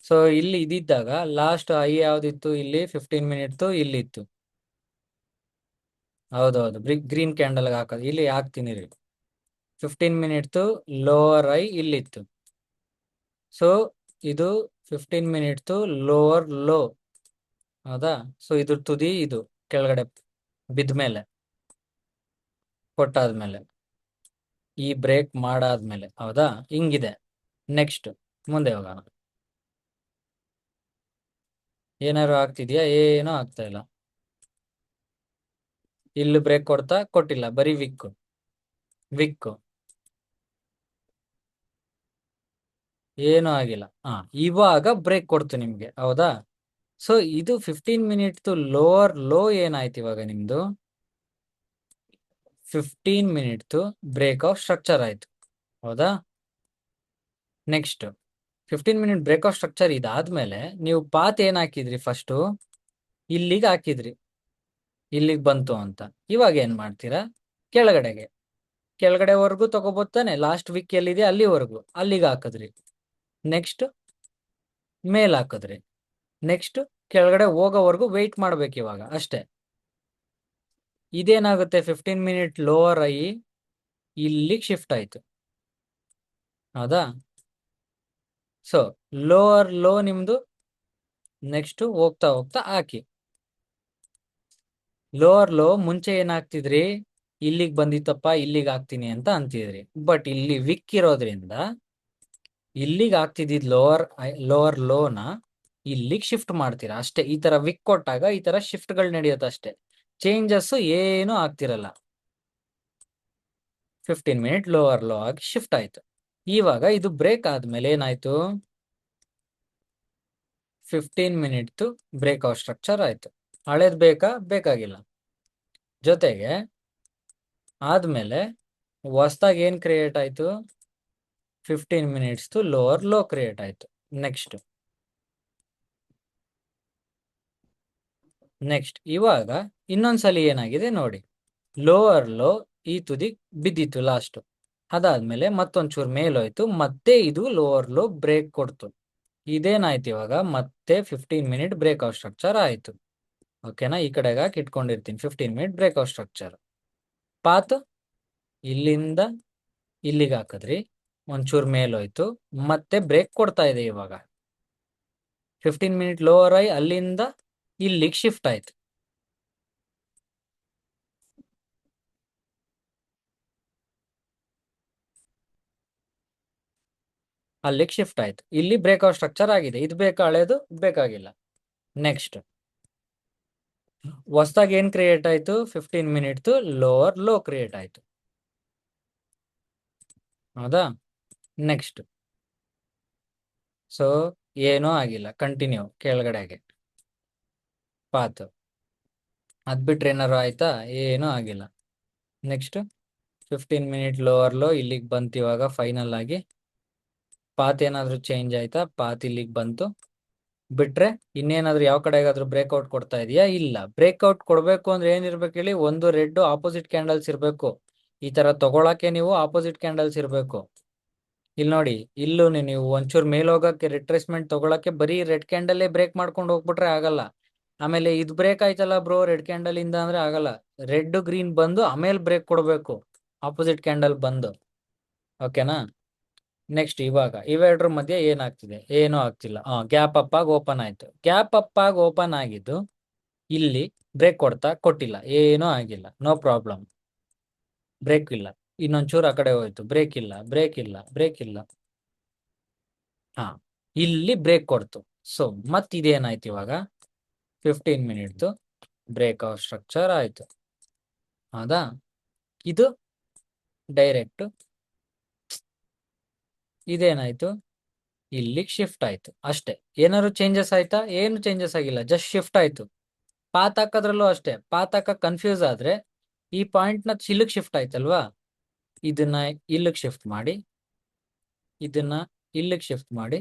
ಸೊ ಇಲ್ಲಿ ಇದ್ದಿದ್ದಾಗ ಲಾಸ್ಟ್ ಐ ಯಾವ್ದಿತ್ತು? ಇಲ್ಲಿ 15 ಮಿನಿಟ್ದು ಇಲ್ಲಿತ್ತು. ಹೌದೌದು, ಗ್ರೀನ್ ಕ್ಯಾಂಡಲ್ಗೆ ಹಾಕೋದು. ಇಲ್ಲಿ ಹಾಕ್ತೀನಿ ರೀ. 15 ಮಿನಿಟ್ದು ಲೋವರ್ ಐ ಇಲ್ಲಿತ್ತು. ಸೊ ಇದು 15 ಮಿನಿಟ್ದು ಲೋವರ್ ಲೋ, ಹೌದಾ? ಸೊ ಇದ್ರ ತುದಿ ಇದು ಕೆಳಗಡೆ ಬಿದ್ಮೇಲೆ, ಕೊಟ್ಟಾದ್ಮೇಲೆ, ಈ ಬ್ರೇಕ್ ಮಾಡಾದ್ಮೇಲೆ, ಹೌದಾ? ಹಿಂಗಿದೆ. ನೆಕ್ಸ್ಟ್ ಮುಂದೆ ಹೋಗೋಣ. ಏನಾದ್ರು ಆಗ್ತಿದ್ಯಾ? ಏನೂ ಆಗ್ತಾ ಇಲ್ಲ. ಇಲ್ಲಿ ಬ್ರೇಕ್ ಕೊಟ್ಟಿಲ್ಲ, ಬರೀ ವಿಕ್ಕು ಏನೂ ಆಗಿಲ್ಲ. ಇವಾಗ ಬ್ರೇಕ್ ಕೊಡ್ತು ನಿಮ್ಗೆ, ಹೌದಾ? ಸೊ ಇದು 15 ಮಿನಿಟ್ದು ಲೋವರ್ ಲೋ ಏನಾಯ್ತು ಇವಾಗ ನಿಮ್ದು? 15 ಮಿನಿಟ್ದು ಬ್ರೇಕ್ ಆಫ್ ಸ್ಟ್ರಕ್ಚರ್ ಆಯ್ತು, ಹೌದಾ? Next 15 minute break of structure ಇದಾದ್ಮೇಲೆ ನೀವು ಪಾತ್ ಏನ್ ಹಾಕಿದ್ರಿ? ಫಸ್ಟು ಇಲ್ಲಿಗೆ ಹಾಕಿದ್ರಿ, ಇಲ್ಲಿಗೆ ಬಂತು ಅಂತ. ಇವಾಗ ಏನ್ ಮಾಡ್ತೀರಾ? ಕೆಳಗಡೆವರೆಗೂ ತಗೋಬೋತಾನೆ. ಲಾಸ್ಟ್ ವೀಕ್ ಎಲ್ಲಿದೆ ಅಲ್ಲಿವರೆಗೂ, ಅಲ್ಲಿಗೆ ಹಾಕಿದ್ರಿ. ನೆಕ್ಸ್ಟ್ ಮೇಲ್ ಹಾಕಿದ್ರಿ. ನೆಕ್ಸ್ಟ್ ಕೆಳಗಡೆ ಹೋಗೋವರೆಗೂ ವೆಯ್ಟ್ ಮಾಡ್ಬೇಕು ಇವಾಗ, ಅಷ್ಟೇ. ಇದೇನಾಗುತ್ತೆ? 15 ಮಿನಿಟ್ ಲೋವರ್ ಐ ಇಲ್ಲಿಗೆ ಶಿಫ್ಟ್ ಆಯ್ತು, ಹೌದಾ? ಸೊ ಲೋವರ್ ಲೋ ನಿಮ್ದು ನೆಕ್ಸ್ಟ್ ಹೋಗ್ತಾ ಹೋಗ್ತಾ ಹಾಕಿ. ಲೋವರ್ ಲೋ ಮುಂಚೆ ಏನಾಗ್ತಿದ್ರಿ? ಇಲ್ಲಿಗೆ ಬಂದಿತ್ತಪ್ಪ, ಇಲ್ಲಿಗೆ ಹಾಕ್ತೀನಿ ಅಂತ ಅಂತಿದ್ರಿ. ಬಟ್ ಇಲ್ಲಿ ವಿಕ್ ಇರೋದ್ರಿಂದ ಇಲ್ಲಿಗೆ ಆಗ್ತಿದ್ದಿದ್ ಲೋವರ್ ಲೋನ ಇಲ್ಲಿಗೆ ಶಿಫ್ಟ್ ಮಾಡ್ತೀರಾ, ಅಷ್ಟೇ. ಈ ತರ ವಿಕ್ ಕೊಟ್ಟಾಗ ಈ ತರ ಶಿಫ್ಟ್ಗಳು ನಡೆಯುತ್ತೆ, ಅಷ್ಟೇ. ಚೇಂಜಸ್ ಏನು ಆಗ್ತಿರಲ್ಲ. 15 ಮಿನಿಟ್ ಲೋವರ್ ಲೋ ಆಗಿ ಶಿಫ್ಟ್ ಆಯ್ತು. ಇವಾಗ ಇದು ಬ್ರೇಕ್ ಆದ್ಮೇಲೆ ಏನಾಯ್ತು? 15 ಮಿನಿಟ್ದು ಬ್ರೇಕ್ ಆಫ್ ಸ್ಟ್ರಕ್ಚರ್ ಆಯ್ತು. ಹಳೇದ್ ಬೇಕಾಗಿಲ್ಲ. ಜೊತೆಗೆ ಆದ್ಮೇಲೆ ಹೊಸ್ದಾಗಿ ಏನ್ ಕ್ರಿಯೇಟ್ ಆಯ್ತು? 15 ಮಿನಿಟ್ಸ್ದು ಲೋವರ್ ಲೋ ಕ್ರಿಯೇಟ್ ಆಯ್ತು. ನೆಕ್ಸ್ಟ್ ಇವಾಗ ಇನ್ನೊಂದ್ಸಲಿ ಏನಾಗಿದೆ ನೋಡಿ. ಲೋವರ್ ಲೋ ಈ ತುದಿ ಬಿದ್ದಿತ್ತು ಲಾಸ್ಟ್, ಅದಾದ್ಮೇಲೆ ಮತ್ತೊಂಚೂರು ಮೇಲೋಯ್ತು, ಮತ್ತೆ ಇದು ಲೋವರ್ ಲೋ ಬ್ರೇಕ್ ಕೊಡ್ತು. ಇದೇನಾಯ್ತು ಇವಾಗ? ಮತ್ತೆ 15 ಮಿನಿಟ್ ಬ್ರೇಕ್ ಆಫ್ ಸ್ಟ್ರಕ್ಚರ್ ಆಯ್ತು. ಓಕೆನಾ? ಈ ಕಡೆಗೆ ಹಾಕಿ ಇಟ್ಕೊಂಡಿರ್ತೀನಿ 15 minute break of structure. Path ಇಲ್ಲಿಂದ ಇಲ್ಲಿಗೆ ಹಾಕಿದ್ರಿ, ಒಂಚೂರು ಮೇಲೋಯ್ತು, ಮತ್ತೆ ಬ್ರೇಕ್ ಕೊಡ್ತಾ ಇದೆ ಇವಾಗ. 15 ಮಿನಿಟ್ ಲೋವರ್ ಐ ಅಲ್ಲಿಂದ ಇಲ್ಲಿಗೆ ಶಿಫ್ಟ್ ಆಯ್ತು. ಅಲ್ಲಿಗೆ ಶಿಫ್ಟ್ ಆಯ್ತು. ಇಲ್ಲಿ ಬ್ರೇಕ್ ಆಫ್ ಸ್ಟ್ರಕ್ಚರ್ ಆಗಿದೆ. ಇದು ಹಳೇದು ಬೇಕಾಗಿಲ್ಲ. ನೆಕ್ಸ್ಟ್ ಹೊಸದಾಗಿ ಏನ್ ಕ್ರಿಯೇಟ್ ಆಯ್ತು? 15 ಮಿನಿಟ್ದು ಲೋವರ್ ಲೋ ಕ್ರಿಯೇಟ್ ಆಯ್ತು, ಹೌದಾ? ನೆಕ್ಸ್ಟ್ ಸೊ ಏನೂ ಆಗಿಲ್ಲ, ಕಂಟಿನ್ಯೂ ಕೆಳಗಡೆಗೆ ಪಾತ್. ಅದ್ ಬಿಟ್ರೆ ಏನಾರು ಆಯ್ತಾ? ಏನೂ ಆಗಿಲ್ಲ. ನೆಕ್ಸ್ಟ್ 15 ಮಿನಿಟ್ ಲೋವರ್ ಲೋ ಇಲ್ಲಿಗೆ ಬಂತು. ಇವಾಗ ಫೈನಲ್ ಆಗಿ ಪಾತ್ ಏನಾದ್ರು ಚೇಂಜ್ ಆಯ್ತಾ? ಪಾತ್ ಇಲ್ಲಿಗೆ ಬಂತು. ಬಿಟ್ರೆ ಇನ್ನೇನಾದ್ರೂ ಯಾವ ಕಡೆಗಾದ್ರೂ ಬ್ರೇಕ್ಔಟ್ ಕೊಡ್ತಾ ಇದೆಯಾ? ಇಲ್ಲ. ಬ್ರೇಕ್ಔಟ್ ಕೊಡ್ಬೇಕು ಅಂದ್ರೆ ಏನಿರ್ಬೇಕು ಹೇಳಿ? ಒಂದು ರೆಡ್ ಆಪೋಸಿಟ್ ಕ್ಯಾಂಡಲ್ಸ್ ಇರ್ಬೇಕು. ಈ ತರ ತಗೊಳಕ್ಕೆ ನೀವು ಆಪೋಸಿಟ್ ಕ್ಯಾಂಡಲ್ಸ್ ಇರ್ಬೇಕು. ಇಲ್ಲಿ ನೋಡಿ, ಇಲ್ಲೂ ನೀವು ಒಂಚೂರು ಮೇಲ್ ಹೋಗಕ್ಕೆ ರಿಟ್ರೇಸ್ಮೆಂಟ್ ತಗೊಳಕ್ಕೆ ಬರೀ ರೆಡ್ ಕ್ಯಾಂಡಲ್ಲೇ ಬ್ರೇಕ್ ಮಾಡ್ಕೊಂಡು ಹೋಗ್ಬಿಟ್ರೆ ಆಗಲ್ಲ. ಆಮೇಲೆ ಇದು ಬ್ರೇಕ್ ಆಯ್ತಲ್ಲ ಬ್ರೋ ರೆಡ್ ಕ್ಯಾಂಡಲ್ ಇಂದ ಅಂದ್ರೆ ಆಗಲ್ಲ. ರೆಡ್ ಗ್ರೀನ್ ಬಂದು ಆಮೇಲೆ ಬ್ರೇಕ್ ಕೊಡ್ಬೇಕು, ಆಪೋಸಿಟ್ ಕ್ಯಾಂಡಲ್ ಬಂದು. ಓಕೆನಾ? ನೆಕ್ಸ್ಟ್ ಇವಾಗ ಇವೆರಡರ ಮಧ್ಯೆ ಏನಾಗ್ತಿದೆ? ಏನೂ ಆಗ್ತಿಲ್ಲ. ಗ್ಯಾಪ್ ಅಪ್ ಆಗಿ ಓಪನ್ ಆಯ್ತು. ಗ್ಯಾಪ್ ಅಪ್ ಆಗಿ ಓಪನ್ ಆಗಿದ್ದು ಇಲ್ಲಿ ಬ್ರೇಕ್ ಕೊಟ್ಟಿಲ್ಲ, ಏನೂ ಆಗಿಲ್ಲ, ನೋ ಪ್ರಾಬ್ಲಮ್. ಬ್ರೇಕ್ ಇಲ್ಲ. ಇನ್ನೊಂಚೂರು ಆ ಕಡೆ ಹೋಯ್ತು, ಬ್ರೇಕ್ ಇಲ್ಲ. ಇಲ್ಲಿ ಬ್ರೇಕ್ ಕೊಡ್ತು. ಸೊ ಮತ್ತಿದೇನಾಯ್ತು ಇವಾಗ? 15 ಮಿನಿಟ್ದು ಬ್ರೇಕ್ಔಟ್ ಸ್ಟ್ರಕ್ಚರ್ ಆಯ್ತು. ಹೌದಾ? ಇದು ಡೈರೆಕ್ಟ್ ಇದೇನಾಯ್ತು, ಇಲ್ಲಿಗೆ ಶಿಫ್ಟ್ ಆಯ್ತು ಅಷ್ಟೇ. ಏನಾದ್ರು ಚೇಂಜಸ್ ಆಯ್ತಾ? ಏನು ಚೇಂಜಸ್ ಆಗಿಲ್ಲ, ಜಸ್ಟ್ ಶಿಫ್ಟ್ ಆಯ್ತು. ಪಾತ್ ಹಾಕೋದ್ರಲ್ಲೂ ಅಷ್ಟೇ, ಪಾತ್ ಹಾಕಕ್ ಕನ್ಫ್ಯೂಸ್ ಆದ್ರೆ ಈ ಪಾಯಿಂಟ್ ನ ಇಲ್ಲಿಗೆ ಶಿಫ್ಟ್ ಆಯ್ತಲ್ವಾ, ಇದನ್ನ ಇಲ್ಲಿಗೆ ಶಿಫ್ಟ್ ಮಾಡಿ, ಇದನ್ನ ಇಲ್ಲಿಗೆ ಶಿಫ್ಟ್ ಮಾಡಿ,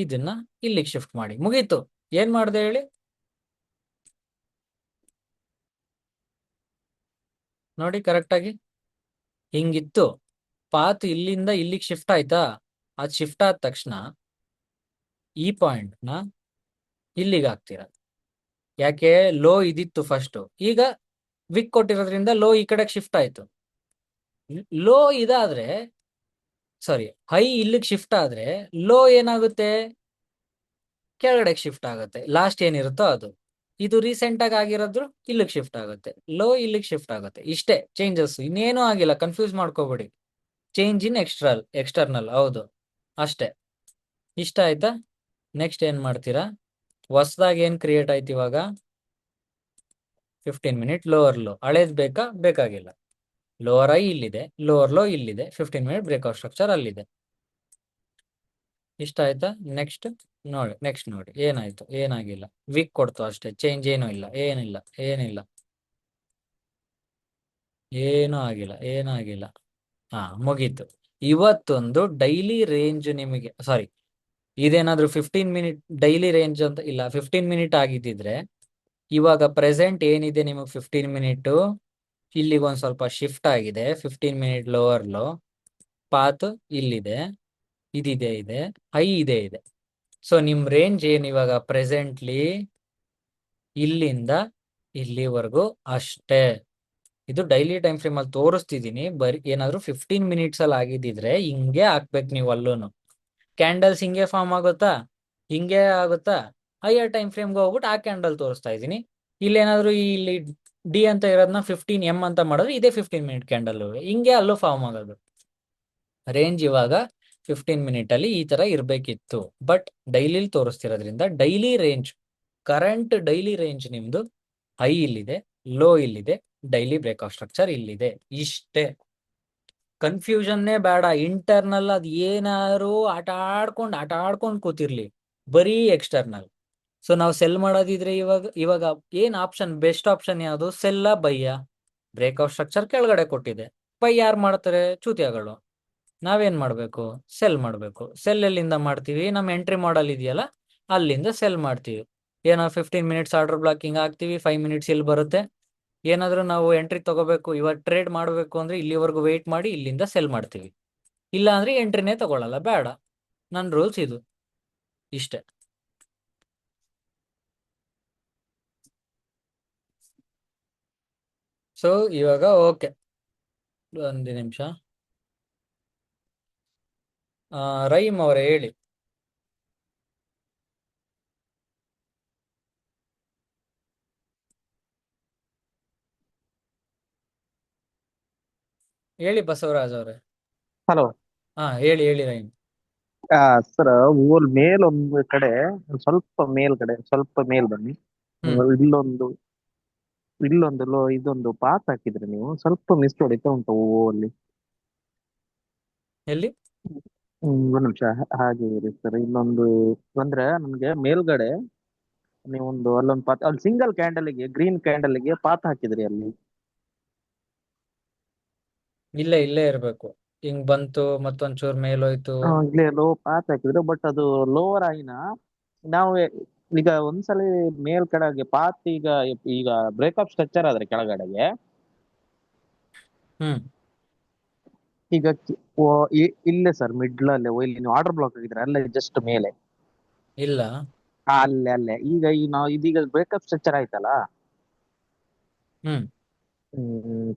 ಇದನ್ನ ಇಲ್ಲಿಗೆ ಶಿಫ್ಟ್ ಮಾಡಿ, ಮುಗೀತು. ಏನ್ ಮಾಡ್ದೆ ಹೇಳಿ? ನೋಡಿ ಕರೆಕ್ಟಾಗಿ ಹಿಂಗಿತ್ತು. ಪಾತ್ ಇಲ್ಲಿಂದ ಇಲ್ಲಿಗೆ ಶಿಫ್ಟ್ ಆಯ್ತಾ? ಅದು ಶಿಫ್ಟ್ ಆದ ತಕ್ಷಣ ಈ ಪಾಯಿಂಟ್ ನ ಇಲ್ಲಿಗೆ ಹಾಕ್ತೀರ. ಯಾಕೆ? ಲೋ ಇದಿತ್ತು ಫಸ್ಟ್, ಈಗ ವಿಕ್ ಕೊಟ್ಟಿರೋದ್ರಿಂದ ಲೋ ಈ ಕಡೆಗೆ ಶಿಫ್ಟ್ ಆಯ್ತು. ಲೋ ಇದಾದ್ರೆ ಸಾರಿ ಹೈ ಇಲ್ಲಿಗೆ ಶಿಫ್ಟ್ ಆದ್ರೆ ಲೋ ಏನಾಗುತ್ತೆ? ಕೆಳಗಡೆಗೆ ಶಿಫ್ಟ್ ಆಗುತ್ತೆ. ಲಾಸ್ಟ್ ಏನಿರುತ್ತೋ ಅದು. ಇದು ರೀಸೆಂಟ್ ಆಗಿ ಆಗಿರೋದ್ರು ಇಲ್ಲಿಗೆ ಶಿಫ್ಟ್ ಆಗುತ್ತೆ, ಲೋ ಇಲ್ಲಿಗೆ ಶಿಫ್ಟ್ ಆಗುತ್ತೆ. ಇಷ್ಟೇ ಚೇಂಜಸ್, ಇನ್ನೇನು ಆಗಿಲ್ಲ. ಕನ್ಫ್ಯೂಸ್ ಮಾಡ್ಕೋಬೇಡಿ. ಚೇಂಜ್ ಇನ್ ಎಕ್ಸ್ಟರ್ನಲ್, ಹೌದು ಅಷ್ಟೇ. ಇಷ್ಟ ಆಯ್ತಾ? ನೆಕ್ಸ್ಟ್ ಏನ್ ಮಾಡ್ತೀರಾ? ಹೊಸದಾಗಿ ಏನ್ ಕ್ರಿಯೇಟ್ ಆಯ್ತು ಇವಾಗ? 15 ಮಿನಿಟ್ ಲೋವರ್ ಲೋ. ಹಳೇದ್ ಬೇಕಾ? ಬೇಕಾಗಿಲ್ಲ. ಲೋವರ್ ಐ ಇಲ್ಲಿದೆ, ಲೋವರ್ ಲೋ ಇಲ್ಲಿದೆ, 15 ಮಿನಿಟ್ ಬ್ರೇಕ್ಔಟ್ ಸ್ಟ್ರಕ್ಚರ್ ಅಲ್ಲಿದೆ. ಇಷ್ಟ ಆಯ್ತಾ? ನೆಕ್ಸ್ಟ್ ನೋಡಿ ಏನಾಯ್ತು? ಏನಾಗಿಲ್ಲ, ವೀಕ್ ಕೊಡ್ತು ಅಷ್ಟೇ. ಚೇಂಜ್ ಏನೂ ಇಲ್ಲ, ಏನಿಲ್ಲ, ಏನೂ ಆಗಿಲ್ಲ. ಹಾ, ಮುಗೀತು. ಇವತ್ತೊಂದು ಡೈಲಿ ರೇಂಜ್ ನಿಮಗೆ, ಸಾರಿ ಇದೇನಾದ್ರೂ 15 ಮಿನಿಟ್ ಡೈಲಿ ರೇಂಜ್ ಅಂತ ಇಲ್ಲ, 15 ಮಿನಿಟ್ ಆಗಿದ್ದಿದ್ರೆ ಇವಾಗ ಪ್ರೆಸೆಂಟ್ ಏನಿದೆ ನಿಮಗೆ 15 ಮಿನಿಟ್ ಇಲ್ಲಿಗೆ ಒಂದ್ ಸ್ವಲ್ಪ ಶಿಫ್ಟ್ ಆಗಿದೆ. 15 ಮಿನಿಟ್ ಲೋವರ್ ಲೋ, ಪಾತ್ ಇಲ್ಲಿದೆ, ಇದೆ, ಹೈ ಇದೆ. ಸೊ ನಿಮ್ ರೇಂಜ್ ಏನ್ ಇವಾಗ ಪ್ರೆಸೆಂಟ್ಲಿ ಇಲ್ಲಿಂದ ಇಲ್ಲಿವರೆಗೂ ಅಷ್ಟೇ. ಇದು ಡೈಲಿ ಟೈಮ್ ಫ್ರೇಮ್ ಅಲ್ಲಿ ತೋರಿಸ್ತಿದೀನಿ. ಬರೀ ಏನಾದ್ರು 15 ಮಿನಿಟ್ಸ್ ಅಲ್ಲಿ ಆಗಿದ್ದಿದ್ರೆ ಹಿಂಗೆ ಹಾಕ್ಬೇಕು ನೀವು. ಅಲ್ಲೂನು ಕ್ಯಾಂಡಲ್ಸ್ ಹಿಂಗೆ ಫಾರ್ಮ್ ಆಗುತ್ತಾ? ಹಿಂಗೆ ಆಗುತ್ತಾ? ಹೈಯರ್ ಟೈಮ್ ಫ್ರೇಮ್ಗೆ ಹೋಗ್ಬಿಟ್ಟು ಆ ಕ್ಯಾಂಡಲ್ ತೋರಿಸ್ತಾ ಇದೀನಿ. ಇಲ್ಲೇನಾದ್ರು ಇಲ್ಲಿ ಡಿ ಅಂತ ಇರೋದನ್ನ 15 ಎಂ ಅಂತ ಮಾಡಿದ್ರೆ ಇದೇ 15 ಮಿನಿಟ್ ಕ್ಯಾಂಡಲ್. ಹಿಂಗೆ ಅಲ್ಲೂ ಫಾರ್ಮ್ ಆಗೋದು. ರೇಂಜ್ ಇವಾಗ 15 ಮಿನಿಟ್ ಅಲ್ಲಿ ಈ ತರ ಇರ್ಬೇಕಿತ್ತು, ಬಟ್ ಡೈಲಿ ತೋರಿಸ್ತಿರೋದ್ರಿಂದ daily range, current daily range ನಿಮ್ದು ಹೈ ಇಲ್ಲಿದೆ, ಲೋ ಇಲ್ಲಿದೆ, ಡೈಲಿ ಬ್ರೇಕ್ಔಟ್ ಸ್ಟ್ರಕ್ಚರ್ ಇಲ್ಲಿದೆ. ಇಷ್ಟೇ, ಕನ್ಫ್ಯೂಷನ್ನೇ ಬೇಡ. ಇಂಟರ್ನಲ್ ಅದ್ ಏನಾದ್ರು ಆಟ ಆಡ್ಕೊಂಡು ಕೂತಿರ್ಲಿ, ಬರೀ ಎಕ್ಸ್ಟರ್ನಲ್. ಸೊ ನಾವು ಸೆಲ್ ಮಾಡೋದಿದ್ರೆ ಇವಾಗ ಏನ್ ಆಪ್ಷನ್, ಬೆಸ್ಟ್ ಆಪ್ಷನ್ ಯಾವುದು? ಸೆಲ್ಲ ಬೈಯ? ಬ್ರೇಕ್ಔಟ್ ಸ್ಟ್ರಕ್ಚರ್ ಕೆಳಗಡೆ ಕೊಟ್ಟಿದೆ, ಬೈ ಯಾರು ಮಾಡ್ತಾರೆ? ಚೂತಿಯಾಗಳು. ನಾವೇನ್ ಮಾಡ್ಬೇಕು? ಸೆಲ್ ಮಾಡ್ಬೇಕು. ಸೆಲ್ ಎಲ್ಲಿಂದ ಮಾಡ್ತೀವಿ? ನಮ್ಮ ಎಂಟ್ರಿ ಮಾಡಲ್ ಇದೆಯಲ್ಲ, ಅಲ್ಲಿಂದ ಸೆಲ್ ಮಾಡ್ತೀವಿ. ಏನೋ 15 ಮಿನಿಟ್ಸ್ ಆರ್ಡರ್ ಬ್ಲಾಕಿಂಗ್ ಹಾಕ್ತಿವಿ, 5 ಮಿನಿಟ್ಸ್ ಇಲ್ಲಿ ಬರುತ್ತೆ. ಏನಾದ್ರೂ ನಾವು ಎಂಟ್ರಿ ತಗೋಬೇಕು, ಇವಾಗ ಟ್ರೇಡ್ ಮಾಡಬೇಕು ಅಂದ್ರೆ ಇಲ್ಲಿವರೆಗೂ ವೆಯ್ಟ್ ಮಾಡಿ ಇಲ್ಲಿಂದ ಸೆಲ್ ಮಾಡ್ತೀವಿ. ಇಲ್ಲ ಅಂದ್ರೆ ಎಂಟ್ರಿನೇ ತಗೊಳಲ್ಲ, ಬೇಡ. ನನ್ನ ರೂಲ್ಸ್ ಇದು, ಇಷ್ಟೇ. ಸೊ ಇವಾಗ ಓಕೆ, ಒಂದು ನಿಮಿಷ. ರಹೀಮ್ ಅವರೇ ಹೇಳಿ. ಹೇಳಿ ಬಸವರಾಜ್ ಅವರೇ.
ಹಲೋ
ಹೇಳಿ ರಹೀಮ್.
ಸರ್, ಮೇಲೊಂದು ಕಡೆ ಸ್ವಲ್ಪ ಮೇಲ್ಗಡೆ ಸ್ವಲ್ಪ ಮೇಲ್ ಬನ್ನಿ. ಇಲ್ಲೊಂದು ಇದೊಂದು ಪಾತ್ ಹಾಕಿದ್ರೆ ನೀವು ಸ್ವಲ್ಪ ಮಿಸ್ ಹೊಡಿತಾ ಉಂಟು ಅಲ್ಲಿ.
ಎಲ್ಲಿ?
ಒಂದು ನಿಮಿಷ ಹಾಗೆ ಇರಿ ಸರ್. ಇನ್ನೊಂದು ಅಂದ್ರೆ ನಮ್ಗೆ ಮೇಲ್ಗಡೆ ನೀವೊಂದು ಅಲ್ಲೊಂದು ಪಾತ್, ಅಲ್ಲಿ ಸಿಂಗಲ್ ಕ್ಯಾಂಡಲ್ಗೆ ಗ್ರೀನ್ ಕ್ಯಾಂಡಲ್ಗೆ ಪಾತ್ ಹಾಕಿದ್ರಿ ಅಲ್ಲಿ.
ಇಲ್ಲೇ ಇರ್ಬೇಕು. ಹಿಂಗ್ ಬಂತು, ಮತ್ತೊಂಚೂರ್ ಮೇಲೋಯ್ತು.
ಇಲ್ಲೇ ಲೋ ಪಾತ್ ಹಾಕಿದ್ರು, ಬಟ್ ಅದು ಲೋವರ್ ಆಯಿನ ನಾವು ಈಗ ಒಂದ್ಸಲಿ ಮೇಲ್ ಕೆಳಗೆ ಪಾತ್ ಈಗ ಬ್ರೇಕಪ್ ಸ್ಟ್ರಕ್ಚರ್ ಆದ್ರೆ ಕೆಳಗಡೆಗೆ ಈಗ ಇಲ್ಲೇ ಸರ್ ಮಿಡ್ಲ್ ಅಲ್ಲೇ ಇಲ್ಲಿ ನೀವು ಆರ್ಡರ್ ಬ್ಲಾಕ್ ಆಗಿದ್ರೆ ಅಲ್ಲೇ ಜಸ್ಟ್ ಮೇಲೆ
ಇಲ್ಲ,
ಅಲ್ಲೇ ಈಗ ನಾವು ಇದೀಗ ಬ್ರೇಕಪ್ ಸ್ಟ್ರಕ್ಚರ್ ಆಯ್ತಲ್ಲ.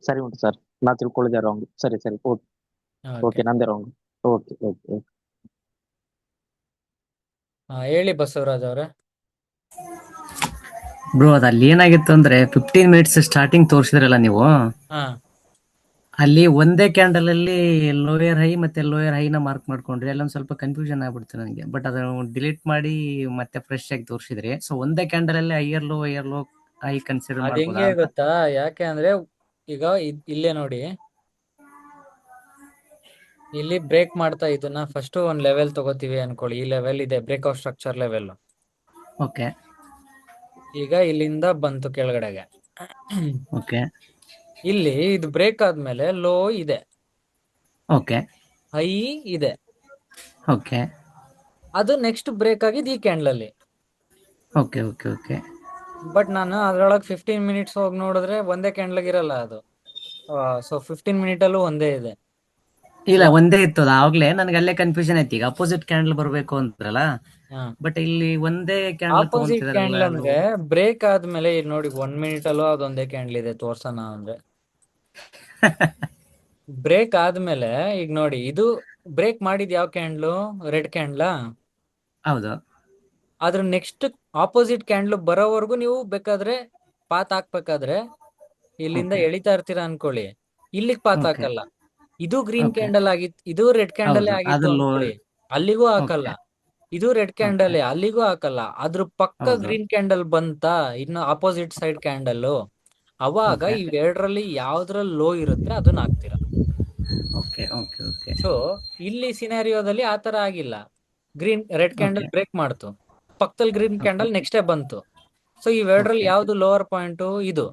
ಸರಿ ಉಂಟು ಸರ್, ನಾ ತಿಳ್ಕೊಳ್ಳಿದೆ ರಾಂಗ್. ಸರಿ ಓಕೆ ನಂದೇ ರಾಂಗ್. ಓಕೆ.
ಹೇಳಿ ಬಸವರಾಜ್ ಅವ್ರೆ.
ಬ್ರೋ, ಅದಲ್ಲಿ ಏನಾಗಿತ್ತು ಅಂದ್ರೆ 15 ಮಿನಿಟ್ಸ್ ಸ್ಟಾರ್ಟಿಂಗ್ ತೋರಿಸಿದ್ರಲ್ಲ ನೀವು, ಅಲ್ಲಿ ಒಂದೇ ಕ್ಯಾಂಡಲ್ ಅಲ್ಲಿ ಲೋಯರ್ ಹೈ ಮತ್ತೆ ಲೋಯರ್ ಹೈನ ಮಾರ್ಕ್ ಮಾಡ್ಕೊಂಡ್ರಿ. ಅಲ್ಲೊಂದ್ ಸ್ವಲ್ಪ ಕನ್ಫ್ಯೂಷನ್ ಆಗ್ಬಿಡ್ತು ನನಗೆ, ಬಟ್ ಅದನ್ನು ಡಿಲೀಟ್ ಮಾಡಿ ಮತ್ತೆ ಫ್ರೆಶ್ ಆಗಿ ತೋರಿಸಿದ್ರಿ. ಸೊ ಒಂದೇ ಕ್ಯಾಂಡಲ್ ಅಲ್ಲಿ ಹೈಯರ್ ಲೋ ಹೈ ಕನ್ಸಿಡರ್
ಅದ್
ಮಾಡ್ಬೋದಾ
ಹೆಂಗೆ
ಅಂತ?
ಗೊತ್ತಾ, ಯಾಕೆ ಅಂದ್ರೆ ಈಗ ಇಲ್ಲೇ ನೋಡಿ, ಇಲ್ಲಿ ಬ್ರೇಕ್ ಮಾಡ್ತಾ ಇದನ್ನ ಫಸ್ಟ್ ಒಂದ್ ಲೆವೆಲ್ ತಗೋತೀವಿ ಅನ್ಕೊಳ್ಳಿ. ಈ ಲೆವೆಲ್ ಇದೆ break of structure level.
Okay
ಈಗ ಇಲ್ಲಿಂದ ಬಂತು ಕೆಳಗಡೆಗೆ.
ಓಕೆ
ಇಲ್ಲಿ ಇದು ಬ್ರೇಕ್ ಆದ್ಮೇಲೆ ಲೋ ಇದೆ,
ಓಕೆ
ಹೈ ಇದೆ.
ಓಕೆ
ಅದು ನೆಕ್ಸ್ಟ್ ಬ್ರೇಕ್ ಆಗಿದ್ ಈ ಕ್ಯಾಂಡಲ್ ಅಲ್ಲಿ.
ಓಕೆ ಓಕೆ ಓಕೆ
ಬಟ್ ನಾನು ಅದ್ರೊಳಗೆ 15 ಮಿನಿಟ್ಸ್ ಹೋಗಿ ನೋಡಿದ್ರೆ ಒಂದೇ ಕ್ಯಾಂಡಲ್ ಇರಲ್ಲ ಅದು. ಸೊ 15 ಮಿನಿಟ್ ಅಲ್ಲೂ ಒಂದೇ ಇದೆ.
ಇಲ್ಲ, ಒಂದೇ ಇತ್ತು ಅದು. ಆವಾಗ್ಲೇ ನನಗೆ ಅಲ್ಲೇ ಕನ್ಫ್ಯೂಷನ್ ಆಯ್ತು. ಈಗ ಅಪೋಸಿಟ್ ಕ್ಯಾಂಡಲ್ ಬರ್ಬೇಕು ಅಂದ್ರಲ್ಲ, ಬಟ್ ಇಲ್ಲಿ ಒಂದೇ ಕ್ಯಾಂಡಲ್
ಆಪೋಸಿಟ್ ಕ್ಯಾಂಡಲ್
ತಗೊಂತಿದಾರಲ್ಲ.
ಅಂದ್ರೆ ಬ್ರೇಕ್ ಆದ್ಮೇಲೆ ಇಲ್ಲಿ ನೋಡಿ 1 ಮಿನಿಟ್ ಅಲ್ಲೂ ಅದೊಂದೇ ಕ್ಯಾಂಡಲ್ ಇದೆ ತೋರ್ಸೋಣ ಅಂದ್ರೆ. ಬ್ರೇಕ್ ಆದ್ಮೇಲೆ ಈಗ ನೋಡಿ, ಇದು ಬ್ರೇಕ್ ಮಾಡಿದ್ ಯಾವ ಕ್ಯಾಂಡ್ಲು? ರೆಡ್ ಕ್ಯಾಂಡ್ಲಾ?
ಹೌದು.
ಅದ್ರ ನೆಕ್ಸ್ಟ್ ಆಪೋಸಿಟ್ ಕ್ಯಾಂಡ್ಲ್ ಬರೋವರೆಗೂ ನೀವು ಬೇಕಾದ್ರೆ ಪಾತ್ ಹಾಕ್ಬೇಕಾದ್ರೆ ಇಲ್ಲಿಂದ ಎಳಿತಾ ಇರ್ತೀರಾ ಅನ್ಕೊಳ್ಳಿ, ಇಲ್ಲಿಗೆ ಪಾತ್ ಹಾಕಲ್ಲ. ಇದು ಗ್ರೀನ್ ಕ್ಯಾಂಡಲ್ ಆಗಿತ್ತು, ಇದು ರೆಡ್ ಕ್ಯಾಂಡಲ್ ಆಗಿತ್ತು ಅನ್ಕೊಳ್ಳಿ, ಅಲ್ಲಿಗೂ ಹಾಕಲ್ಲ. ಇದು ರೆಡ್ ಕ್ಯಾಂಡಲ್, ಅಲ್ಲಿಗೂ ಹಾಕಲ್ಲ. ಅದ್ರ ಪಕ್ಕ ಗ್ರೀನ್ ಕ್ಯಾಂಡಲ್ ಬಂತ, ಇನ್ನು ಆಪೋಸಿಟ್ ಸೈಡ್ ಕ್ಯಾಂಡಲ್, ಅವಾಗ ಇವೆರಡರಲ್ಲಿ ಯಾವ್ದ್ರಲ್ಲಿ ಲೋ ಇರುತ್ತೆ ಅದನ್ನ ಹಾಕ್ತೀರಾ. ಸೊ ಇಲ್ಲಿ ಸಿನಾರಿಯೋದಲ್ಲಿ ಆತರ ಆಗಿಲ್ಲ. ರೆಡ್ ಕ್ಯಾಂಡಲ್ ಬ್ರೇಕ್ ಮಾಡ್ತು, ಪಕ್ಕದಲ್ಲಿ ಗ್ರೀನ್ ಕ್ಯಾಂಡಲ್ ನೆಕ್ಸ್ಟೇ ಬಂತು. ಸೊ ಇವೆರಡರಲ್ಲಿ ಯಾವ್ದು ಲೋವರ್ ಪಾಯಿಂಟ್? ಇದು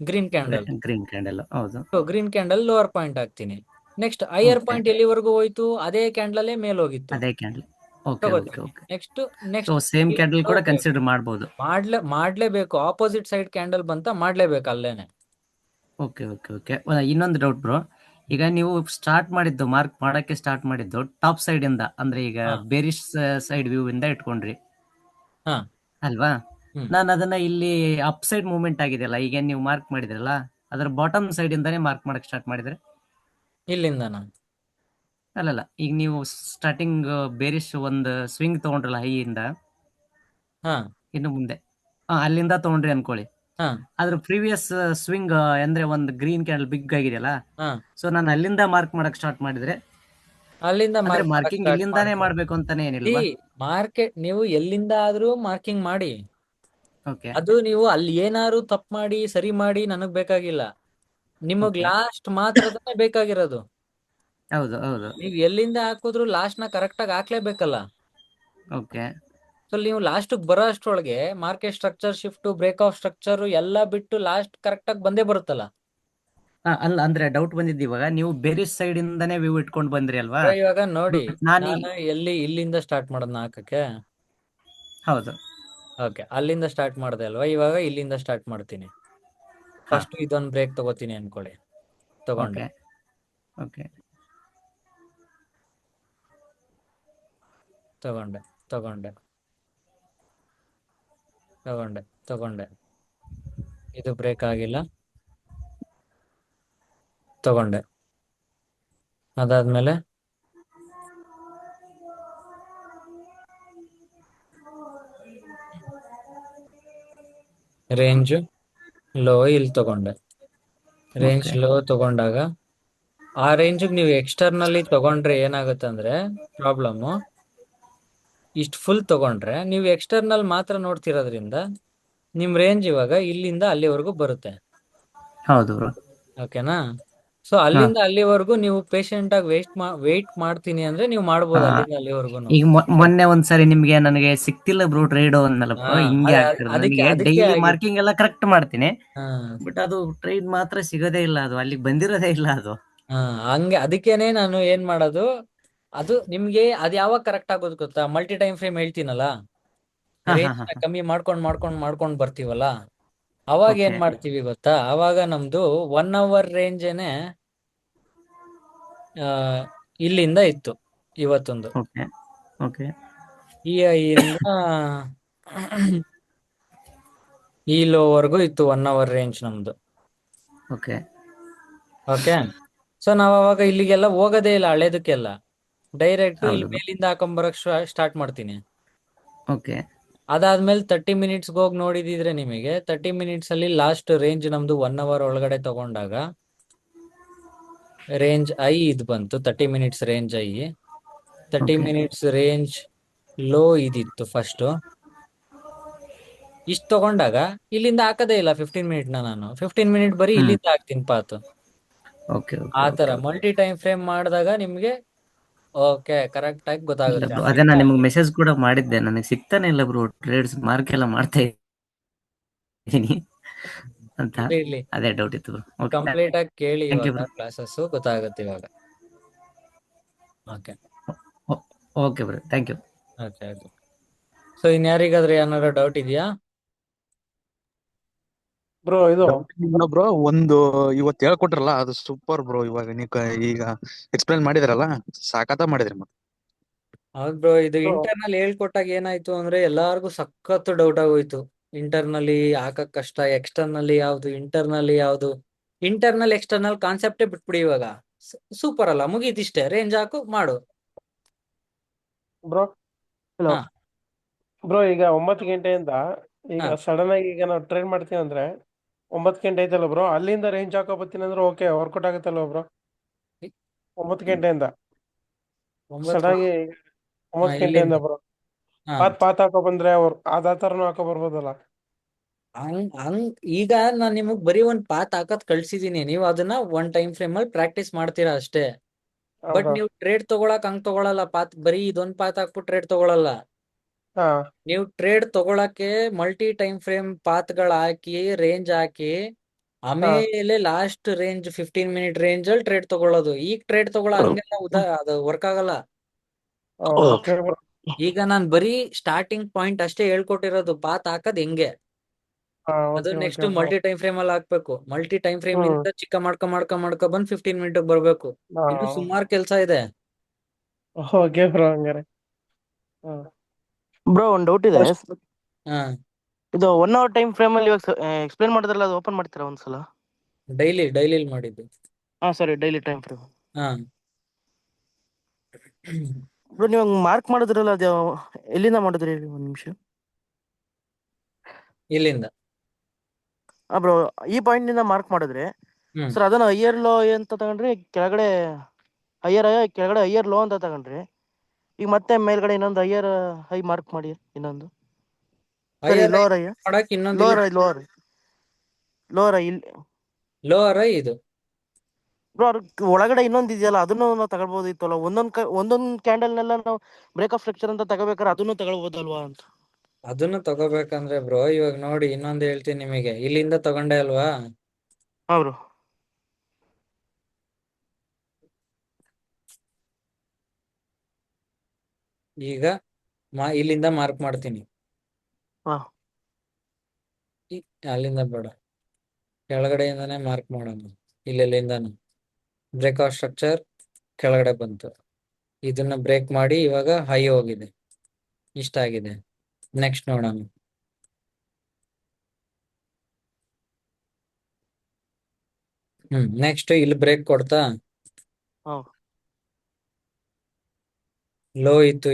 ಗ್ರೀನ್ ಕ್ಯಾಂಡಲ್.
ಗ್ರೀನ್ ಕ್ಯಾಂಡಲ್, ಹೌದು.
So green candle lower point ಹಾಕ್ತೀನಿ. ನೆಕ್ಸ್ಟ್ ಹೈಯರ್ ಪಾಯಿಂಟ್ ಎಲ್ಲಿವರೆಗೂ ಹೋಯ್ತು? ಅದೇ ಕ್ಯಾಂಡಲ್ ಮೇಲ್ ಹೋಗಿತ್ತು.
ಅದೇ ಕ್ಯಾಂಡಲ್.
ನೆಕ್ಸ್ಟ್
ಸೇಮ್ ಕ್ಯಾಂಡಲ್ ಕೂಡ ಕನ್ಸಿಡರ್ ಮಾಡಬಹುದು.
ಮಾಡ್ಲೇಬೇಕು. ಆಪೋಸಿಟ್ ಸೈಡ್ ಕ್ಯಾಂಡಲ್ ಬಂತ ಮಾಡ್ಲೇಬೇಕು ಅಲ್ಲೇನೆ.
ಓಕೆ ಓಕೆ ಓಕೆ ಇನ್ನೊಂದು ಡೌಟ್ ಬ್ರೋ. ಈಗ ನೀವು ಮಾರ್ಕ್ ಮಾಡಕ್ಕೆ ಸ್ಟಾರ್ಟ್ ಮಾಡಿದ್ದು ಟಾಪ್ ಸೈಡ್ ಇಂದ, ಅಂದ್ರೆ ಈಗ ಬೇರಿಶ್ ಸೈಡ್ ವ್ಯೂ ಇಂದ ಇಟ್ಕೊಂಡ್ರಿ ಅಲ್ವಾ? ನಾನು ಅದನ್ನ ಇಲ್ಲಿ ಅಪ್ ಸೈಡ್ ಮೂವ್ಮೆಂಟ್ ಆಗಿದೆಯಲ್ಲ, ಈಗ ನೀವು ಮಾರ್ಕ್ ಮಾಡಿದ್ರಲ್ಲ, ಅದರ ಬಾಟಮ್ ಸೈಡ್ ಇಂದಾನೇ ಮಾರ್ಕ್ ಮಾಡಕ್ ಸ್ಟಾರ್ಟ್ ಮಾಡಿದ್ರೆ?
ಇಲ್ಲಿಂದ
ಅಲ್ಲಲ್ಲ, ಈಗ ನೀವು ಸ್ಟಾರ್ಟಿಂಗ್ ಬೇರಿಶ್ ಒಂದು ಸ್ವಿಂಗ್ ತಗೊಂಡ್ರಲ್ಲ ಹೈ ಇಂದ, ಇನ್ನು ಮುಂದೆ ಅಲ್ಲಿಂದ ತಗೊಂಡ್ರಿ ಅನ್ಕೊಳ್ಳಿ. ಅದ್ರ ಪ್ರೀವಿಯಸ್ ಸ್ವಿಂಗ್ ಅಂದ್ರೆ ಒಂದು ಗ್ರೀನ್ ಕ್ಯಾಂಡಲ್ ಬಿಗ್ ಆಗಿದೆಯಲ್ಲ, ಸೊ ನಾನು ಅಲ್ಲಿಂದ ಮಾರ್ಕ್ ಮಾಡಕ್ ಸ್ಟಾರ್ಟ್ ಮಾಡಿದ್ರೆ
ಅಲ್ಲಿಂದ
ಮಾರ್ಕಿಂಗ್ ಇಲ್ಲಿಂದಾನೇ ಮಾಡ್ಬೇಕು ಅಂತಾನೆ ಏನಿಲ್ವಾ?
ಮಾರ್ಕೆಟ್ ನೀವು ಎಲ್ಲಿಂದ ಆದ್ರೂ ಮಾರ್ಕಿಂಗ್ ಮಾಡಿ.
ಓಕೆ,
ಅದು ನೀವು ಅಲ್ಲಿ ಏನಾದ್ರು ತಪ್ಪು ಮಾಡಿ ಸರಿ ಮಾಡಿ ನನಗ್ ಬೇಕಾಗಿಲ್ಲ. ನಿಮಗ್ ಲಾಸ್ಟ್ ಮಾತ್ರ ಬೇಕಾಗಿರೋದು.
ಹೌದು ಹೌದು.
ನೀವ್ ಎಲ್ಲಿಂದ ಹಾಕಿದ್ರು ಲಾಸ್ಟ್ ನ ಕರೆಕ್ಟ್ ಆಗಿ ಹಾಕ್ಲೇಬೇಕಲ್ಲ.
ಓಕೆ,
ಸೊ ನೀವು ಲಾಸ್ಟ್ ಬರೋ ಅಷ್ಟ್ರೊಳಗೆ market structure shift, break of structure ಎಲ್ಲ ಬಿಟ್ಟು ಲಾಸ್ಟ್ ಕರೆಕ್ಟ್ ಆಗಿ ಬಂದೇ ಬರುತ್ತಲ್ಲ.
ಅಲ್ಲ, ಅಂದ್ರೆ ಡೌಟ್ ಬಂದಿದ್ದು ಇವಾಗ ನೀವು ಬೇರಿಶ್ ಸೈಡ್ ಇಂದಾನೇ ವ್ಯೂ ಇಟ್ಕೊಂಡು ಬಂದ್ರಿ ಅಲ್ವಾ?
ಇವಾಗ ನೋಡಿ, ನಾನು ಇಲ್ಲಿಂದ ಸ್ಟಾರ್ಟ್ ಮಾಡೋದ್ನ ಹಾಕಕ್ಕೆ.
ಹೌದು.
ಓಕೆ, ಅಲ್ಲಿಂದ ಸ್ಟಾರ್ಟ್ ಮಾಡಿದೆ ಅಲ್ವಾ? ಇವಾಗ ಇಲ್ಲಿಂದ ಸ್ಟಾರ್ಟ್ ಮಾಡ್ತೀನಿ. ಫಸ್ಟ್ ಇದೊಂದು ಬ್ರೇಕ್ ತಗೋತೀನಿ ಅನ್ಕೊಳ್ಳಿ. ತಗೊಂಡೆ.
ಓಕೆ,
ತಗೊಂಡೆ ತಗೊಂಡೆ ತಗೊಂಡೆ ತಗೊಂಡೆ ಇದು ಬ್ರೇಕ್ ಆಗಿಲ್ಲ, ತಗೊಂಡೆ. ಅದಾದ್ಮೇಲೆ ರೇಂಜ್ ಲೋ ಇಲ್ಲಿ ತಗೊಂಡೆ. ರೇಂಜ್ ಲೋ ತಗೊಂಡಾಗ ಆ ರೇಂಜ್ ನೀವು ಎಕ್ಸ್ಟರ್ನಲ್ಲಿ ತಗೊಂಡ್ರೆ ಏನಾಗುತ್ತೆ ಅಂದ್ರೆ ಪ್ರಾಬ್ಲಮ್, ಇಷ್ಟು ಫುಲ್ ತಗೊಂಡ್ರೆ ನೀವು ಎಕ್ಸ್ಟರ್ನಲ್ ಮಾತ್ರ ನೋಡ್ತಿರೋದ್ರಿಂದ ನಿಮ್ ರೇಂಜ್ ಇವಾಗ ಇಲ್ಲಿಂದ ಅಲ್ಲಿವರೆಗೂ ಬರುತ್ತೆ.
ಹೌದು.
ಓಕೆನಾ? ಸೊ ಅಲ್ಲಿಂದ ಅಲ್ಲಿವರೆಗೂ ನೀವು ಪೇಷಂಟ್ ಆಗಿ ವೇಟ್ ಮಾಡ್ತೀನಿ ಅಂದ್ರೆ ನೀವು ಮಾಡ್ಬೋದು ಅಲ್ಲಿಂದ ಅಲ್ಲಿವರೆಗೂ.
ಈಗ ಮೊನ್ನೆ ಒಂದ್ಸರಿ ನಿಮ್ಗೆ ನನಗೆ ಸಿಕ್ತಿಲ್ಲ ಬ್ರೋ ಟ್ರೇಡ್ ಅನ್ನಲ್ಲಪ್ಪ, ಹಿಂಗೆ ಆಗ್ತಿರೋದು. ಡೈಲಿ ಮಾರ್ಕಿಂಗ್ ಎಲ್ಲ ಕರೆಕ್ಟ್ ಮಾಡ್ತೀನಿ, ಬಟ್ ಅದು ಟ್ರೇಡ್ ಮಾತ್ರ ಸಿಗೋದೇ ಇಲ್ಲ, ಅದು ಅಲ್ಲಿಗೆ ಬಂದಿರೋದೇ ಇಲ್ಲ ಅದು.
ಹಂಗೆ ಅದಕ್ಕೇನೆ ನಾನು ಏನ್ ಮಾಡೋದು, ಅದು ನಿಮ್ಗೆ ಅದ್ ಯಾವಾಗ ಕರೆಕ್ಟ್ ಆಗೋದು ಗೊತ್ತಾ? ಮಲ್ಟಿ ಟೈಮ್ ಫ್ರೇಮ್ ಹೇಳ್ತೀನಲ್ಲ, ರೇಂಜ್ ಕಮ್ಮಿ ಮಾಡ್ಕೊಂಡ್ ಬರ್ತೀವಲ್ಲ, ಅವಾಗ ಏನ್ ಮಾಡ್ತೀವಿ ಗೊತ್ತಾ? ಅವಾಗ ನಮ್ದು 1 hour ರೇಂಜೇನೆ ಇಲ್ಲಿಂದ ಇತ್ತು ಇವತ್ತೊಂದು. ಈ ಲೋವರೆಗೂ ಇತ್ತು 1 hour ರೇಂಜ್ ನಮ್ದು. ಓಕೆ, ಸೊ ನಾವ್ ಅವಾಗ ಇಲ್ಲಿಗೆಲ್ಲ ಹೋಗೋದೇ ಇಲ್ಲ, ಹಳೇದಕ್ಕೆಲ್ಲ ಡೈರೆಕ್ಟ್ ಇಲ್ಲಿ ಮೇಲಿಂದ ಹಾಕೊಂಬರಕ್ ಸ್ಟಾರ್ಟ್ ಮಾಡ್ತೀನಿ. ಅದಾದ್ಮೇಲೆ 30 ಮಿನಿಟ್ಸ್ ಹೋಗಿ ನೋಡಿದಿದ್ರೆ ನಿಮಗೆ 30 ಮಿನಿಟ್ಸ್ ಅಲ್ಲಿ ಲಾಸ್ಟ್ ರೇಂಜ್ ನಮ್ದು 1 hour ಒಳಗಡೆ ತಗೊಂಡಾಗ ರೇಂಜ್ ಐ ಇದು ಬಂತು. 30 minutes range high, 30 minutes range low ಇದಿತ್ತು ಫಸ್ಟ್. ಇಷ್ಟು ತಗೊಂಡಾಗ ಇಲ್ಲಿಂದ ಹಾಕದೇ ಇಲ್ಲ 15 ಮಿನಿಟ್ ನಾನು 15 ಮಿನಿಟ್ ಬರೀ ಇಲ್ಲಿಂದ ಹಾಕ್ತೀನಿ ಪಾತ್.
ಓಕೆ
ಆ
ಓಕೆ
ತರ
ಓಕೆ
ಮಲ್ಟಿ ಟೈಮ್ ಫ್ರೇಮ್ ಮಾಡಿದಾಗ ನಿಮ್ಗೆ ಓಕೆ ಕರೆಕ್ಟ್ ಆಗಿ
ಇಲ್ಲ
ಗೊತ್ತಾಗುತ್ತೆ.
ಬ್ರೋ, ಅದೇ ನಾನು ನಿಮ್ಗೆ ಮೆಸೇಜ್ ಕೂಡ ಮಾಡಿದ್ದೆ, ನನಗೆ ಸಿಗ್ತಾನೆ ಇಲ್ಲ ಬ್ರೋ. ಟ್ರೇಡ್ಸ್ ಮಾರ್ಕ್ ಎಲ್ಲ ಮಾಡ್ತಾ ಇದ್ದೀನಿ ಅಂತ,
ಇರ್ಲಿ
ಅದೇ ಡೌಟ್ ಇತ್ತು ಬ್ರೋ. ಓಕೆ,
ಕಂಪ್ಲೀಟ್ ಆಗಿ ಕೇಳಿ
ಥ್ಯಾಂಕ್ ಯು
ಇವಾಗ
ಬ್ರೋ.
ಕ್ಲಾಸಸ್ ಗೊತ್ತಾಗುತ್ತೆ ಇವಾಗ. Okay
okay bro, thank you.
Okay okay. So ಇನ್ಯಾರಿಗಾದ್ರೆ ಏನಾರ ಡೌಟ್ ಇದೆಯಾ?
ಬ್ರೋ ಇದು
ಇಲ್ಲ ಬ್ರೋ, ಒಂದು ಇವತ್ತು ಹೇಳ್ಕೊಟ್ರಲ್ಲ ಅದು ಸೂಪರ್ ಬ್ರೋ. ಇವಾಗ ಈಗ ಎಕ್ಸ್ಪ್ಲೈನ್ ಮಾಡಿದ್ರಲ್ಲ, ಸಾಕತ್ತ ಮಾಡಿದ್ರಿ ಮತ್ತೆ.
ಹೌದ್ ಬ್ರೋ, ಇದು
ಬ್ರೋ
ಇಂಟರ್ನಲ್ ಹೇಳ್ಕೊಟ್ಟಾಗ ಏನಾಯ್ತು ಅಂದ್ರೆ ಎಲ್ಲಾರ್ಗು ಸಖತ್ ಡೌಟ್ ಆಗೋಯ್ತು. ಇಂಟರ್ನಲ್ಲಿ ಹಾಕಕ್ ಕಷ್ಟ, ಎಕ್ಸ್ಟರ್ನಲ್ಲಿ ಯಾವ್ದು, ಇಂಟರ್ನಲ್ಲಿ ಯಾವ್ದು. ಇಂಟರ್ನಲ್ ಎಕ್ಸ್ಟರ್ನಲ್ ಕಾನ್ಸೆಪ್ಟೇ ಬಿಟ್ಬಿಡಿ ಇವಾಗ. ಸೂಪರ್ ಅಲ್ಲ, ಮುಗೀತಿಷ್ಟೇ, ರೇಂಜ್ ಹಾಕು ಮಾಡು.
Bro
hello.
ಹಾ
ಬ್ರೋ ಈಗ 9 ಗಂಟೆಯಿಂದ ಈಗ
ಹಾ
ಸಡನ್ ಆಗಿ ಈಗ ನಾವು ಟ್ರೈನ್ ಮಾಡ್ತೀವಿ ಅಂದ್ರೆ 9 ಗಂಟೆ ಐತಲ್ಲ ಬ್ರೋ, ಅಲ್ಲಿಂದ ರೇಂಜ್ ಹಾಕೋ ಬರ್ತೀನಿ ಅಂದ್ರೆ ಓಕೆ ವರ್ಕೌಟ್ ಆಗುತ್ತಲ್ವ ಬ್ರೋ? 9 ಗಂಟೆಯಿಂದ
ಒಂಬತ್ತು
ಸಡನ್ ಆಗಿ 9
ಇಲ್ಲಿಂದ
ಗಂಟೆಯಿಂದ ಬ್ರೋ
ಹಾ
ಪಾತ್ ಹಾಕೋ ಬಂದ್ರೆ ಅವ್ರು ಅದೇ ತರನು ಹಾಕೋ ಬರ್ಬೋದಲ್ಲ?
ಹಂಗ್ ಈಗ ನಾನ್ ನಿಮಗ್ ಬರೀ ಒಂದ್ ಪಾತ್ ಹಾಕತ್ ಕಳ್ಸಿದೀನಿ, ನೀವು ಅದನ್ನ ಒನ್ ಟೈಮ್ ಫ್ರೇಮ್ ಅಲ್ಲಿ ಪ್ರಾಕ್ಟೀಸ್ ಮಾಡ್ತೀರಾ ಅಷ್ಟೇ. ಬಟ್
ಹೌದಾ?
ನೀವು ಟ್ರೇಡ್ ತಗೊಳಕ್ ಹಂಗ್ ತಗೊಳಲ್ಲ. ಪಾತ್ ಬರೀ ಇದೊಂದ್ ಪಾತ್ ಹಾಕ್ಬಿಟ್ಟು ಟ್ರೇಡ್ ತಗೊಳಲ್ಲ.
ಹಾ
ನೀವು ಟ್ರೇಡ್ ತಗೊಳಕ್ಕೆ ಮಲ್ಟಿ ಟೈಮ್ ಫ್ರೇಮ್ ಪಾತ್ಗಳು ಹಾಕಿ ರೇಂಜ್ ಹಾಕಿ
ಹಾ
ಆಮೇಲೆ ಲಾಸ್ಟ್ ರೇಂಜ್ 15 ಮಿನಿಟ್ ರೇಂಜ್ ಅಲ್ಲಿ ಟ್ರೇಡ್ ತಗೊಳ್ಳೋದು. ಈಗ ಟ್ರೇಡ್ ತಗೊಳ್ಳೋ ಹಂಗೆಲ್ಲ ಅದು ವರ್ಕ್ ಆಗಲ್ಲ.
Okay bro.
ಈಗ ನಾನ್ ಬರೀ ಸ್ಟಾರ್ಟಿಂಗ್ ಪಾಯಿಂಟ್ ಅಷ್ಟೇ ಹೇಳ್ಕೊಟ್ಟಿರೋದು, ಪಾತ್ ಹಾಕದ್ ಹೆಂಗೆ. ಅದು
okay
next
okay bro.
Multi time frame ಅಲ್ಲಿ ಹಾಕ್ಬೇಕು. ಮಲ್ಟಿ ಟೈಮ್ ಫ್ರೇಮ್
ಹ್ಮ್
ಇಂದ ಚಿಕ್ಕ ಮಾಡ್ಕೊ ಬಂದ್ 15 ಮಿನಿಟ್ ಬರ್ಬೇಕು. ಇನ್ನು ಸುಮಾರು ಕೆಲಸ ಇದೆ.
ಓಕೆ ಬ್ರೋ ಹಂಗಾರೆ. ಹಾ
ಬ್ರೋ ಒಂದು ಡೌಟ್ ಇದೆ.
ಹಾ
ಇದು 1 ಅವರ್ ಟೈಮ್ ಫ್ರೇಮ್ ಅಲ್ಲಿ ಇವಾಗ ಎಕ್ಸ್ಪ್ಲೇನ್ ಮಾಡಿದ್ರಲ್ಲ, ಅದು ಓಪನ್ ಮಾಡ್ತೀರಾ ಒಂದ್ಸಲ?
ಡೈಲಿ ಮಾಡಿದ್ದು.
ಸಾರಿ, ಡೈಲಿ ಟೈಮ್ ಫ್ರೇಮ್.
ಹಾ
ಬ್ರೋ ನೀವು ಮಾರ್ಕ್ ಮಾಡಿದ್ರಲ್ಲ, ಅದು ಎಲ್ಲಿಂದ ಮಾಡಿದ್ರಿ ಹೇಳಿ ಒಂದ್ ನಿಮಿಷ?
ಇಲ್ಲಿಂದ
ಬ್ರೋ ಈ ಪಾಯಿಂಟ್ ನಿಂದ ಮಾರ್ಕ್ ಮಾಡಿದ್ರೆ
ಹ್ಮ್
ಸರ್, ಅದನ್ನ ಹೈಯರ್ ಲೋ ಅಂತ ತಗೊಂಡ್ರಿ, ಕೆಳಗಡೆ ಹೈಯರ್ ಲೋ ಅಂತ ತಗೊಂಡ್ರಿ, ಈಗ ಮತ್ತೆ ಮೇಲ್ಗಡೆ ಇನ್ನೊಂದು ಹೈ ಮಾರ್ಕ್ ಮಾಡಿ, ಇನ್ನೊಂದು ಸರಿ
ಹೈಯರ್
ಲೋವರ್
ಮಾಡಕ್ ಇನ್ನೊಂದು
ಲೋವರ್ ಲೋವರ್ ಇಲ್ಲಿ
ಲೋವರ್ ಇದು.
ಬ್ರೋ ಅದ್ರ ಒಳಗಡೆ ಇನ್ನೊಂದು ಇದೆಯಲ್ಲ, ಅದನ್ನು ನಾವು ತಗೊಳ್ಬೋದಿತ್ತಲ್ಲ. ಒಂದೊಂದ್ ಕ್ಯಾಂಡಲ್ನೆಲ್ಲ ನಾವು ಬ್ರೇಕ್ ಆಫ್ ಸ್ಟ್ರಕ್ಚರ್ ಅಂತ ತಗೋಬೇಕಾದ್ರೆ ಅದನ್ನು ತಗೊಳ್ಬೋದಲ್ವಾ ಅಂತ.
ಅದನ್ನು ತಗೋಬೇಕಂದ್ರೆ ಬ್ರೋ ಇವಾಗ ನೋಡಿ ಇನ್ನೊಂದು ಹೇಳ್ತೀನಿ ನಿಮಗೆ. ಇಲ್ಲಿಂದ ತಗೊಂಡೆ ಅಲ್ವಾ,
ಹಾ ಬ್ರೋ.
ಈಗ ಇಲ್ಲಿಂದ ಮಾರ್ಕ್ ಮಾಡ್ತೀನಿ.
ಹಾ
ಅಲ್ಲಿಂದ ಬೇಡ, ಕೆಳಗಡೆಯಿಂದಾನೇ ಮಾರ್ಕ್ ಮಾಡೋಣ. ಇಲ್ಲಿಂದಾನು ಬ್ರೇಕ್ ಆಫ್ ಸ್ಟ್ರಕ್ಚರ್ ಕೆಳಗಡೆ ಬಂತು. ಇದನ್ನ ಬ್ರೇಕ್ ಮಾಡಿ ಇವಾಗ ಹೈ ಹೋಗಿದೆ, ಇಷ್ಟ ಆಗಿದೆ. ನೆಕ್ಸ್ಟ್ ನೋಡೋಣ. ನೆಕ್ಸ್ಟ್ ಇಲ್ಲಿ ಬ್ರೇಕ್ ಕೊಡ್ತಾ,
ಹಾ
ಲೋ ಇತ್ತು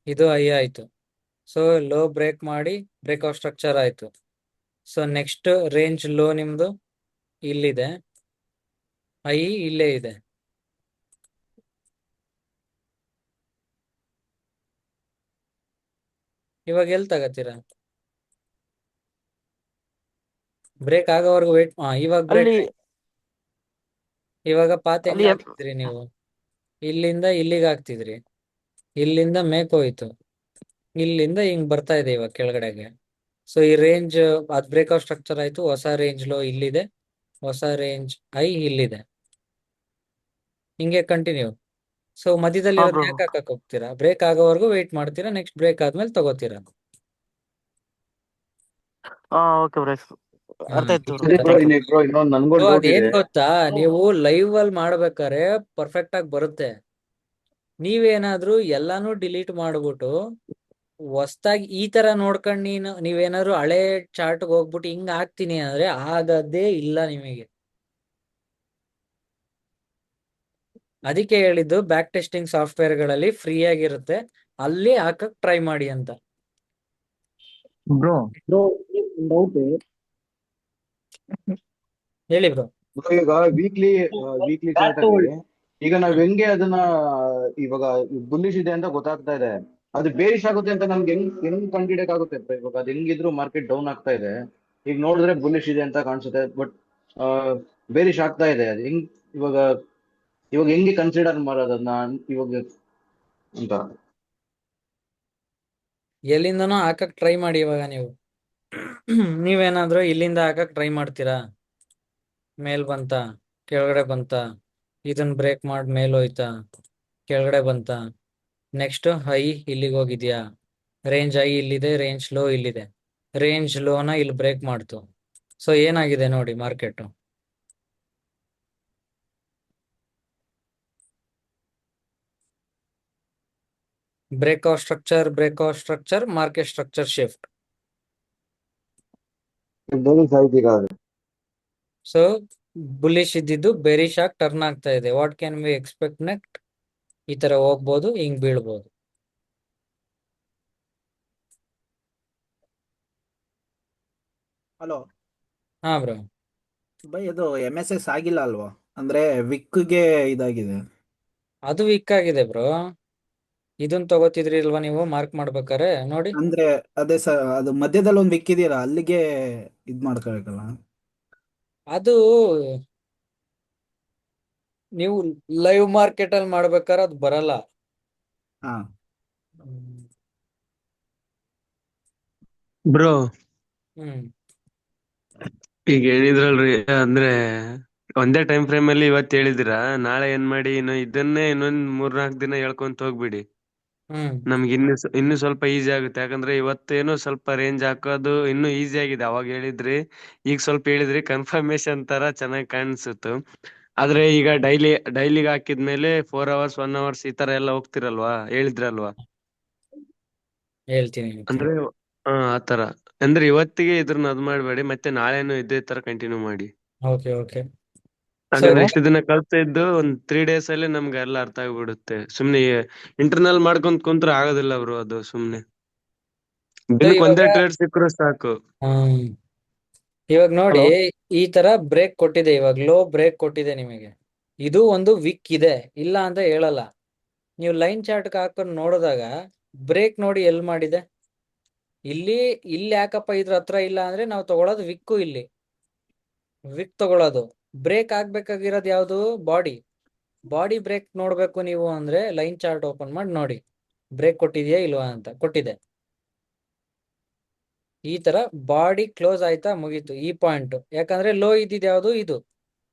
ಇದು ಹೈ ಆಯ್ತು. ಸೊ ಲೋ ಬ್ರೇಕ್ ಮಾಡಿ ಬ್ರೇಕ್ ಆಫ್ ಸ್ಟ್ರಕ್ಚರ್ ಆಯ್ತು. ಸೊ ನೆಕ್ಸ್ಟ್ ರೇಂಜ್ ಲೋ ನಿಮ್ದು ಇಲ್ಲಿದೆ, ಹೈ ಇಲ್ಲೇ ಇದೆ. ಇವಾಗ ಎಲ್ಲಿ ತಗತ್ತೀರಾ? ಬ್ರೇಕ್ ಆಗೋವರೆಗೂ ವೇಟ್. ಇವಾಗ ಬ್ರೇಕ್.
ಅಲ್ಲಿ
ಇವಾಗ ಪಾತ್ ಹೆಂಗ್
ಅಲ್ಲಿ
ಹಾಕ್ತಿದ್ರಿ ನೀವು? ಇಲ್ಲಿಂದ ಇಲ್ಲಿಗೆ ಹಾಕ್ತಿದ್ರಿ, ಇಲ್ಲಿಂದ ಮೇಕ್ ಹೋಯ್ತು, ಇಲ್ಲಿಂದ ಹಿಂಗ್ ಬರ್ತಾ ಇದೆ ಇವಾಗ ಕೆಳಗಡೆಗೆ. ಸೊ ಈ ರೇಂಜ್ ಅದ್ ಬ್ರೇಕ್ ಆಫ್ ಸ್ಟ್ರಕ್ಚರ್ ಆಯ್ತು. ಹೊಸ ರೇಂಜ್ ಲೋ ಇಲ್ಲಿದೆ, ಹೊಸ ರೇಂಜ್ ಹೈ ಇಲ್ಲಿದೆ, ಹಿಂಗೆ ಕಂಟಿನ್ಯೂ. ಸೊ ಮಧ್ಯದಲ್ಲಿ
ಹಾ
ಇರೋದ್
ಬ್ರೋ.
ಯಾಕೆ ಹಾಕಕ್ ಹೋಗ್ತೀರಾ? ಬ್ರೇಕ್ ಆಗೋವರೆಗೂ ವೇಟ್ ಮಾಡ್ತೀರಾ, ನೆಕ್ಸ್ಟ್ ಬ್ರೇಕ್ ಆದ್ಮೇಲೆ ತಗೋತೀರಾ.
ಓಕೆ ಬ್ರೋ, ಅರ್ಥ ಆಯ್ತು ಬ್ರೋ.
ಸರಿ ಬ್ರೋ,
ಥ್ಯಾಂಕ್ ಯು.
ಬ್ರೋ ಇನ್ನೊಂದು ನನ್ಗೊಂದು ಡೌಟ್
ಅದೇನ್
ಇದೆ.
ಗೊತ್ತಾ, ನೀವು ಲೈವ್ ಅಲ್ಲಿ ಮಾಡ್ಬೇಕಾರೆ ಪರ್ಫೆಕ್ಟ್ ಆಗಿ ಬರುತ್ತೆ. ನೀವೇನಾದ್ರೂ ಎಲ್ಲಾನು ಡಿಲೀಟ್ ಮಾಡ್ಬಿಟ್ಟು ಹೊಸ್ದಾಗಿ ಈ ತರ ನೋಡ್ಕೊಂಡ್ ನೀವೇನಾದ್ರು ಹಳೆ ಚಾರ್ಟ್ ಹೋಗ್ಬಿಟ್ಟು ಹಿಂಗ್ ಹಾಕ್ತೀನಿ ಅಂದ್ರೆ ಆಗದೇ ಇಲ್ಲ ನಿಮಗೆ. ಅದಕ್ಕೆ ಹೇಳಿದ್ದು ಬ್ಯಾಕ್ ಟೆಸ್ಟಿಂಗ್ ಸಾಫ್ಟ್ವೇರ್ ಗಳಲ್ಲಿ ಫ್ರೀ ಆಗಿರುತ್ತೆ, ಅಲ್ಲಿ ಹಾಕಕ್ ಟ್ರೈ ಮಾಡಿ ಅಂತ.
ಬ್ರೋ
ಡೌಟ್
ಹೇಳಿ ಬ್ರೋ.
ಈಗ ವೀಕ್ಲಿ ಚಾರ್ಟ್ ಅಲ್ಲಿ ಈಗ ನಾವ್ ಹೆಂಗೆ ಅದನ್ನ ಇವಾಗ ಬುಲ್ಲಿಶ್ ಇದೆ ಅಂತ ಗೊತ್ತಾಗ್ತಾ ಇದೆ. ಅದು ಬೇರಿಶ್ ಆಗುತ್ತೆ ಅಂತ ನಮ್ಗೆ ಹೆಂಗ್ ಕಂಡುಹಿಡಿಯಕ್ ಆಗುತ್ತೆ bro? ಇವಾಗ ಅದು ಹೆಂಗಿದ್ರು ಮಾರ್ಕೆಟ್ ಡೌನ್ ಆಗ್ತಾ ಇದೆ, ಈಗ ನೋಡಿದ್ರೆ ಬುಲಿಶ್ ಇದೆ ಅಂತ ಕಾಣಿಸುತ್ತೆ, ಬಟ್ ಬೇರಿಶ್ ಆಗ್ತಾ ಇದೆ. ಅದು ಹೆಂಗ್ ಇವಾಗ ಇವಾಗ ಹೆಂಗೆ ಕನ್ಸಿಡರ್ ಮಾಡೋದು ಅದನ್ನ ಇವಾಗ ಅಂತ?
ಎಲ್ಲಿಂದನೋ ಹಾಕಕ್ ಟ್ರೈ ಮಾಡಿ ಇವಾಗ ನೀವು. ನೀವೇನಾದ್ರೂ ಇಲ್ಲಿಂದ ಹಾಕಕ್ ಟ್ರೈ ಮಾಡ್ತೀರಾ, ಮೇಲ್ ಬಂತ, ಕೆಳಗಡೆ ಬಂತ, ಇದನ್ನ ಬ್ರೇಕ್ ಮಾಡಿ ಮೇಲ್ ಹೋಯ್ತಾ, ಕೆಳಗಡೆ ಬಂತ, ನೆಕ್ಸ್ಟ್ ಹೈ ಇಲ್ಲಿಗೆ ಹೋಗಿದ್ಯಾ, ರೇಂಜ್ ಹೈ ಇಲ್ಲಿದೆ, ರೇಂಜ್ ಲೋ ಇಲ್ಲಿದೆ, ರೇಂಜ್ ಲೋನ ಇಲ್ಲಿ ಬ್ರೇಕ್ ಮಾಡ್ತು. ಸೊ ಏನಾಗಿದೆ ನೋಡಿ market. Breakout structure, market structure shift.
Bearish ಆಯ್ತು ಈಗ ಅದು.
ಸೊ ಬುಲಿಶ್ ಇದ್ದಿದ್ದು ಬೆರಿಶ್ ಆಗಿ ಟರ್ನ್ ಆಗ್ತಾ ಇದೆ. What can we expect next? ಈ ತರ ಹೋಗ್ಬೋದು, ಹಿಂಗ್ ಬೀಳ್ಬೋದು.
ಹಲೋ
ಹಾ ಬ್ರೋ.
ಬೈ, ಅದು MSS ಆಗಿಲ್ಲ ಅಲ್ವಾ? ಅಂದ್ರೆ ವಿಕ್ಗೆ ಇದಾಗಿದೆ.
ಅದು ವೀಕ್ ಆಗಿದೆ ಬ್ರೋ. ಇದನ್ನ ತಗೋತಿದ್ರಿ ಇಲ್ವಾ ನೀವು ಮಾರ್ಕ್ ಮಾಡ್ಬೇಕಾರೆ ನೋಡಿ.
ಅಂದ್ರೆ ಅದೇ ಅದು ಮಧ್ಯದಲ್ಲಿ ಒಂದು ವಿಕ್ ಇದೆಯಲ್ಲ, ಅಲ್ಲಿಗೆ ಇದ್ ಮಾಡ್ಕೋಬೇಕಲ್ಲ.
ಅದು ನೀವು ಲೈವ್ ಮಾರ್ಕೆಟ್ ಅಲ್ಲಿ ಮಾಡ್ಬೇಕಾದ್ರೆ ಅದು ಬರಲ್ಲ.
ಹಾ
ಬ್ರೋ
ಹ್ಮ್
ಈಗ ಹೇಳಿದ್ರಲ್ರಿ, ಅಂದ್ರೆ ಒಂದೇ ಟೈಮ್ ಫ್ರೇಮ್ ಅಲ್ಲಿ ಇವತ್ತು ಹೇಳಿದಿರಾ, ನಾಳೆ ಏನ್ ಮಾಡಿ ಇದನ್ನೇ ಇನ್ನೊಂದ್ 3-4 ದಿನ ಹೇಳ್ಕೊಂತ ಹೋಗ್ಬಿಡಿ.
ಹ್ಮ್
ನಮ್ಗೆ ಇನ್ನು ಸ್ವಲ್ಪ ಈಸಿ ಆಗುತ್ತೆ. ಯಾಕಂದ್ರೆ ಇವತ್ತೇನೋ ಸ್ವಲ್ಪ ರೇಂಜ್ ಹಾಕೋದು ಇನ್ನೂ ಈಸಿ ಆಗಿದೆ. ಅವಾಗ ಹೇಳಿದ್ರಿ, ಈಗ ಸ್ವಲ್ಪ ಹೇಳಿದ್ರಿ, ಕನ್ಫರ್ಮೇಶನ್ ತರ ಚೆನ್ನಾಗಿ ಕಾಣಿಸುತ್ತು. ಆದ್ರೆ ಈಗ ಡೈಲಿಗೆ ಹಾಕಿದ್ಮೇಲೆ 4 hours 1 hours ಈ ತರ ಎಲ್ಲ ಹೋಗ್ತಿರಲ್ವಾ, ಹೇಳಿದ್ರಲ್ವಾ?
ಹೇಳ್ತೀನಿ.
ಅಂದ್ರೆ ಆತರ ಅಂದ್ರೆ ಇವತ್ತಿಗೆ ಇದ್ರನ್ನ ಅದ್ ಮಾಡ್ಬೇಡಿ, ಮತ್ತೆ ನಾಳೆನು ಇದೇ ತರ ಕಂಟಿನ್ಯೂ ಮಾಡಿ.
Okay okay.
ಆಗ ನೆಕ್ಸ್ಟ್ ದಿನ ಕಳ್ತಾ ಇದ್ದು ಒಂದ್ 3 days ಅಲ್ಲಿ ನಮ್ಗೆ ಎಲ್ಲ ಅರ್ಥ ಆಗ್ಬಿಡುತ್ತೆ. ಸುಮ್ನೆ ಇಂಟರ್ನಲ್ ಮಾಡ್ಕೊಂತ ಕುಂತ್ರೆ ಆಗೋದಿಲ್ಲ ಬ್ರೋ, ಅದು ಸುಮ್ನೆ ದಿನಕ್ಕೆ ಒಂದೇ ಟ್ರೇಡ್ ಸಿಕ್ಕರು ಸಾಕು.
ಇವಾಗ ನೋಡಿ,
Hello?
ಈ ತರ ಬ್ರೇಕ್ ಕೊಟ್ಟಿದೆ, ಇವಾಗ ಲೋ ಬ್ರೇಕ್ ಕೊಟ್ಟಿದೆ ನಿಮಗೆ. ಇದು ಒಂದು ವಿಕ್ ಇದೆ, ಇಲ್ಲ ಅಂತ ಹೇಳಲ್ಲ. ನೀವು ಲೈನ್ ಚಾರ್ಟ್ ಹಾಕೊಂಡು ನೋಡಿದಾಗ ಬ್ರೇಕ್ ನೋಡಿ ಎಲ್ಲಿ ಮಾಡಿದೆ. ಇಲ್ಲಿ ಯಾಕಪ್ಪ ಇದ್ರ ಹತ್ರ ಇಲ್ಲ ಅಂದ್ರೆ ನಾವು ತಗೊಳ್ಳೋದು ವಿಕ್ಕು. ಇಲ್ಲಿ ವಿಕ್ ತಗೊಳ್ಳೋದು. ಬ್ರೇಕ್ ಆಗ್ಬೇಕಾಗಿರೋದು ಯಾವುದು? ಬಾಡಿ ಬ್ರೇಕ್ ನೋಡ್ಬೇಕು ನೀವು ಅಂದ್ರೆ ಲೈನ್ ಚಾರ್ಟ್ ಓಪನ್ ಮಾಡಿ ನೋಡಿ, ಬ್ರೇಕ್ ಕೊಟ್ಟಿದ್ಯಾ ಇಲ್ವಾ ಅಂತ. ಕೊಟ್ಟಿದೆ. ಈ ತರ ಬಾಡಿ ಕ್ಲೋಸ್ ಆಯ್ತಾ, ಮುಗೀತು ಈ ಪಾಯಿಂಟ್. ಯಾಕಂದ್ರೆ ಲೋ ಇದ್ದಿದ್ ಯಾವುದು? ಇದು.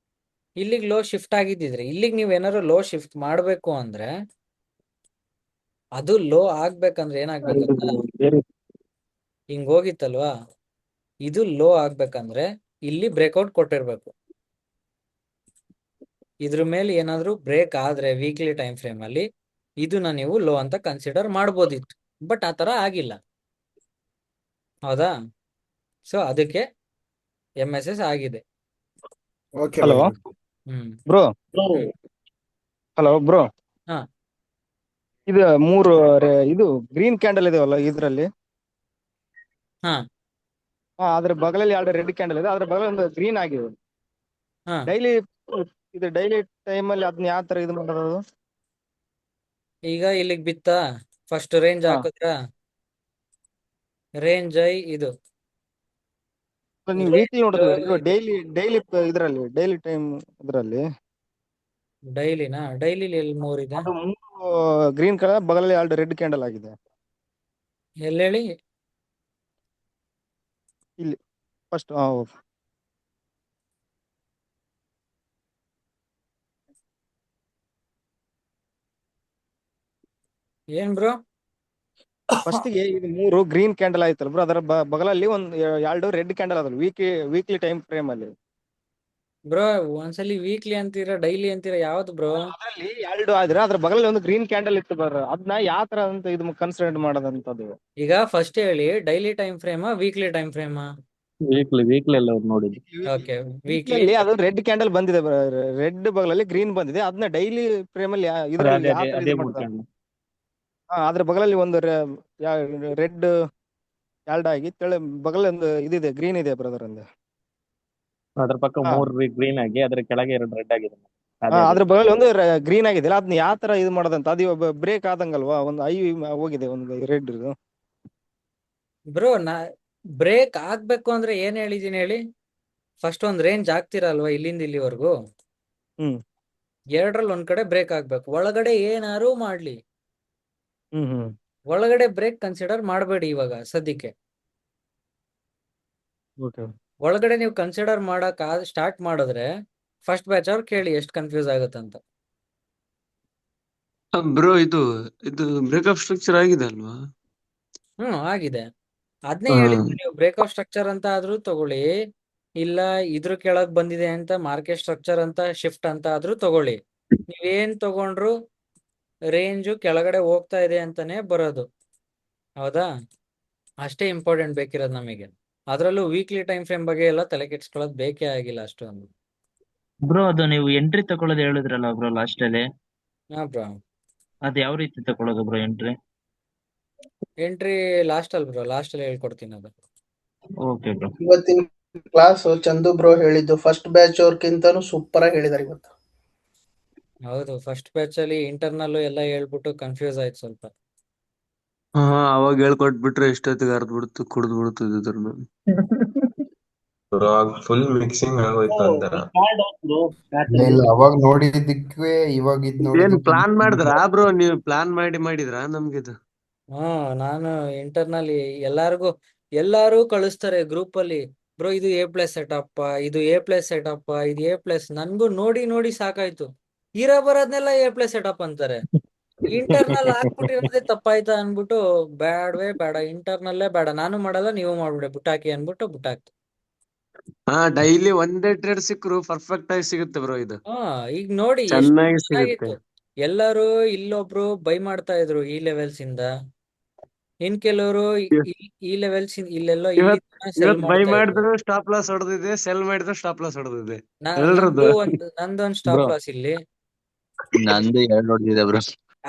ಇಲ್ಲಿಗೆ ಲೋ ಶಿಫ್ಟ್ ಆಗಿದ್ದಿದ್ರೆ, ಇಲ್ಲಿಗೆ ನೀವ್ ಏನಾದ್ರು ಲೋ ಶಿಫ್ಟ್ ಮಾಡ್ಬೇಕು ಅಂದ್ರೆ, ಅದು ಲೋ ಆಗ್ಬೇಕಂದ್ರೆ ಏನಾಗ್ಬೇಕಂತ, ಹಿಂಗ್ ಹೋಗಿತ್ತಲ್ವಾ, ಇದು ಲೋ ಆಗ್ಬೇಕಂದ್ರೆ ಇಲ್ಲಿ ಬ್ರೇಕ್ಔಟ್ ಕೊಟ್ಟಿರ್ಬೇಕು. ಇದ್ರ ಮೇಲೆ ಏನಾದ್ರು ಬ್ರೇಕ್ ಆದ್ರೆ ವೀಕ್ಲಿ ಟೈಮ್ ಫ್ರೇಮ್ ಅಲ್ಲಿ ಇದನ್ನ ನೀವು ಲೋ ಅಂತ ಕನ್ಸಿಡರ್ ಮಾಡ್ಬೋದಿತ್ತು. ಬಟ್ ಆ ತರ ಆಗಿಲ್ಲ, ಹೌದಾ? ಸೊ ಅದಕ್ಕೆ MSS ಆಗಿದೆ.
ಓಕೆ
ಹಲೋ
ಹ್ಮ್
ಬ್ರೋ. Hello bro.
ಹಾ
ಇದು ಇದು ಗ್ರೀನ್ ಕ್ಯಾಂಡಲ್ ಇದೆಯಲ್ಲ ಇದ್ರಲ್ಲಿ.
ಹಾ
ಅದ್ರ ಬಗಲಲ್ಲಿ 2 ರೆಡ್ ಕ್ಯಾಂಡಲ್ ಇದೆ, ಅದ್ರ ಬಗಲಲ್ಲಿ ಒಂದು ಗ್ರೀನ್ ಆಗಿದೆ.
ಹಾ
ಡೈಲಿ ಟೈಮ್ ಅಲ್ಲಿ ಅದನ್ನ ಯಾವ ತರ ಇದು ಮಾಡೋದು?
ಈಗ ಇಲ್ಲಿಗೆ ಬಿತ್ತಾ, ಫಸ್ಟ್ ರೇಂಜ್ ಹಾಕಿದ್ರ, ರೇಂಜ್ ಐ ಇದು
ನೀವು ವೀಕ್ಲಿ ನೋಡೋದು, ಡೈಲಿ ಇದರಲ್ಲಿ ಡೈಲಿ ಟೈಮ್ ಇದರಲ್ಲಿ
ಡೈಲಿನಾ? ಡೈಲಿ ಎಲ್ಲಿ 3 ಇದೆ?
ಅದು 3 ಗ್ರೀನ್ ಕಲರ್ ಬಗಲಲ್ಲಿ 2 ರೆಡ್ ಕ್ಯಾಂಡಲ್ ಆಗಿದೆ.
ಎಲ್ಲಿ ಹೇಳಿ?
ಇಲ್ಲಿ ಫಸ್ಟ್.
ಏನ್ ಬ್ರೋ?
ಫಸ್ಟ್ ಗೆ ಇದು 3 ಗ್ರೀನ್ ಕ್ಯಾಂಡಲ್ ಆಯ್ತಲ್ಲ ಬ್ರೋ, ಅದರ ಬಗಲಲ್ಲಿ 2 ರೆಡ್ ಕ್ಯಾಂಡಲ್ ಅದಲ್ಲ ವೀಕ್ಲಿ ಟೈಮ್ ಫ್ರೇಮ್ ಅಲ್ಲಿ.
ಬ್ರೋ ಒಂದ್ಸಲಿ ವೀಕ್ಲಿ ಅಂತೀರಾ, ಡೈಲಿ ಅಂತೀರಾ, ಯಾವ್ದು ಬ್ರೋ?
ಅದರಲ್ಲಿ 2 ಆದ್ರೆ ಅದ್ರ ಬಗಲಲ್ಲಿ ಒಂದು ಗ್ರೀನ್ ಕ್ಯಾಂಡಲ್ ಇತ್ತು ಬರೋ, ಅದನ್ನ ಯಾವ ತರ ಅಂತ ಇದು ಕನ್ಸಿಡರ್ ಮಾಡೋದಂತದ್ದು?
ಈಗ ಫಸ್ಟ್ ಹೇಳಿ, daily time frame weekly time frame?
Weekly ಎಲ್ಲ ನೋಡಿದ್ವಿ.
Okay, weekly.
ವೀಕ್ಲಿ ಅದು ರೆಡ್ ಕ್ಯಾಂಡಲ್ ಬಂದಿದೆ, ರೆಡ್ ಬಗಲಲ್ಲಿ ಗ್ರೀನ್ ಬಂದಿದೆ, ಅದನ್ನ ಡೈಲಿ ಫ್ರೇಮ್ ಅಲ್ಲಿ ಇದ್ರಲ್ಲಿ ಯಾವ ತರ ಇದು ಮಾಡೋದು? ಅದ್ರ ಬಗಲಲ್ಲಿ ಒಂದು ರೆಡ್ 2 ಆಗಿ ಬಗಲ ಒಂದು ಇದಿದೆ, ಗ್ರೀನ್ ಇದೆ ಬ್ರದರ್ ಅಂದೆ.
ಅದ್ರ ಪಕ್ಕ 3 ಗ್ರೀನ್ ಆಗಿ ಅದ್ರ ಕೆಳಗೆ 2 ರೆಡ್ ಆಗಿದೆ.
ಅದ್ರ ಬಗಲ್ ಒಂದು ಗ್ರೀನ್ ಆಗಿದೆ ಅದನ್ನ ಯಾವ ತರ ಇದು ಮಾಡೋದಂತ ಅದು ಬ್ರೇಕ್ ಆದಂಗಲ್ವಾ ಒಂದು ಹೋಗಿದೆ ಒಂದು ರೆಡ್ ಇದು.
ಬ್ರೋ ಬ್ರೇಕ್ ಆಗ್ಬೇಕು ಅಂದ್ರೆ ಏನ್ ಹೇಳಿದೀನಿ ಹೇಳಿ. ಫಸ್ಟ್ ಒಂದ್ ರೇಂಜ್ ಆಗ್ತಿರಲ್ವಾ ಇಲ್ಲಿಂದ ಇಲ್ಲಿವರೆಗೂ.
ಹ್ಮ್
ಎರಡ್ರಲ್ಲಿ ಒಂದ್ ಕಡೆ ಬ್ರೇಕ್ ಆಗ್ಬೇಕು. ಒಳಗಡೆ ಏನಾರು ಮಾಡ್ಲಿ,
ಹ್ಮ್
ಒಳಗಡೆ ಬ್ರೇಕ್ ಕನ್ಸಿಡರ್ ಮಾಡಬೇಡಿ ಇವಾಗ ಸದ್ಯಕ್ಕೆ.
ಓಕೆ
ಒಳಗಡೆ ನೀವು ಕನ್ಸಿಡರ್ ಮಾಡಕ್ ಸ್ಟಾರ್ಟ್ ಮಾಡಿದ್ರೆ ಫಸ್ಟ್ ಬ್ಯಾಚ್ ಅವ್ರು ಕೇಳಿ ಎಷ್ಟು ಕನ್ಫ್ಯೂಸ್ ಆಗುತ್ತಂತ.
ಬ್ರೋ ಇದು ಬ್ರೇಕಪ್ ಸ್ಟ್ರಕ್ಚರ್ ಆಗಿದೆ ಅಲ್ವಾ?
ಆಗಿದೆ. ಅದ್ನೇ
ಹಾ
ಹೇಳಿದ್ದು, ನೀವು ಬ್ರೇಕ್ಔಟ್ ಸ್ಟ್ರಕ್ಚರ್ ಅಂತ ಆದ್ರೂ ತಗೊಳ್ಳಿ, ಇಲ್ಲ ಇದ್ರ ಕೆಳಗ್ ಬಂದಿದೆ ಅಂತ ಮಾರ್ಕೆಟ್ ಸ್ಟ್ರಕ್ಚರ್ ಅಂತ ಶಿಫ್ಟ್ ಅಂತ ಆದ್ರೂ ತಗೊಳ್ಳಿ. ನೀವೇನ್ ತಗೊಂಡ್ರು ರೇಂಜು ಕೆಳಗಡೆ ಹೋಗ್ತಾ ಇದೆ ಅಂತಾನೆ ಬರೋದು. ಹೌದಾ? ಅಷ್ಟೇ ಇಂಪಾರ್ಟೆಂಟ್ ಬೇಕಿರೋದು ನಮಗೆ. ಅದ್ರಲ್ಲೂ ವೀಕ್ಲಿ ಟೈಮ್ ಫ್ರೇಮ್ ಬಗ್ಗೆ ಎಲ್ಲ ತಲೆ ಕೆಡ್ಸ್ಕೊಳ್ಳೋದು ಬೇಕೇ ಆಗಿಲ್ಲ ಅಷ್ಟೊಂದು.
ಬ್ರೋ ಅದು ನೀವು ಎಂಟ್ರಿ ತಗೊಳ್ಳೋದು ಹೇಳಿದ್ರಲ್ಲ ಬ್ರೋ ಲಾಸ್ಟ್ ಅಲ್ಲಿ,
ಹಾ ಬ್ರೋ,
ಅದ್ ಯಾವ ರೀತಿ ತಗೊಳ್ಳೋದು ಬ್ರೋ ಎಂಟ್ರಿ?
ಎಂಟ್ರಿ ಲಾಸ್ಟ್ ಅಲ್ಲಿ ಬ್ರೋ, ಲಾಸ್ಟ್ ಅಲ್ಲಿ ಹೇಳ್ಕೊಡ್ತೀನಿ ಅದು.
Okay bro.
ಇವತ್ತಿನ ಕ್ಲಾಸ್ ಚಂದು ಬ್ರೋ ಹೇಳಿದ್ದು ಫಸ್ಟ್ ಬ್ಯಾಚ್ ಅವ್ರಕ್ಕಿಂತನೂ ಸೂಪರ್ ಆಗಿ ಹೇಳಿದಾರೆ ಇವತ್ತು.
ಹೌದು, ಫಸ್ಟ್ ಬ್ಯಾಚ್ ಅಲ್ಲಿ ಇಂಟರ್ನಲ್ ಎಲ್ಲ ಹೇಳ್ಬಿಟ್ಟು ಕನ್ಫ್ಯೂಸ್ ಆಯ್ತು ಸ್ವಲ್ಪ.
ಅವಾಗ ಹೇಳ್ಕೊಟ್ಬಿಟ್ರೆ ಎಷ್ಟೊತ್ತಿಗೆ ಅರ್ಧ ಬಿಡ್ತು ಕುಡ್ದು ಬಿಡ್ತಿದ್ರು.
ಫುಲ್ ಮಿಕ್ಸಿಂಗ್ ಆಗೋಯ್ತು ಅಂತಾರ.
ಇಲ್ಲ ಅವಾಗ ನೋಡಿದ್ದಕ್ಕೆ ಇವಾಗ ಇದ್
ಏನ್
ನೋಡಿದ್ದಕ್ಕೆ
ಪ್ಲಾನ್ ಮಾಡಿದ್ರಾ ಬ್ರೋ? ನೀವು ಪ್ಲಾನ್ ಮಾಡಿದ್ರಾ ನಮ್ಗಿದು?
ನಾನು ಇಂಟರ್ನಲ್ ಎಲ್ಲಾರು ಕಳಿಸ್ತಾರೆ ಗ್ರೂಪ್ ಅಲ್ಲಿ, ಬ್ರೋ ಇದು A+ ಸೆಟಪ್, ಇದು A+ ಸೆಟಪ್, ಇದು A+. ನನ್ಗೂ ನೋಡಿ ನೋಡಿ ಸಾಕಾಯ್ತು. ಬರೋದ್ನೆಲ್ಲ A+ ಸೆಟಪ್ ಅಂತಾರೆ. ಇಂಟರ್ನಲ್ ಹಾಕ್ಬಿಟ್ಟಿರೋದೇ ತಪ್ಪಾಯ್ತಾ ಅನ್ಬಿಟ್ಟು ಬೇಡವೇ ಬೇಡ, ಇಂಟರ್ನಲ್ಲೇ ಬೇಡ, ನಾನು ಮಾಡಲ್ಲ ನೀವು ಮಾಡ್ಬಿಡಿ ಬುಟ್ಟಾಕಿ ಅನ್ಬಿಟ್ಟು ಬುಟ್ಟಾಕ್ತು.
ಡೈಲಿ ಒಂದೇ ಟ್ರೇಡ್ ಸಿಕ್ಕರು ಪರ್ಫೆಕ್ಟ್ ಆಗಿ ಸಿಗುತ್ತೆ ಬ್ರೋ ಇದು.
ಈಗ ನೋಡಿ ಎಷ್ಟು
ಚೆನ್ನಾಗಿ ಸಿಗುತ್ತೆ.
ಚೆನ್ನಾಗಿತ್ತು. ಎಲ್ಲರೂ ಇಲ್ಲೊಬ್ರು ಬೈ ಮಾಡ್ತಾ ಇದ್ರು ಈ ಲೆವೆಲ್ಸ್ ಇಂದ, ಇನ್ ಕೆಲವರು ಈ ಲೆವೆಲ್ಸ್ ಇಲ್ಲೆಲ್ಲೋ ಇಲ್ಲಿ ಸೆಲ್
ಇವತ್ ಬೈ
ಮಾಡ್ತಾ ಇದ್ರು.
ಮಾಡಿದ್ರು ಸ್ಟಾಪ್ ಲಾಸ್ ಹೊಡೆದಿದೆ, ಸೆಲ್ ಮಾಡಿದ್ರು ಸ್ಟಾಪ್ ಲಾಸ್ ಹೊಡೆದಿದೆ
ನಂದು
ಎಲ್ರದ್ದು.
ನಂದೊಂದ್ ಸ್ಟಾಪ್ ಲಾಸ್ ಇಲ್ಲಿ.
ನಂದು 2 ನೋಡಿದೆ ಬ್ರೋ.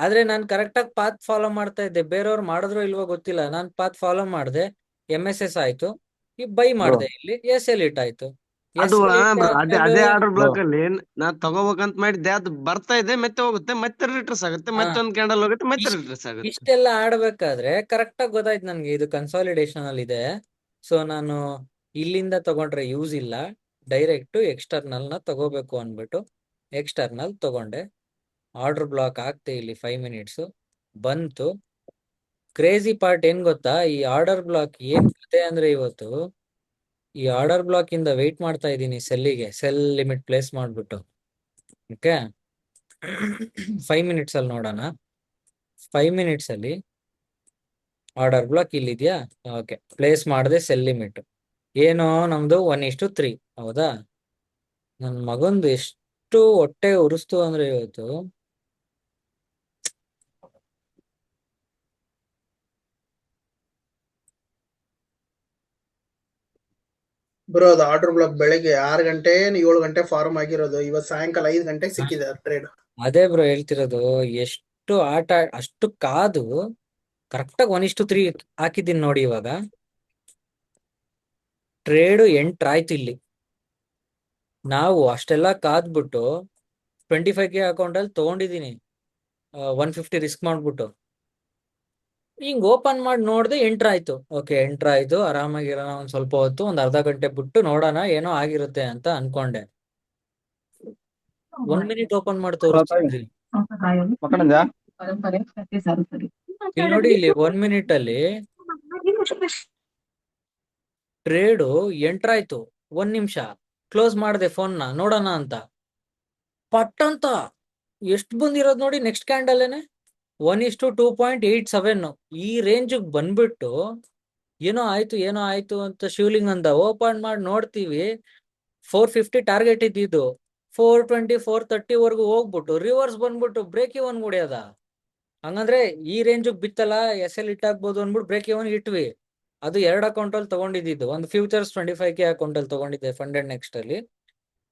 ಆದ್ರೆ ನಾನ್ ಕರೆಕ್ಟ್ ಆಗಿ ಪಾತ್ ಫಾಲೋ ಮಾಡ್ತಾ ಇದ್ದೆ. ಬೇರೆಯವ್ರು ಮಾಡಿದ್ರು ಇಲ್ವೋ ಗೊತ್ತಿಲ್ಲ, ನಾನ್ ಪಾತ್ ಫಾಲೋ ಮಾಡ್ದೆ. MSS ಆಯ್ತು, ಈ ಬೈ ಮಾಡ್ದೆ, ಇಲ್ಲಿ SL ಹಿಟ್ ಆಯ್ತು.
ಅದು
SL ಹಿಟ್
ಅದೇ
ಆದ್ಮೇಲೆ
ಆರ್ಡರ್ ಬ್ಲಾಕ್ ಅಲ್ಲಿ ನಾ ತಗೋಬೇಕಂತ ಮಾಡಿದ್ದೆ, ಅದು ಬರ್ತಾ ಇದೆ ಮತ್ತೆ ಹೋಗುತ್ತೆ, ಮತ್ತೆ ರಿಟ್ರೆಸ್ ಆಗುತ್ತೆ, ಮತ್ತೆ ಒಂದ್ ಕ್ಯಾಂಡಲ್ ಹೋಗುತ್ತೆ, ಮತ್ತೆ ರಿಟ್ರೆಸ್ ಆಗುತ್ತೆ.
ಇಷ್ಟೆಲ್ಲ ಆಡ್ಬೇಕಾದ್ರೆ ಕರೆಕ್ಟ್ ಆಗಿ ಗೊತ್ತಾಯ್ತು ನನ್ಗೆ ಇದು ಕನ್ಸಾಲಿಡೇಷನ್ ಅಲ್ಲಿ ಇದೆ. ಸೊ ನಾನು ಇಲ್ಲಿಂದ ತಗೊಂಡ್ರೆ ಯೂಸ್ ಇಲ್ಲ, ಡೈರೆಕ್ಟ್ ಎಕ್ಸ್ಟರ್ನಲ್ ನ ತಗೋಬೇಕು ಅನ್ಬಿಟ್ಟು ಎಕ್ಸ್ಟರ್ನಲ್ ತಗೊಂಡೆ. ಆರ್ಡರ್ ಬ್ಲಾಕ್ ಆಗ್ತೆ ಇಲ್ಲಿ 5 ಮಿನಿಟ್ಸ್ ಬಂತು. ಕ್ರೇಜಿ ಪಾರ್ಟ್ ಏನ್ ಗೊತ್ತಾ, ಈ ಆರ್ಡರ್ ಬ್ಲಾಕ್ ಏನ್ ಕತೆ ಅಂದ್ರೆ, ಇವತ್ತು ಈ ಆರ್ಡರ್ ಬ್ಲಾಕ್ ಇಂದ ವೆಯ್ಟ್ ಮಾಡ್ತಾ ಇದ್ದೀನಿ ಸೆಲ್ಲಿಗೆ, ಸೆಲ್ ಲಿಮಿಟ್ ಪ್ಲೇಸ್ ಮಾಡ್ಬಿಟ್ಟು. ಓಕೆ, 5 ಮಿನಿಟ್ಸ್ ಅಲ್ಲಿ ನೋಡೋಣ. 5 ಮಿನಿಟ್ಸ್ ಅಲ್ಲಿ ಆರ್ಡರ್ ಬ್ಲಾಕ್ ಇಲ್ಲಿದ್ಯಾ? ಓಕೆ, ಪ್ಲೇಸ್ ಮಾಡಿದೆ ಸೆಲ್ ಲಿಮಿಟ್. ಏನೋ ನಮ್ದು 1:3. ಹೌದಾ? ನನ್ನ ಮಗಂದು ಎಷ್ಟು ಹೊಟ್ಟೆ ಉರಿಸ್ತು ಅಂದ್ರೆ ಇವತ್ತು.
ಬ್ರೋ ಅದು ಆರ್ಡರ್ ಬ್ಲಾಕ್ ಬೆಳಗ್ಗೆ 6 ಗಂಟೆ 7 ಗಂಟೆ ಫಾರ್ಮ್ ಆಗಿರೋದು, ಇವತ್ತು ಸಾಯಂಕಾಲ 5 ಗಂಟೆಗೆ ಸಿಕ್ಕಿದೆ ಟ್ರೇಡ್.
ಅದೇ ಬ್ರೋ ಹೇಳ್ತಿರೋದು, ಎಷ್ಟು ಆಟ ಅಷ್ಟು ಕಾದು ಕರೆಕ್ಟಾಗಿ 1:3 ಹಾಕಿದ್ದೀನಿ ನೋಡಿ. ಇವಾಗ ಟ್ರೇಡ್ ಎಂಟರ್ ಆಯ್ತು ಇಲ್ಲಿ. ನಾವು ಅಷ್ಟೆಲ್ಲ ಕಾದ್ಬಿಟ್ಟು 25K ಅಕೌಂಟಲ್ಲಿ ತಗೊಂಡಿದ್ದೀನಿ, 150 ರಿಸ್ಕ್ ಮಾಡ್ಬಿಟ್ಟು. ಹಿಂಗ್ ಓಪನ್ ಮಾಡಿ ನೋಡ್ದೆ ಎಂಟರ್ ಆಯ್ತು. ಓಕೆ, ಎಂಟರ್ ಆಯ್ತು, ಆರಾಮಾಗಿರೋಣ ಒಂದ್ ಸ್ವಲ್ಪ ಹೊತ್ತು, ಒಂದ್ ಅರ್ಧ ಗಂಟೆ ಬಿಟ್ಟು ನೋಡೋಣ ಏನೋ ಆಗಿರುತ್ತೆ ಅಂತ ಅನ್ಕೊಂಡೆ. 1 ಮಿನಿಟ್ ಓಪನ್ ಮಾಡಿ ತೋರಿಸ್ತೀನಿ ಇಲ್ಲಿ ನೋಡಿ. ಇಲ್ಲಿ 1 ಮಿನಿಟ್ ಅಲ್ಲಿ ಟ್ರೇಡು ಎಂಟರ್ ಆಯ್ತು. 1 ನಿಮಿಷ ಕ್ಲೋಸ್ ಮಾಡಿದೆ ಫೋನ್ನ ನೋಡೋಣ ಅಂತ. ಪಟ್ ಅಂತ ಎಷ್ಟು ಬಂದಿರೋದು ನೋಡಿ, ನೆಕ್ಸ್ಟ್ ಕ್ಯಾಂಡಲ್ಲೇನೆ 1:2.87. ಈ ರೇಂಜ್ ಬಂದ್ಬಿಟ್ಟು ಏನೋ ಆಯ್ತು ಅಂತ ಶಿವಲಿಂಗ್ ಅಂತ ಓಪನ್ ಮಾಡಿ ನೋಡ್ತೀವಿ. 450 ಟಾರ್ಗೆಟ್ ಇದ್ದಿದ್ದು 420 430 ವರ್ಗು ಹೋಗ್ಬಿಟ್ಟು ರಿವರ್ಸ್ ಬಂದ್ಬಿಟ್ಟು ಬ್ರೇಕ್ ಇವನ್ ಹೊಡಿಯೋದ. ಹಂಗಂದ್ರೆ ಈ ರೇಂಜ್ ಬಿತ್ತಲ್ಲ, SL ಹಿಟ್ ಆಗ್ಬೋದು ಅಂದ್ಬಿಟ್ಟು ಬ್ರೇಕ್ ಇವನ್ ಇಟ್ವಿ. ಅದು 2 ಅಕೌಂಟ್ ಅಲ್ಲಿ ತಗೊಂಡಿದ್ದು, ಒಂದು ಫ್ಯೂಚರ್ಸ್ 25K ಅಕೌಂಟ್ ಅಲ್ಲಿ ತಗೊಂಡಿದ್ದೆ ಫಂಡೆಡ್ ನೆಕ್ಸ್ಟ್ ಅಲ್ಲಿ,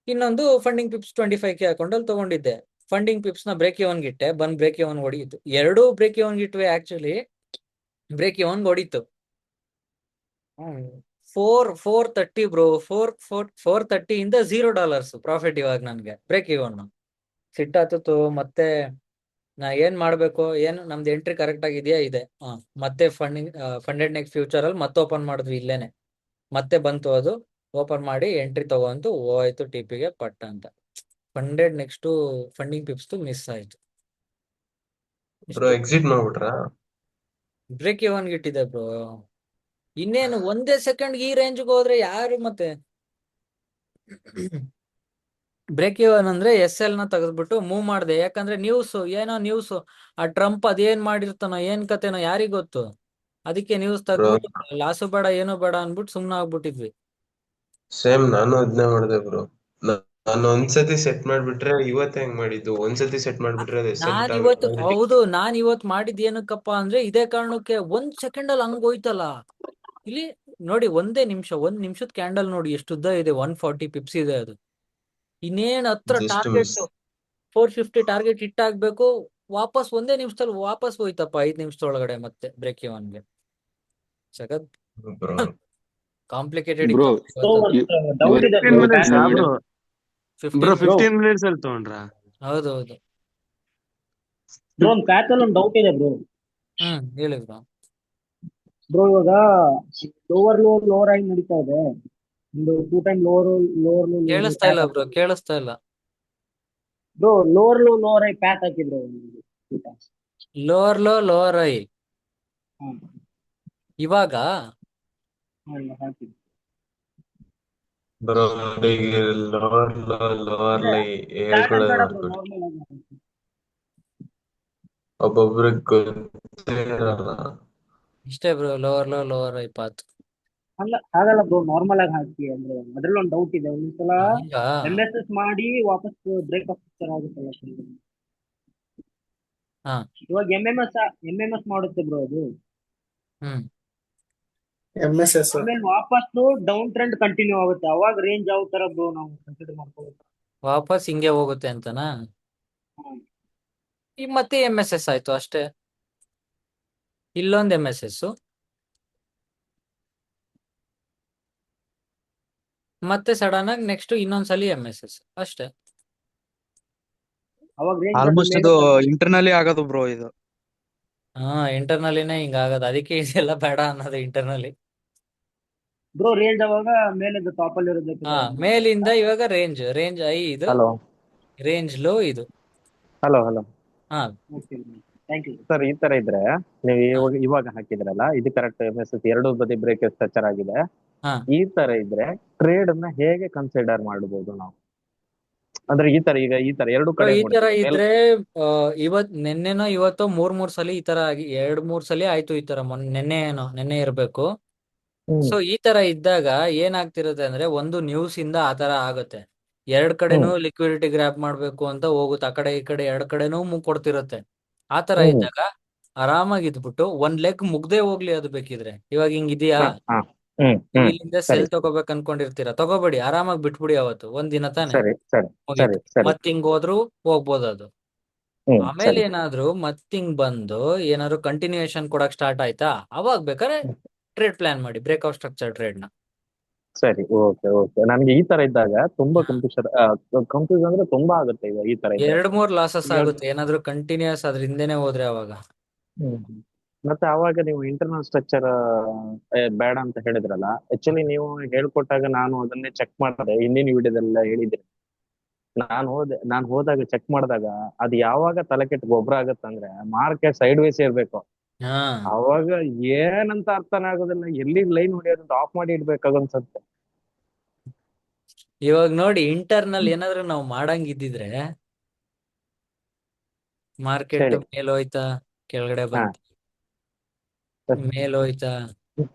ಇನ್ನೊಂದು ಫಂಡಿಂಗ್ ಪಿಪ್ಸ್ 25K ಅಕೌಂಟ್ ಅಲ್ಲಿ ತಗೊಂಡಿದ್ದೆ. ಫಂಡಿಂಗ್ ಪಿಪ್ಸ್ ನ ಬ್ರೇಕ್ ಇವನ್ ಗಿಟ್ಟೆ, ಬಂದ್ ಬ್ರೇಕ್ ಇವನ್ ಹೊಡಿಯಿತು. ಎರಡೂ ಬ್ರೇಕ್ ಇವನ್ ಗಿಟ್ವೆ. ಆಕ್ಚುಲಿ ಬ್ರೇಕ್ ಇವನ್ ಹೊಡಿತು. 430 ಬ್ರೋ, 430 ಇಂದ $0 ಪ್ರಾಫಿಟ್ ಇವಾಗ ನನ್ಗೆ ಬ್ರೇಕ್ ಇವನ್. ಸಿಟ್ಟಾತು ಮತ್ತೆ ನಾ ಏನ್ ಮಾಡ್ಬೇಕು, ಏನು ನಮ್ದು ಎಂಟ್ರಿ ಕರೆಕ್ಟ್ ಆಗಿದೆಯಾ ಇದೆ. ಮತ್ತೆ ಫಂಡೆಡ್ ನೆಕ್ಸ್ಟ್ ಫ್ಯೂಚರ್ ಅಲ್ಲಿ ಮತ್ತೆ ಓಪನ್ ಮಾಡಿದ್ವಿ ಇಲ್ಲೇನೆ, ಮತ್ತೆ ಬಂತು ಅದು. ಓಪನ್ ಮಾಡಿ ಎಂಟ್ರಿ ತಗೊಂತು, ಹೋಯ್ತು ಟಿಪಿಗೆ ಪಟ್ಟ ಅಂತ. Funded next funding pips miss ಆಯ್ತು.
ಬ್ರೋ ಎಕ್ಸಿಟ್ ಮಾಡ್ಬಿಟ್ರಾ?
ಬ್ರೇಕ್ ಇವನ್ ಇಟ್ಟಿದೆ ಬ್ರೋ. ಇನ್ನೇನು ಒಂದೇ ಸೆಕೆಂಡ್ ಈ ರೇಂಜ್ಗೆ ಹೋದ್ರೆ ಯಾರು ಮತ್ತೆ ಬ್ರೇಕ್ ಇವನ್ ಅಂದ್ರೆ SL ನ ತೆಗೆದ್ಬಿಟ್ಟು ಮೂವ್ ಮಾಡಿದೆ. ಯಾಕಂದ್ರೆ ಏನೋ ನ್ಯೂಸ್ ಆ ಟ್ರಂಪ್ ಅದೇನ್ ಮಾಡಿರ್ತಾನೋ ಏನ್ ಕತೆನೋ ಯಾರಿಗ್ ಗೊತ್ತು. ಅದಕ್ಕೆ ನ್ಯೂಸ್ ತೆಗ್ದ್ಬಿಟ್ಟು ಲಾಸು ಬೇಡ ಏನು ಬೇಡ ಅನ್ಬಿಟ್ಟು ಸುಮ್ನೆ ಆಗ್ಬಿಟ್ಟಿದ್ವಿ.
ಸೇಮ್ ನಾನು ಅದನ್ನೇ ಮಾಡಿದೆ ಬ್ರೋ. ನಾನು ಒಂದ್ಸತಿ ಸೆಟ್ ಮಾಡ್ಬಿಟ್ರೆ ಇವತ್ತೇ ಹೆಂಗ್ ಮಾಡಿದ್ದು, ಒಂದ್ಸತಿ ಸೆಟ್ ಮಾಡ್ಬಿಟ್ರೆ
ನಾನ್ ಇವತ್ತು ಮಾಡಿದ್ ಏನಕ್ಕಪ್ಪ ಅಂದ್ರೆ ಇದೇ ಕಾರಣಕ್ಕೆ. 1 ಸೆಕೆಂಡ್ ಅಲ್ಲಿ ಹಂಗ್ ಹೋಯ್ತಲ್ಲ. ಇಲ್ಲಿ ನೋಡಿ, ಒಂದ್ ನಿಮಿಷದ ಕ್ಯಾಂಡಲ್ ನೋಡಿ ಎಷ್ಟು ಉದ್ದ ಇದೆ, 140 ಪಿಪ್ಸ್ ಇದೆ ಅದು. ಇನ್ನೇನ್ ಹತ್ರ
just
target
miss
450 target hit ಆಗ್ಬೇಕು. ವಾಪಸ್ ಒಂದೇ ನಿಮಿಷದಲ್ಲಿ ವಾಪಸ್ ಹೋಯ್ತಪ್ಪ, 5 ನಿಮಿಷದೊಳಗಡೆ ಮತ್ತೆ ಬ್ರೇಕ್ ಇವನ್ಗೆ. ಸಖತ್
ಬ್ರೋ.
ಕಾಂಪ್ಲಿಕೇಟೆಡ್
ಬ್ರೋ
ಡೌಟ್ ಇದೆ
15 ಮಿನಿಟ್ಸ್ ಬ್ರೋ.
15
ಮಿನಿಟ್ಸ್ ಅಲ್ಲಿ ತಗೊಂಡ್ರ?
ಹೌದು.
ಬ್ರೋ ಒಂದು ಪ್ಯಾಕಲ್ಲಿ ಒಂದು ಡೌಟ್ ಇದೆ ಬ್ರೋ.
ಹೇಳಿ ಬ್ರೋ.
ಬ್ರೋ ಇವಾಗ ಲೋವರ್ ಆಗಿ ನಡೀತಾ ಇದೆ. ಒಂದು 2 ಟೈಮ್ ಲೋವರ್
ಕೇಳಿಸ್ತಾ ಇಲ್ಲ ಬ್ರೋ, ಕೇಳಿಸ್ತಾ ಇಲ್ಲ.
ಬ್ರೋ ಲೋವರ್ ಆಗಿ ಪ್ಯಾಕ್ ಹಾಕಿದ್ರು
ಲೋವರ್ ಐ ಇವಾಗ
ಹಾಕಿದ್ರು.
ಬ್ರೋ ಲೋವರ್ ಲೈ ಹೇಳ್ಕೊಳ್ಳೋದು ಒಬ್ಬೊಬ್ರಿಗೆ ಗೊತ್ತೇ ಇರಲ್ಲ.
ಇಷ್ಟೇ ಬ್ರೋ, ಲೋವರ್ ಐ ಪಾತ್.
ಹಾಗಲ್ಲ ಬ್ರೋ, ನಾರ್ಮಲ್ ಆಗಿ ಹಾಕಿ. ಅಂದ್ರೆ ಅದ್ರಲ್ಲಿ ಒಂದು ಡೌಟ್ ಇದೆ. ಒಂದ್ಸಲ
ಹಂಗಾ?
MSS ಮಾಡಿ ವಾಪಸ್ ಬ್ರೇಕ್ ಆಗುತ್ತಲ್ಲ. ಇವಾಗ MMS ಮಾಡುತ್ತೆ ಬ್ರೋ ಅದು.
MSS
ಆಮೇಲೆ ವಾಪಸ್ ಡೌನ್ ಟ್ರೆಂಡ್ ಕಂಟಿನ್ಯೂ ಆಗುತ್ತೆ. ಅವಾಗ ರೇಂಜ್ ಯಾವ ತರ ಬ್ರೋ ನಾವು ಕನ್ಸಿಡರ್ ಮಾಡ್ಕೋಬೇಕು?
ವಾಪಸ್ ಹಿಂಗೆ ಹೋಗುತ್ತೆ ಅಂತನಾ? ಈಗ ಮತ್ತೆ MSS ಆಯ್ತು ಅಷ್ಟೇ. ಇಲ್ಲೊಂದು MSS ಮತ್ತೆ ಸಡನ್ ಆಗಿ ನೆಕ್ಸ್ಟ್ ಇನ್ನೊಂದ್ಸಲಿ MSS ಅಷ್ಟೇ.
ಅವಾಗ ರೇಂಜ್
ಆಲ್ಮೋಸ್ಟ್ ಇದು ಇಂಟರ್ನಲಿ ಆಗೋದು ಬ್ರೋ ಇದು.
ಇಂಟರ್ನಲಿನೇ ಹಿಂಗಾಗದು. ಅದಕ್ಕೆ ಇದೆಲ್ಲ ಬೇಡ ಅನ್ನೋದು ಇಂಟರ್ನಲಿ.
ಬ್ರೋ ರೇಂಜ್ ಅವಾಗ ಮೇಲೆ ಟಾಪ್ ಅಲ್ಲಿ ಇರೋದಕ್ಕೆ.
ಮೇಲಿಂದ ಇವಾಗ ರೇಂಜ್ ಐ ಇದು,
ಹಲೋ
ರೇಂಜ್ ಲೋ ಇದು.
Hello
thank you
sir. ಈ ತರ ಇದ್ರೆ ನೀವು ಇವಾಗ ಹಾಕಿದ್ರಲ್ಲ, ಇದು ಕರೆಕ್ಟ್ MSS ಎರಡು ಬದಿ ಬ್ರೇಕ್ ಸ್ಟ್ರಕ್ಚರ್ ಆಗಿದೆ. ಈ ತರ ಇದ್ರೆ ಟ್ರೇಡ್ ಅನ್ನ ಹೇಗೆ ಕನ್ಸಿಡರ್ ಮಾಡಬಹುದು ನಾವು? ಅಂದ್ರೆ ಈ ತರ ಎರಡು ಕಡೆ
ಈ ತರ ಇದ್ರೆ ನಿನ್ನೆನೋ ಇವತ್ತೋ 3 ಸಲ ಈ ತರ ಆಗಿ 2-3 ಸಲ ಆಯ್ತು ಈ ತರ. ನೆನ್ನೆ ಇರ್ಬೇಕು. ಸೊ ಈ ತರ ಇದ್ದಾಗ ಏನಾಗ್ತಿರುತ್ತೆ ಅಂದ್ರೆ, ಒಂದು ನ್ಯೂಸ್ ಇಂದ ಆತರ ಆಗುತ್ತೆ. ಎರಡ್ ಕಡೆನೂ ಲಿಕ್ವಿಡಿಟಿ ಗ್ರ್ಯಾಪ್ ಮಾಡ್ಬೇಕು ಅಂತ ಹೋಗುತ್ತೆ. ಆ ಕಡೆ ಈ ಕಡೆ ಎರಡ್ ಕಡೆನೂ ಕೊಡ್ತಿರುತ್ತೆ. ಆತರ ಇದ್ದಾಗ ಆರಾಮಾಗಿ ಇದ್ಬಿಟ್ಟು ಒಂದ್ ಲೆಗ್ ಮುಗ್ದೇ ಹೋಗ್ಲಿ ಅದು ಬೇಕಿದ್ರೆ. ಇವಾಗ ಹಿಂಗಿದ್ಯಾ, ಇಲ್ಲಿಂದ ಸೆಲ್ ತಗೋಬೇಕು ಅನ್ಕೊಂಡಿರ್ತೀರಾ, ತಗೋಬೇಡಿ, ಆರಾಮಾಗಿ ಬಿಟ್ಬಿಡಿ. ಅವತ್ತು ಒಂದ್ ದಿನ ತಾನೆ ಮುಗೀತು. ಮತ್ ಹಿಂಗ್ ಹೋದ್ರು ಹೋಗ್ಬೋದು ಅದು. ಆಮೇಲೆ ಏನಾದ್ರು ಮತ್ತಿಂಗ್ ಬಂದು ಏನಾದ್ರು ಕಂಟಿನ್ಯೂಯೇಷನ್ ಕೊಡಕ್ ಸ್ಟಾರ್ಟ್ ಆಯ್ತಾ, ಅವಾಗ ಬೇಕಾದ್ರೆ ಟ್ರೇಡ್ ಪ್ಲಾನ್ ಮಾಡಿ, ಬ್ರೇಕ್ಔಟ್ ಸ್ಟ್ರಕ್ಚರ್ ಟ್ರೇಡ್ ನ.
ಸರಿ, ಓಕೆ. ನನ್ಗೆ ಈ ತರ ಇದ್ದಾಗ ತುಂಬಾ ಕನ್ಫ್ಯೂಸ್ ಅಂದ್ರೆ ತುಂಬಾ ಆಗುತ್ತೆ. ಈ ತರ
2-3 ಲಾಸಸ್ ಆಗುತ್ತೆ ಏನಾದ್ರು ಕಂಟಿನ್ಯೂಸ್ ಅದ್ರ ಹಿಂದೆನೆ ಹೋದ್ರೆ ಅವಾಗ.
ಮತ್ತೆ ಅವಾಗ ನೀವು ಇಂಟರ್ನಲ್ ಸ್ಟ್ರಕ್ಚರ್ ಬೇಡ ಅಂತ ಹೇಳಿದ್ರಲ್ಲ. ಆಕ್ಚುಲಿ ನೀವು ಹೇಳ್ಕೊಟ್ಟಾಗ ನಾನು ಅದನ್ನೇ ಚೆಕ್ ಮಾಡಿದೆ. ಹಿಂದಿನ ವಿಡಿಯೋದೆಲ್ಲ ಹೇಳಿದ್ರಿ. ನಾನು ಹೋದಾಗ ಚೆಕ್ ಮಾಡಿದಾಗ ಅದು ಯಾವಾಗ ತಲೆ ಕೆಟ್ಟ ಗೊಬ್ಬರ ಆಗತ್ತಂದ್ರೆ ಮಾರ್ಕೆಟ್ ಸೈಡ್ ವೇಸ್ ಇರ್ಬೇಕು. ಅವಾಗ ಏನಂತ ಅರ್ಥನೇ ಆಗೋದಿಲ್ಲ. ಎಲ್ಲಿ ಲೈನ್ ಹೊಡಿಯೋದಂತ ಆಫ್ ಮಾಡಿ ಇಡ್ಬೇಕಾಗನ್ಸತ್ತೆ.
ಇವಾಗ ನೋಡಿ, ಇಂಟರ್ನಲ್ ಏನಾದ್ರು ನಾವು ಮಾಡಂಗಿದ್ದಿದ್ರೆ ಮಾರ್ಕೆಟ್ ಮೇಲೋಯ್ತಾ ಕೆಳಗಡೆ ಬಂತ, ಮೇಲೋಯ್ತಾ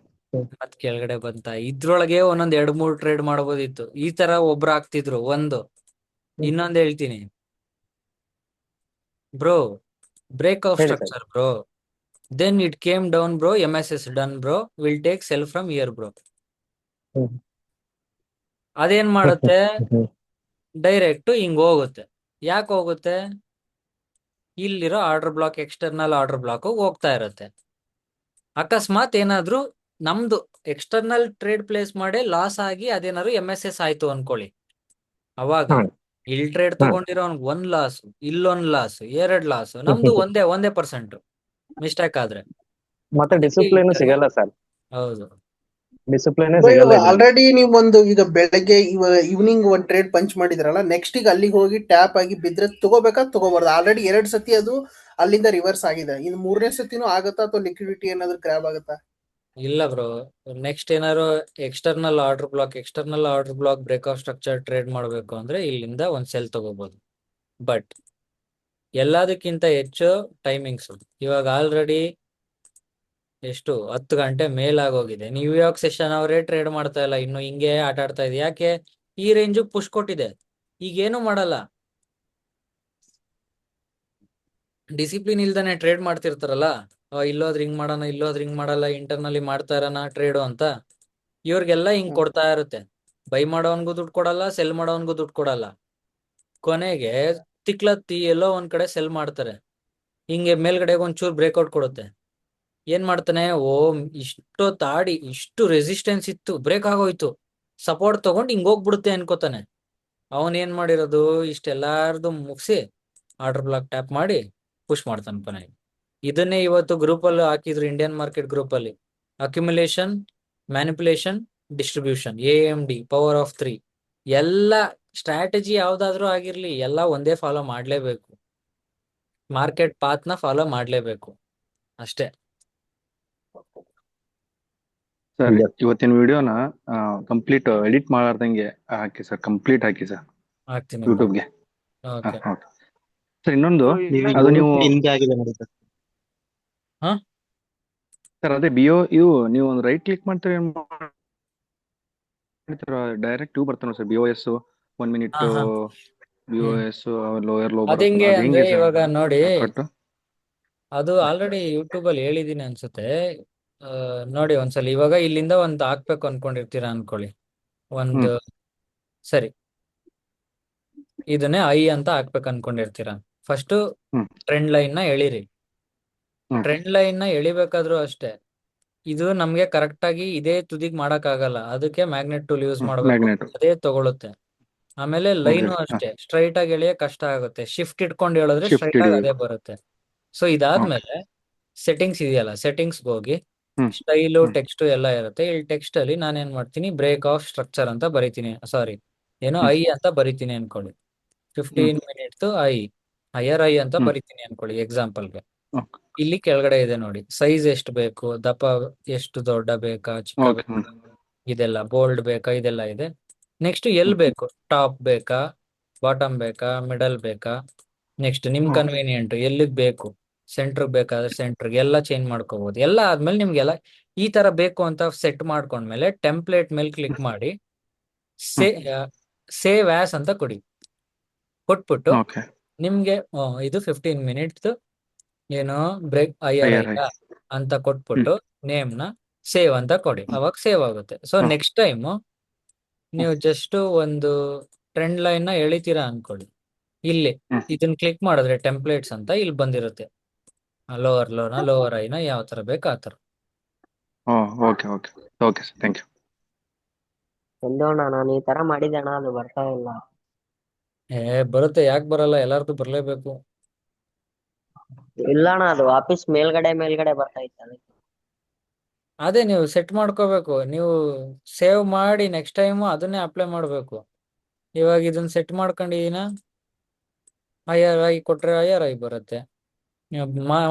ಮತ್ ಕೆಳಗಡೆ ಬಂತ, ಇದ್ರೊಳಗೆ ಒಂದೊಂದ್ 2-3 ಟ್ರೇಡ್ ಮಾಡಬಹುದಿತ್ತು. ಈ ತರ ಒಬ್ರು ಆಗ್ತಿದ್ರು. ಇನ್ನೊಂದ್ ಹೇಳ್ತೀನಿ bro, breakout structure bro. Then it came down bro, MSS done bro, will take sell from here bro. ಅದೇನ್ ಮಾಡುತ್ತೆ, ಡೈರೆಕ್ಟ್ ಹಿಂಗ್ ಹೋಗುತ್ತೆ. ಯಾಕೆ ಹೋಗುತ್ತೆ? ಇಲ್ಲಿರೋ order block, external order block ಹೋಗ್ತಾ ಇರುತ್ತೆ. ಅಕಸ್ಮಾತ್ ಏನಾದ್ರು ನಮ್ದು ಎಕ್ಸ್ಟರ್ನಲ್ ಟ್ರೇಡ್ ಪ್ಲೇಸ್ ಮಾಡಿ ಲಾಸ್ ಆಗಿ ಅದೇನಾದ್ರು MSS ಆಯ್ತು ಅನ್ಕೊಳ್ಳಿ, ಅವಾಗ ಇಲ್ಲಿ ಟ್ರೇಡ್ ತಗೊಂಡಿರೋನ್ಗೆ 1 ಲಾಸ್, ಇಲ್ಲೊಂದ್ ಲಾಸ್, 2 ಲಾಸ್. ನಮ್ದು ಒಂದೇ ಪರ್ಸೆಂಟ್ ಮಿಸ್ಟೇಕ್ ಆದ್ರೆ.
ಮತ್ತೆ
ಅದಕ್ಕೆ ಈ
ಡಿಸಿಪ್ಲಿನ್
ತರ
ಸಿಗಲ್ಲ ಸರ್,
ಹೌದು.
ಡಿಸಿಪ್ಲಿನೇ
ಬ್ರೋ
ಸಿಗಲ್ಲ
ಇವಾಗ
ಇದ್ರಲ್ಲಿ.
ಆಲ್ರೆಡಿ ನೀವು ಒಂದು ಈಗ ಬೆಳಗ್ಗೆ ಈವ್ನಿಂಗ್ ಒಂದ್ ಟ್ರೇಡ್ ಪಂಚ್ ಮಾಡಿದ್ರಲ್ಲ, ನೆಕ್ಸ್ಟ್ ಈಗ ಅಲ್ಲಿಗೆ ಹೋಗಿ ಟ್ಯಾಪ್ ಆಗಿ ಬಿದ್ರೆ ತಗೋಬೇಕಾ ತಗೋಬಾರ್ದು? ಆಲ್ರೆಡಿ 2 ಸತಿ ಅದು ಅಲ್ಲಿಂದ ರಿವರ್ಸ್ ಆಗಿದೆ, ಇನ್ನು 3ನೇ ಸತಿನೂ ಆಗತ್ತಾ ಅಥವಾ ಲಿಕ್ವಿಡಿಟಿ ಏನಾದ್ರು ಗ್ರಾಬ್ ಆಗುತ್ತಾ?
ಇಲ್ಲ ಬ್ರೋ, ನೆಕ್ಸ್ಟ್ ಏನಾದ್ರು external order block break of structure trade ಮಾಡಬೇಕು ಅಂದ್ರೆ ಇಲ್ಲಿಂದ ಒಂದ್ ಸೆಲ್ ತಗೋಬಹುದು. ಬಟ್ ಎಲ್ಲದಕ್ಕಿಂತ ಹೆಚ್ಚು ಟೈಮಿಂಗ್ಸ್. ಇವಾಗ ಆಲ್ರೆಡಿ ಎಷ್ಟು 10 ಗಂಟೆ ಮೇಲಾಗೋಗಿದೆ. ನ್ಯೂಯಾರ್ಕ್ ಸೆಷನ್ ಅವರೇ ಟ್ರೇಡ್ ಮಾಡ್ತಾ ಇಲ್ಲ, ಇನ್ನು ಹಿಂಗೆ ಆಟ ಆಡ್ತಾ ಇದೆ. ಯಾಕೆ? ಈ ರೇಂಜ್ ಪುಷ್ ಕೊಟ್ಟಿದೆ, ಈಗೇನು ಮಾಡಲ್ಲ. ಡಿಸಿಪ್ಲಿನ್ ಇಲ್ದಾನೆ ಟ್ರೇಡ್ ಮಾಡ್ತಿರ್ತಾರಲ್ಲ, ಇಲ್ಲೋದ್ರೆ ಹಿಂಗ್ ಮಾಡೋಣ, ಇಲ್ಲೋದ್ರೆ ಹಿಂಗ್ ಮಾಡಲ್ಲ, ಇಂಟರ್ನಲ್ಲಿ ಮಾಡ್ತಾ ಇರೋಣ ಟ್ರೇಡು ಅಂತ. ಇವ್ರಿಗೆಲ್ಲ ಹಿಂಗ್ ಕೊಡ್ತಾ ಇರುತ್ತೆ. ಬೈ ಮಾಡೋನ್ಗೂ ದುಡ್ಡು ಕೊಡಲ್ಲ, ಸೆಲ್ ಮಾಡೋನ್ಗೂ ದುಡ್ಡು ಕೊಡಲ್ಲ. ಕೊನೆಗೆ ತಿಕ್ಲತ್ತಿ ಎಲ್ಲೋ ಒಂದ್ ಕಡೆ ಸೆಲ್ ಮಾಡ್ತಾರೆ. ಹಿಂಗೆ ಮೇಲ್ಗಡೆ ಒಂಚೂರು ಬ್ರೇಕ್ಔಟ್ ಕೊಡುತ್ತೆ. ಏನ್ ಮಾಡ್ತಾನೆ? ಇಷ್ಟು ತಾಡಿ, ಇಷ್ಟು ರೆಸಿಸ್ಟೆನ್ಸ್ ಇತ್ತು, ಬ್ರೇಕ್ ಆಗೋಯ್ತು, ಸಪೋರ್ಟ್ ತಗೊಂಡು ಹಿಂಗ್ ಹೋಗ್ಬಿಡುತ್ತೆ ಅನ್ಕೋತಾನೆ. ಅವನ್ ಏನ್ ಮಾಡಿರೋದು, ಇಷ್ಟೆಲ್ಲಾರ್ದು ಮುಗಿಸಿ ಆರ್ಡರ್ ಬ್ಲಾಕ್ ಟ್ಯಾಪ್ ಮಾಡಿ ಪುಷ್ ಮಾಡ್ತಾನೆ ಕೊನೆಗೆ. ಇದನ್ನೇ ಇವತ್ತು ಗ್ರೂಪ್ ಅಲ್ಲಿ ಹಾಕಿದ್ರು, ಇಂಡಿಯನ್ ಮಾರ್ಕೆಟ್ ಗ್ರೂಪ್ ಅಲ್ಲಿ. Accumulation, manipulation, distribution, AMD, power of 3. ಎಲ್ಲ ಸ್ಟ್ರಾಟಜಿ ಯಾವ್ದಾದ್ರು ಆಗಿರ್ಲಿ, ಎಲ್ಲ ಒಂದೇ ಫಾಲೋ ಮಾಡ್ಲೇಬೇಕು. ಮಾರ್ಕೆಟ್ ಪಾತ್ ನ ಫಾಲೋ ಮಾಡ್ಲೇಬೇಕು ಅಷ್ಟೇ.
ಸರ್ ಇವತ್ತಿನ ವಿಡಿಯೋನ ಕಂಪ್ಲೀಟ್ ಎಡಿಟ್ ಮಾಡಾರ್ದಂಗೆ ಹಾಕಿ ಸರ್, ಕಂಪ್ಲೀಟ್ ಹಾಕಿ ಸರ್
ಹಾಕ್ತೀನಿ
ಯೂಟ್ಯೂಬ್ಗೆ.
ಓಕೆ.
ಸರ್ ಇನ್ನೊಂದು,
ಇನ್ನೊಂದು
ಅದು ನೀವು
ಹಿಂಗೆ ಆಗಿದೆ ನೋಡಿ ಸರ್.
ಹಾ
ಸರ್ ಅದೇ ನೀವು ಒಂದು ರೈಟ್ ಕ್ಲಿಕ್ ಮಾಡ್ತೀರಿ ಡೈರೆಕ್ಟ್ ಇವು ಬರ್ತಾನೆ ಸರ್, BOS 1 ಮಿನಿಟ್,
ಹಾ ಹಾ
BOS ಲೋಯರ್ ಲೋ ಬರುತ್ತಲ್ಲ,
ಅದಿಂಗೆ
ಅದು
ಅಂದ್ರೆ
ಹೆಂಗೆ ಸರ್
ಇವಾಗ ನೋಡಿ,
ಕಟ್?
ಅದು ಆಲ್ರೆಡಿ ಯೂಟ್ಯೂಬ್ ಅಲ್ಲಿ ಹೇಳಿದೀನಿ ಅನ್ಸುತ್ತೆ. ನೋಡಿ ಒಂದ್ಸಲ. ಇವಾಗ ಇಲ್ಲಿಂದ ಒಂದ್ ಹಾಕ್ಬೇಕು ಅನ್ಕೊಂಡಿರ್ತೀರಾ ಅನ್ಕೊಳ್ಳಿ. ಒಂದು ಸರಿ, ಇದನ್ನೇ ಐ ಅಂತ ಹಾಕ್ಬೇಕು ಅನ್ಕೊಂಡಿರ್ತೀರಾ. ಫಸ್ಟ್ ಟ್ರೆಂಡ್ ಲೈನ್ ನ ಎಳಿರಿ. ಟ್ರೆಂಡ್ ಲೈನ್ ನ ಎಳಿಬೇಕಾದ್ರೂ ಅಷ್ಟೇ, ಇದು ನಮ್ಗೆ ಕರೆಕ್ಟ್ ಆಗಿ ಇದೇ ತುದಿಗ್ ಮಾಡಕ್ ಆಗಲ್ಲ. ಅದಕ್ಕೆ ಮ್ಯಾಗ್ನೆಟ್ ಟೂಲ್ ಯೂಸ್ ಮಾಡ್ಬೇಕು,
ಮ್ಯಾಗ್ನೆಟ್.
ಅದೇ ತಗೊಳುತ್ತೆ. ಆಮೇಲೆ ಲೈನು ಅಷ್ಟೇ, ಸ್ಟ್ರೈಟ್ ಆಗಿ ಎಳೆಯಕ್ ಕಷ್ಟ ಆಗುತ್ತೆ. ಶಿಫ್ಟ್ ಇಟ್ಕೊಂಡು ಹೇಳಿದ್ರೆ
ಶಿಫ್ಟ್
ಸ್ಟ್ರೈಟ್ ಆಗಿ ಅದೇ
ಹಿಡಿಬೇಕು.
ಬರುತ್ತೆ. ಸೊ ಇದಾದ್ಮೇಲೆ ಸೆಟ್ಟಿಂಗ್ಸ್ ಇದೆಯಲ್ಲ, ಸೆಟ್ಟಿಂಗ್ಸ್ ಹೋಗಿ ಸ್ಟೈಲು, ಟೆಕ್ಸ್ಟ್ ಎಲ್ಲ ಇರುತ್ತೆ. ಇಲ್ಲಿ ಟೆಕ್ಸ್ಟ್ ಅಲ್ಲಿ ನಾನೇನ್ ಮಾಡ್ತೀನಿ, ಬ್ರೇಕ್ ಆಫ್ ಸ್ಟ್ರಕ್ಚರ್ ಅಂತ ಬರಿತೀನಿ. ಸಾರಿ, ಏನೋ ಐ ಅಂತ ಬರಿತೀನಿ ಅನ್ಕೊಳ್ಳಿ. 15 ಮಿನಿಟ್ಸ್ ಹೈಯರ್ ಐ ಅಂತ ಬರಿತೀನಿ ಅನ್ಕೊಳ್ಳಿ ಎಕ್ಸಾಂಪಲ್ಗೆ. ಇಲ್ಲಿ ಕೆಳಗಡೆ ಇದೆ ನೋಡಿ, ಸೈಜ್ ಎಷ್ಟು ಬೇಕು, ದಪ್ಪ ಎಷ್ಟು ದೊಡ್ಡ ಬೇಕಾ, ಚಿಕ್ಕ ಬೇಕಾ, ಇದೆಲ್ಲ ಬೋಲ್ಡ್ ಬೇಕಾ, ಇದೆಲ್ಲ ಇದೆ. ನೆಕ್ಸ್ಟ್ ಎಲ್ ಬೇಕು, ಟಾಪ್ ಬೇಕಾ, ಬಾಟಮ್ ಬೇಕಾ, ಮಿಡಲ್ ಬೇಕಾ, ನೆಕ್ಸ್ಟ್ ನಿಮ್ ಕನ್ವೀನಿಯಂಟ್ ಎಲ್ಲಿಗ್ ಬೇಕು, ಸೆಂಟ್ರ್ ಬೇಕಾದ್ರೆ ಸೆಂಟ್ರಿಗೆ ಎಲ್ಲ ಚೇಂಜ್ ಮಾಡ್ಕೋಬಹುದು. ಎಲ್ಲ ಆದ್ಮೇಲೆ ನಿಮ್ಗೆಲ್ಲ ಈ ತರ ಬೇಕು ಅಂತ ಸೆಟ್ ಮಾಡ್ಕೊಂಡ್ಮೇಲೆ ಟೆಂಪ್ಲೇಟ್ ಮೇಲೆ ಕ್ಲಿಕ್ ಮಾಡಿ ಸೇವ್ ಆಸ್ ಅಂತ ಕೊಟ್ಬಿಟ್ಟು ನಿಮ್ಗೆ ಇದು 15 ಮಿನಿಟ್ಸ್ ಏನು ಬ್ರೇಕ್ ಐಆರ್ ಆಯ್ತಾ ಅಂತ ಕೊಟ್ಬಿಟ್ಟು ನೇಮ್ ನ ಸೇವ್ ಅಂತ ಕೊಡಿ, ಅವಾಗ ಸೇವ್ ಆಗುತ್ತೆ. ಸೊ ನೆಕ್ಸ್ಟ್ ಟೈಮ್ ನೀವು ಜಸ್ಟ್ ಒಂದು ಟ್ರೆಂಡ್ ಲೈನ್ ನ ಎಳಿತೀರಾ ಅನ್ಕೊಳ್ಳಿ, ಇಲ್ಲಿ ಇದನ್ನ ಕ್ಲಿಕ್ ಮಾಡಿದ್ರೆ ಟೆಂಪ್ಲೇಟ್ಸ್ ಅಂತ ಇಲ್ಲಿ ಬಂದಿರುತ್ತೆ. ಲೋವರ್ ಐನ ಯಾವ ತರ ಬೇಕು ಆ ತರ.
Okay okay okay sir, thank you.
ಚಂದೋಣ, ನಾನು ಈ ತರ ಮಾಡಿದಣ, ಅದು ಬರ್ತಾ ಇಲ್ಲ.
ಬರುತ್ತೆ, ಯಾಕೆ ಬರಲ್ಲ? ಎಲ್ಲಾರ್ದು ಬರ್ಲೇಬೇಕು.
ಇಲ್ಲಣ್ಣ, ಅದು ವಾಪಸ್ ಮೇಲ್ಗಡೆ ಬರ್ತಾ ಇತ್ತು ಅದಕ್ಕೆ.
ಅದೇ ನೀವು ಸೆಟ್ ಮಾಡ್ಕೋಬೇಕು. ನೀವು ಸೇವ್ ಮಾಡಿ ನೆಕ್ಸ್ಟ್ ಟೈಮ್ ಅದನ್ನೇ ಅಪ್ಲೈ ಮಾಡ್ಬೇಕು. ಇವಾಗ ಇದನ್ನ ಸೆಟ್ ಮಾಡ್ಕೊಂಡಿದೀನ, ಐಆರ್ ಐ ಕೊಟ್ರೆ ಐಆರ್ ಐ ಬರುತ್ತೆ.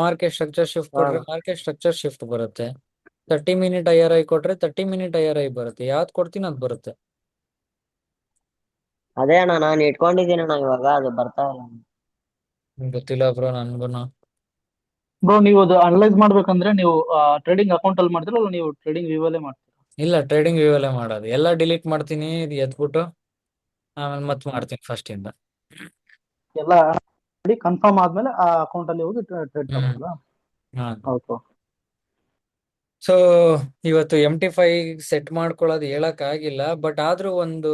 ಮಾರ್ಕೆಟ್ ಸ್ಟ್ರಕ್ಚರ್ ಶಿಫ್ಟ್ ಕೊಟ್ರೆ ಮಾರ್ಕೆಟ್ ಸ್ಟ್ರಕ್ಚರ್ ಶಿಫ್ಟ್ ಬರುತ್ತೆ. 30 ಮಿನಿಟ್ ಐಆರ್ ಐ ಕೊಟ್ರೆ 30 ಮಿನಿಟ್ ಐಆರ್ ಐ ಬರುತ್ತೆ. ಯಾವ್ದು ಕೊಡ್ತೀನಿ ಅದ್ ಬರುತ್ತೆ.
ಅದೇ ಅಣ್ಣ, ನಾನು ಇಟ್ಕೊಂಡಿದ್ದೀನಣ್ಣ, ಇವಾಗ ಅದು ಬರ್ತಾ ಇಲ್ಲ.
ಗೊತ್ತಿಲ್ಲ ಬ್ರೋ ನನ್ಗುನು.
ಬ್ರೋ ನೀವು ಅದು ಅನಲೈಸ್ ಮಾಡ್ಬೇಕಂದ್ರೆ ನೀವು ಟ್ರೇಡಿಂಗ್ ಅಕೌಂಟ್ ಅಲ್ಲಿ ಮಾಡ್ತೀರಾ ಅಲ್ಲ ನೀವು ಟ್ರೇಡಿಂಗ್ ವ್ಯೂ ಅಲ್ಲೇ ಮಾಡ್ತೀರಾ?
ಇಲ್ಲ, ಟ್ರೇಡಿಂಗ್ ವ್ಯೂ ಅಲ್ಲೇ ಮಾಡೋದು. ಎಲ್ಲ ಡಿಲೀಟ್ ಮಾಡ್ತೀನಿ ಎತ್ಬಿಟ್ಟು, ಆಮೇಲೆ ಮತ್ತೆ ಮಾಡ್ತೀನಿ ಫಸ್ಟ್ ಇಂದ.
ಎಲ್ಲ ಕನ್ಫರ್ಮ್ ಆದ್ಮೇಲೆ ಆ ಅಕೌಂಟ್ ಅಲ್ಲಿ ಹೋಗಿ ಟ್ರೇಡ್ ತಗೊಳ್ಳೋದಾ? ಓಕೆ.
ಸೊ ಇವತ್ತು MT5 ಸೆಟ್ ಮಾಡ್ಕೊಳ್ಳೋದು ಹೇಳಕ್ ಆಗಿಲ್ಲ, ಬಟ್ ಆದ್ರೂ ಒಂದು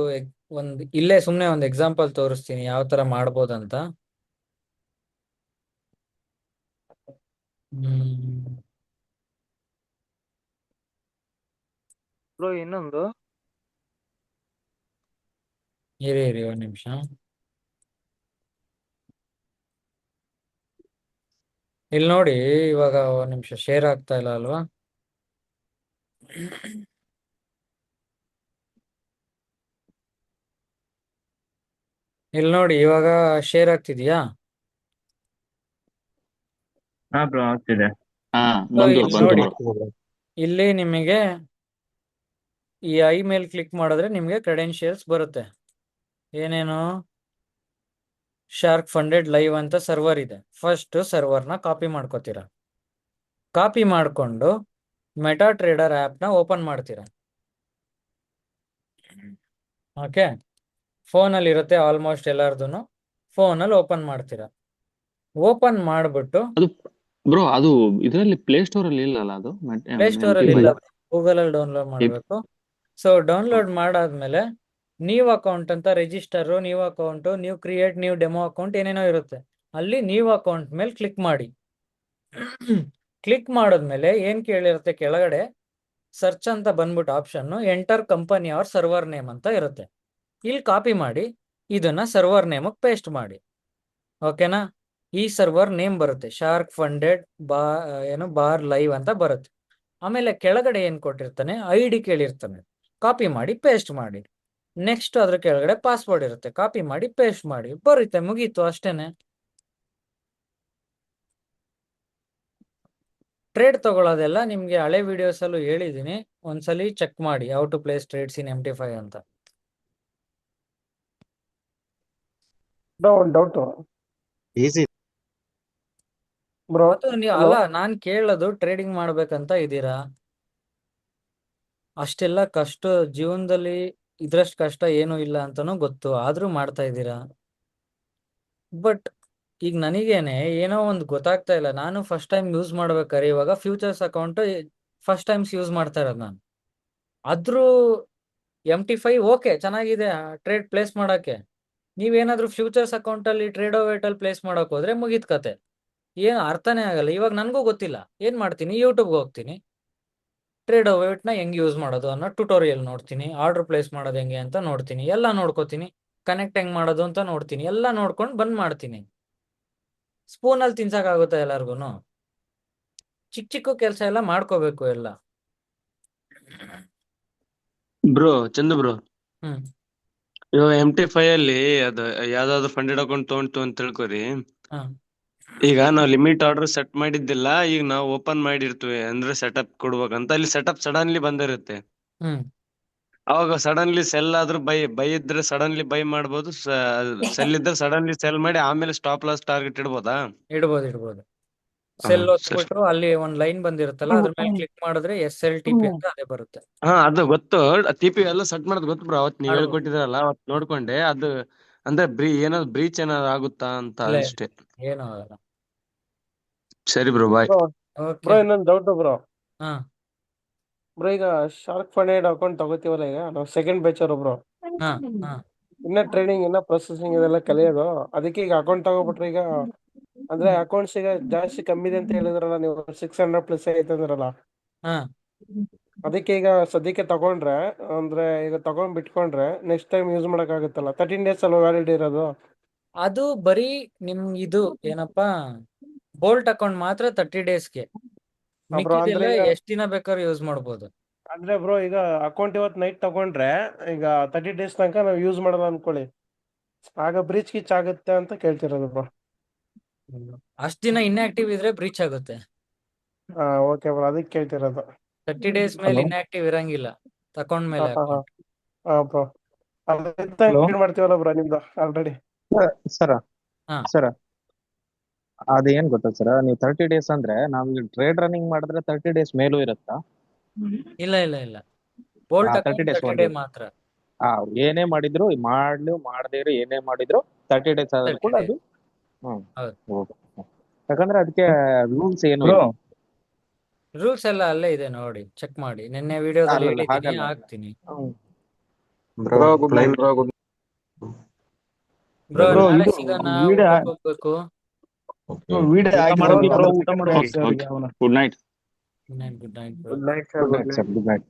ಇಲ್ಲೇ ಸುಮ್ನೆ ಒಂದು ಎಕ್ಸಾಂಪಲ್ ತೋರಿಸ್ತೀನಿ ಯಾವ ತರ ಮಾಡ್ಬೋದಂತ.
ಬ್ರೋ ಇನ್ನೊಂದು
ಇರಿ ಒಂದ್ ನಿಮಿಷ. ಇಲ್ಲಿ ನೋಡಿ, ಇವಾಗ ಒಂದ್ ನಿಮಿಷ ಶೇರ್ ಆಗ್ತಾ ಇಲ್ಲ ಅಲ್ವಾ? ಇಲ್ಲಿ ನೋಡಿ, ಇವಾಗ ಶೇರ್ ಆಗ್ತಿದ್ಯಾ?
ಹಾ ಬ್ರೋ ಆಗ್ತಿದೆ.
So, ಇಲ್ಲಿ ನೋಡಿ, ಇಲ್ಲಿ ನಿಮಗೆ ಈ ಐ ಮೇಲ್ ಕ್ಲಿಕ್ ಮಾಡಿದ್ರೆ ನಿಮಗೆ ಕ್ರೆಡೆನ್ಶಿಯಲ್ಸ್ ಬರುತ್ತೆ. ಏನೇನು? ಶಾರ್ಕ್ ಫಂಡೆಡ್ ಲೈವ್ ಅಂತ ಸರ್ವರ್ ಇದೆ. ಫಸ್ಟ್ ಸರ್ವರ್ನ ಕಾಪಿ ಮಾಡ್ಕೋತೀರಾ. ಕಾಪಿ ಮಾಡಿಕೊಂಡು ಮೆಟಾ ಟ್ರೇಡರ್ ಆ್ಯಪ್ನ ಓಪನ್ ಮಾಡ್ತೀರಾ. ಓಕೆ, ಫೋನಲ್ಲಿ ಇರುತ್ತೆ ಆಲ್ಮೋಸ್ಟ್ ಎಲ್ಲಾರ್ದು. ಫೋನಲ್ಲಿ ಓಪನ್ ಮಾಡ್ತೀರಾ. ಓಪನ್ ಮಾಡಿಬಿಟ್ಟು
ಬ್ರೋ ಅದು ಇದರಲ್ಲಿ ಪ್ಲೇ ಸ್ಟೋರ್ ಅಲ್ಲಿ ಇಲ್ಲಲ್ಲ ಅದು
ಪ್ಲೇ ಸ್ಟೋರಲ್ಲಿ ಇಲ್ಲ, ಗೂಗಲಲ್ಲಿ ಡೌನ್ಲೋಡ್ ಮಾಡಬೇಕು. ಸೊ ಡೌನ್ಲೋಡ್ ಮಾಡಾದ್ಮೇಲೆ ನ್ಯೂ ಅಕೌಂಟ್ ಅಂತ register, new account, new create, new demo account ಏನೇನೋ ಇರುತ್ತೆ. ಅಲ್ಲಿ ನ್ಯೂ ಅಕೌಂಟ್ ಮೇಲೆ ಕ್ಲಿಕ್ ಮಾಡಿ. ಕ್ಲಿಕ್ ಮಾಡಿದ್ಮೇಲೆ ಏನು ಕೇಳಿರುತ್ತೆ ಕೆಳಗಡೆ ಸರ್ಚ್ ಅಂತ ಬಂದ್ಬಿಟ್ಟು ಆಪ್ಷನ್ನು enter company or server name ಅಂತ ಇರುತ್ತೆ. ಇಲ್ಲಿ ಕಾಪಿ ಮಾಡಿ ಇದನ್ನ ಸರ್ವರ್ ನೇಮಿಗೆ ಪೇಸ್ಟ್ ಮಾಡಿ. ಓಕೆನಾ? ಈ ಸರ್ವರ್ ನೇಮ್ ಬರುತ್ತೆ, ಶಾರ್ಕ್ ಫಂಡೆಡ್ ಬಾರ್ ಲೈವ್ ಅಂತ ಬರುತ್ತೆ. ಆಮೇಲೆ ಕೆಳಗಡೆ ಏನು ಕೊಟ್ಟಿರ್ತಾನೆ, ID ಕೇಳಿರ್ತಾನೆ, ಕಾಪಿ ಮಾಡಿ ಪೇಸ್ಟ್ ಮಾಡಿ. ನೆಕ್ಸ್ಟ್ ಅದ್ರ ಕೆಳಗಡೆ ಪಾಸ್ವರ್ಡ್ ಇರುತ್ತೆ, ಕಾಪಿ ಮಾಡಿ ಪೇಸ್ಟ್ ಮಾಡಿ, ಬರುತ್ತೆ, ಮುಗೀತು, ಅಷ್ಟೇನೆ. ಟ್ರೇಡ್ ತಗೊಳ್ಳೋದೆಲ್ಲ ನಿಮಗೆ ಹಳೆ ವಿಡಿಯೋಸ್ ಅಲ್ಲೂ ಹೇಳಿದ್ದೀನಿ, ಒಂದ್ಸಲಿ ಚೆಕ್ ಮಾಡಿ. How to place trades in MT5 ಅಂತ.
ಒಂದು ಡೌಟು
ಈಸಿ
ಬ್ರೋ.
ಅಲ್ಲ, ನಾನ್ ಕೇಳೋದು ಟ್ರೇಡಿಂಗ್ ಮಾಡ್ಬೇಕಂತ ಇದ್ದೀರಾ? ಅಷ್ಟೆಲ್ಲ ಕಷ್ಟ ಜೀವನದಲ್ಲಿ ಇದ್ರಷ್ಟು ಕಷ್ಟ ಏನೂ ಇಲ್ಲ ಅಂತಾನೂ ಗೊತ್ತು, ಆದ್ರೂ ಮಾಡ್ತಾ ಇದ್ದೀರಾ. ಬಟ್ ಈಗ ನನಗೇನೆ ಏನೋ ಒಂದು ಗೊತ್ತಾಗ್ತಾ ಇಲ್ಲ. ನಾನು ಫಸ್ಟ್ ಟೈಮ್ ಯೂಸ್ ಮಾಡ್ಬೇಕಾದ್ರೆ ಇವಾಗ futures account first times use ಮಾಡ್ತಾ ಇರೋದು ನಾನು. ಆದ್ರೂ MT5 ಓಕೆ ಚೆನ್ನಾಗಿದೆ ಟ್ರೇಡ್ ಪ್ಲೇಸ್ ಮಾಡೋಕ್ಕೆ. ನೀವೇನಾದ್ರೂ ಫ್ಯೂಚರ್ಸ್ ಅಕೌಂಟಲ್ಲಿ ಟ್ರೇಡೋವೇಟಲ್ಲಿ ಪ್ಲೇಸ್ ಮಾಡೋಕೆ ಹೋದ್ರೆ ಮುಗಿದ ಕತೆ, ಏನು ಅರ್ಥನೇ ಆಗಲ್ಲ. ಇವಾಗ ನನಗೂ ಗೊತ್ತಿಲ್ಲ, ಏನು ಮಾಡ್ತೀನಿ, ಯೂಟ್ಯೂಬ್ಗೆ ಹೋಗ್ತೀನಿ, ಟ್ರೇಡೋವೇಟ್ನ ಹೆಂಗೆ ಯೂಸ್ ಮಾಡೋದು ಅನ್ನೋ ಟ್ಯುಟೋರಿಯಲ್ ನೋಡ್ತೀನಿ, ಆರ್ಡರ್ ಪ್ಲೇಸ್ ಮಾಡೋದು ಹೆಂಗೆ ಅಂತ ನೋಡ್ತೀನಿ, ಎಲ್ಲ ನೋಡ್ಕೋತೀನಿ, ಕನೆಕ್ಟ್ ಹೆಂಗೆ ಮಾಡೋದು ಅಂತ ನೋಡ್ತೀನಿ, ಎಲ್ಲ ನೋಡ್ಕೊಂಡು ಬಂದ್ ಮಾಡ್ತೀನಿ. ಸ್ಪೂನಲ್ಲಿ ತಿನ್ಸಕ್ಕಾಗುತ್ತಾ ಎಲ್ಲರಿಗೂ? ಚಿಕ್ಕ ಚಿಕ್ಕ ಕೆಲಸ ಎಲ್ಲ ಮಾಡ್ಕೋಬೇಕು ಎಲ್ಲ.
ಬ್ರೋ ಚಂದು ಬ್ರೋ,
ಹ್ಮ್
ಇವಾಗ MT5 ಅಲ್ಲಿ ಅದು ಯಾವ್ದಾದ್ರು ಫಂಡೆಡ್ ಅಕೌಂಟ್ ತಗೊಂಡು ಅಂತ ತಿಳ್ಕೊರಿ.
ಹಾ
ಈಗ ನಾವು ಲಿಮಿಟ್ ಆರ್ಡರ್ ಸೆಟ್ ಮಾಡಿದ್ದಿಲ್ಲ, ಈಗ ನಾವು ಓಪನ್ ಮಾಡಿರ್ತೀವಿ ಅಂದ್ರೆ ಸೆಟಪ್ ಕೊಡ್ಬೇಕಂತ, ಅಲ್ಲಿ ಸೆಟಪ್ ಸಡನ್ಲಿ ಬಂದಿರುತ್ತೆ.
ಹ್ಮ್
ಅವಾಗ ಸಡನ್ಲಿ ಸೆಲ್ ಆದ್ರೂ ಬೈ ಇದ್ರೆ ಸಡನ್ಲಿ ಬೈ ಮಾಡ್ಬೋದು, ಸೆಲ್ ಇದ್ರೆ ಸಡನ್ಲಿ ಸೆಲ್ ಮಾಡಿ ಆಮೇಲೆ ಸ್ಟಾಪ್ ಲಾಸ್ ಟಾರ್ಗೆಟ್ ಇಡ್ಬೋದಾ?
ಇಡ್ಬೋದು. ಸೆಲ್ ಹೊತ್ಬಿಟ್ರು ಅಲ್ಲಿ ಒಂದ್ ಲೈನ್ ಬಂದಿರುತ್ತಲ್ಲ, ಅದ್ರ ಮೇಲೆ ಕ್ಲಿಕ್ ಮಾಡಿದ್ರೆ SLTP ಅಂತ ಅದೇ ಬರುತ್ತೆ.
ಹಾ ಅದು ಗೊತ್ತು, TP ಎಲ್ಲ ಸೆಟ್ ಮಾಡೋದು ಗೊತ್ತು ಬ್ರೋ. ಅವತ್ ನೀವ್
ಮಾಡ್ಬೋದು.
ಹೇಳ್ಕೊಟ್ಟಿದ್ರಲ್ಲ ಅವತ್ ನೋಡ್ಕೊಂಡೆ. ಅದು ಅಂದ್ರೆ ಏನಾದ್ರು ಬ್ರೀಚ್ ಏನಾದ್ರು ಆಗುತ್ತಾ ಅಂತ
ಇಲ್ಲ,
ಅಷ್ಟೇ.
ಏನೂ ಆಗಲ್ಲ.
ಸರಿ ಬ್ರೋ, ಬಾಯ್.
ಬ್ರೋ ಇನ್ನೊಂದು ಡೌಟ್ ಬ್ರೋ.
ಹಾ
ಬ್ರೋ ಈಗ ಶಾರ್ಕ್ ಫಂಡೆಡ್ ಅಕೌಂಟ್ ತಗೋತೀವಲ್ಲ, ಈಗ ನಾವು ಸೆಕೆಂಡ್ ಬ್ಯಾಚರ್ ಬ್ರೋ.
ಹಾ ಹಾ
ಇನ್ನ ಟ್ರೇಡಿಂಗ್ ಇನ್ನ ಪ್ರೊಸೆಸಿಂಗ್ ಇದೆಲ್ಲ ಕಲಿಯೋದು. ಅದಕ್ಕೆ ಈಗ ಅಕೌಂಟ್ ತಗೋಬಿಟ್ರೆ ಈಗ ಅಂದ್ರೆ ಅಕೌಂಟ್ಸ್ ಈಗ ಜಾಸ್ತಿ ಕಮ್ಮಿ ಇದೆ ಅಂತ ಹೇಳಿದ್ರಲ್ಲ ನೀವು, 600+ ಐತೆ ಅಂದ್ರಲ್ಲ.
ಹಾ
ಅದಕ್ಕೆ ಈಗ ಸದ್ಯಕ್ಕೆ ತಗೊಂಡ್ರೆ ಅಂದ್ರೆ ಈಗ ತಗೊಂಡ್ ಬಿಟ್ಕೊಂಡ್ರೆ ನೆಕ್ಸ್ಟ್ ಟೈಮ್ ಯೂಸ್ ಮಾಡಕ್ ಆಗುತ್ತಲ್ಲ. 13 days ಅಲ್ವಾ ವ್ಯಾಲಿಡ್ ಇರೋದು?
ಅದು ಬರೀ ನಿಮ್ ಇದು ಏನಪ್ಪಾ ಬೋಲ್ಟ್ ಅಕೌಂಟ್ ಮಾತ್ರ 30 daysಗೆ,
ಬ್ರೋ ಅಂದ್ರೆ
ಮಿಕ್ಕಿದೆಲ್ಲ
ಈಗ
ಎಷ್ಟ್ ದಿನ ಬೇಕಾದ್ರೂ ಯೂಸ್ ಮಾಡ್ಬೋದು.
ಅಂದ್ರೆ ಬ್ರೋ ಈಗ ಅಕೌಂಟ್ ಇವತ್ತು ನೈಟ್ ತಗೊಂಡ್ರೆ ಈಗ 30 days ತನಕ ನಾವು ಯೂಸ್ ಮಾಡಲ್ಲ ಅನ್ಕೊಳ್ಳಿ, ಆಗ ಬ್ರೀಚ್ ಗಿಚ್ ಆಗುತ್ತೆ ಅಂತ ಕೇಳ್ತಿರೋದು ಬ್ರೋ.
ಅಷ್ಟ್ ದಿನ ಇನ್ಆಕ್ಟಿವ್ ಇದ್ರೆ ಬ್ರೀಚ್ ಆಗುತ್ತೆ.
ಓಕೆ ಬ್ರೋ, ಅದಕ್ಕೆ ಕೇಳ್ತಿರೋದು.
30 days ಮೇಲೆ ಇನ್ಆಕ್ಟಿವ್ ಇರಂಗಿಲ್ಲ ತಕೊಂಡ್ಮೇಲೆ ಅಕೌಂಟ್.
Bro
Hello?
ಮಾಡ್ತೀವಲ್ಲ ಬ್ರೋ ನಿಮ್ದು ಆಲ್ರೆಡಿ.
ಸರ
ಹಾ
ಸರ ಅದೇನ್ ಗೊತ್ತಾ ಸರ, ನೀವು 30 days ಅಂದ್ರೆ ನಾವು ಟ್ರೇಡ್ ರನ್ನಿಂಗ್ ಮಾಡಿದ್ರೆ 30 days ಮೇಲೂ ಇರುತ್ತಾ?
ಇಲ್ಲ ಬೋಲ್ಟ್
30
ಅಕೌಂಟ್
days
30
ಒಂದು
day ಮಾತ್ರ.
ಏನೇ ಮಾಡಿದ್ರು ಮಾಡದೇ ಇರೋ ಏನೇ ಮಾಡಿದ್ರು 30 days ಆದ್ರೂ
30
ಕೂಡ
days.
ಅದು
ಹೌದು.
ಓಕೆ. ಯಾಕಂದ್ರೆ ಅದಕ್ಕೆ ರೂಲ್ಸ್ ಏನು
ಬ್ರೋ
ಇಲ್ಲ.
ರೂಲ್ಸ್ ಎಲ್ಲ ಅಲ್ಲೇ ಇದೆ ನೋಡಿ, ಚೆಕ್ ಮಾಡಿ. ನಿನ್ನೆ ವಿಡಿಯೋದಲ್ಲಿ
ಅಲ್ಲಲ್ಲ
ಹೇಳಿದ್ದೀನಿ,
ಹಾಗಲ್ಲ.
ಹಾಕ್ತೀನಿ.
ಬ್ರೋ ಪ್ಲೈನ್
ಬ್ರೋ
ಬ್ರೋ
ನಾಳೆ
ಇದು
ಸಿಗೋಣ,
ವಿಡಿಯೋ
ಊಟಕ್ಕೆ ಹೋಗ್ಬೇಕು.
ವಿಡಿಯೋ
ಊಟ
ಆಗಿ
ಮಾಡೋದು
ಬ್ರೋ,
ಅಂದ್ರೆ
ಊಟ ಮಾಡಿ
good night.
Good night.
Good night sir,
good night sir, good night.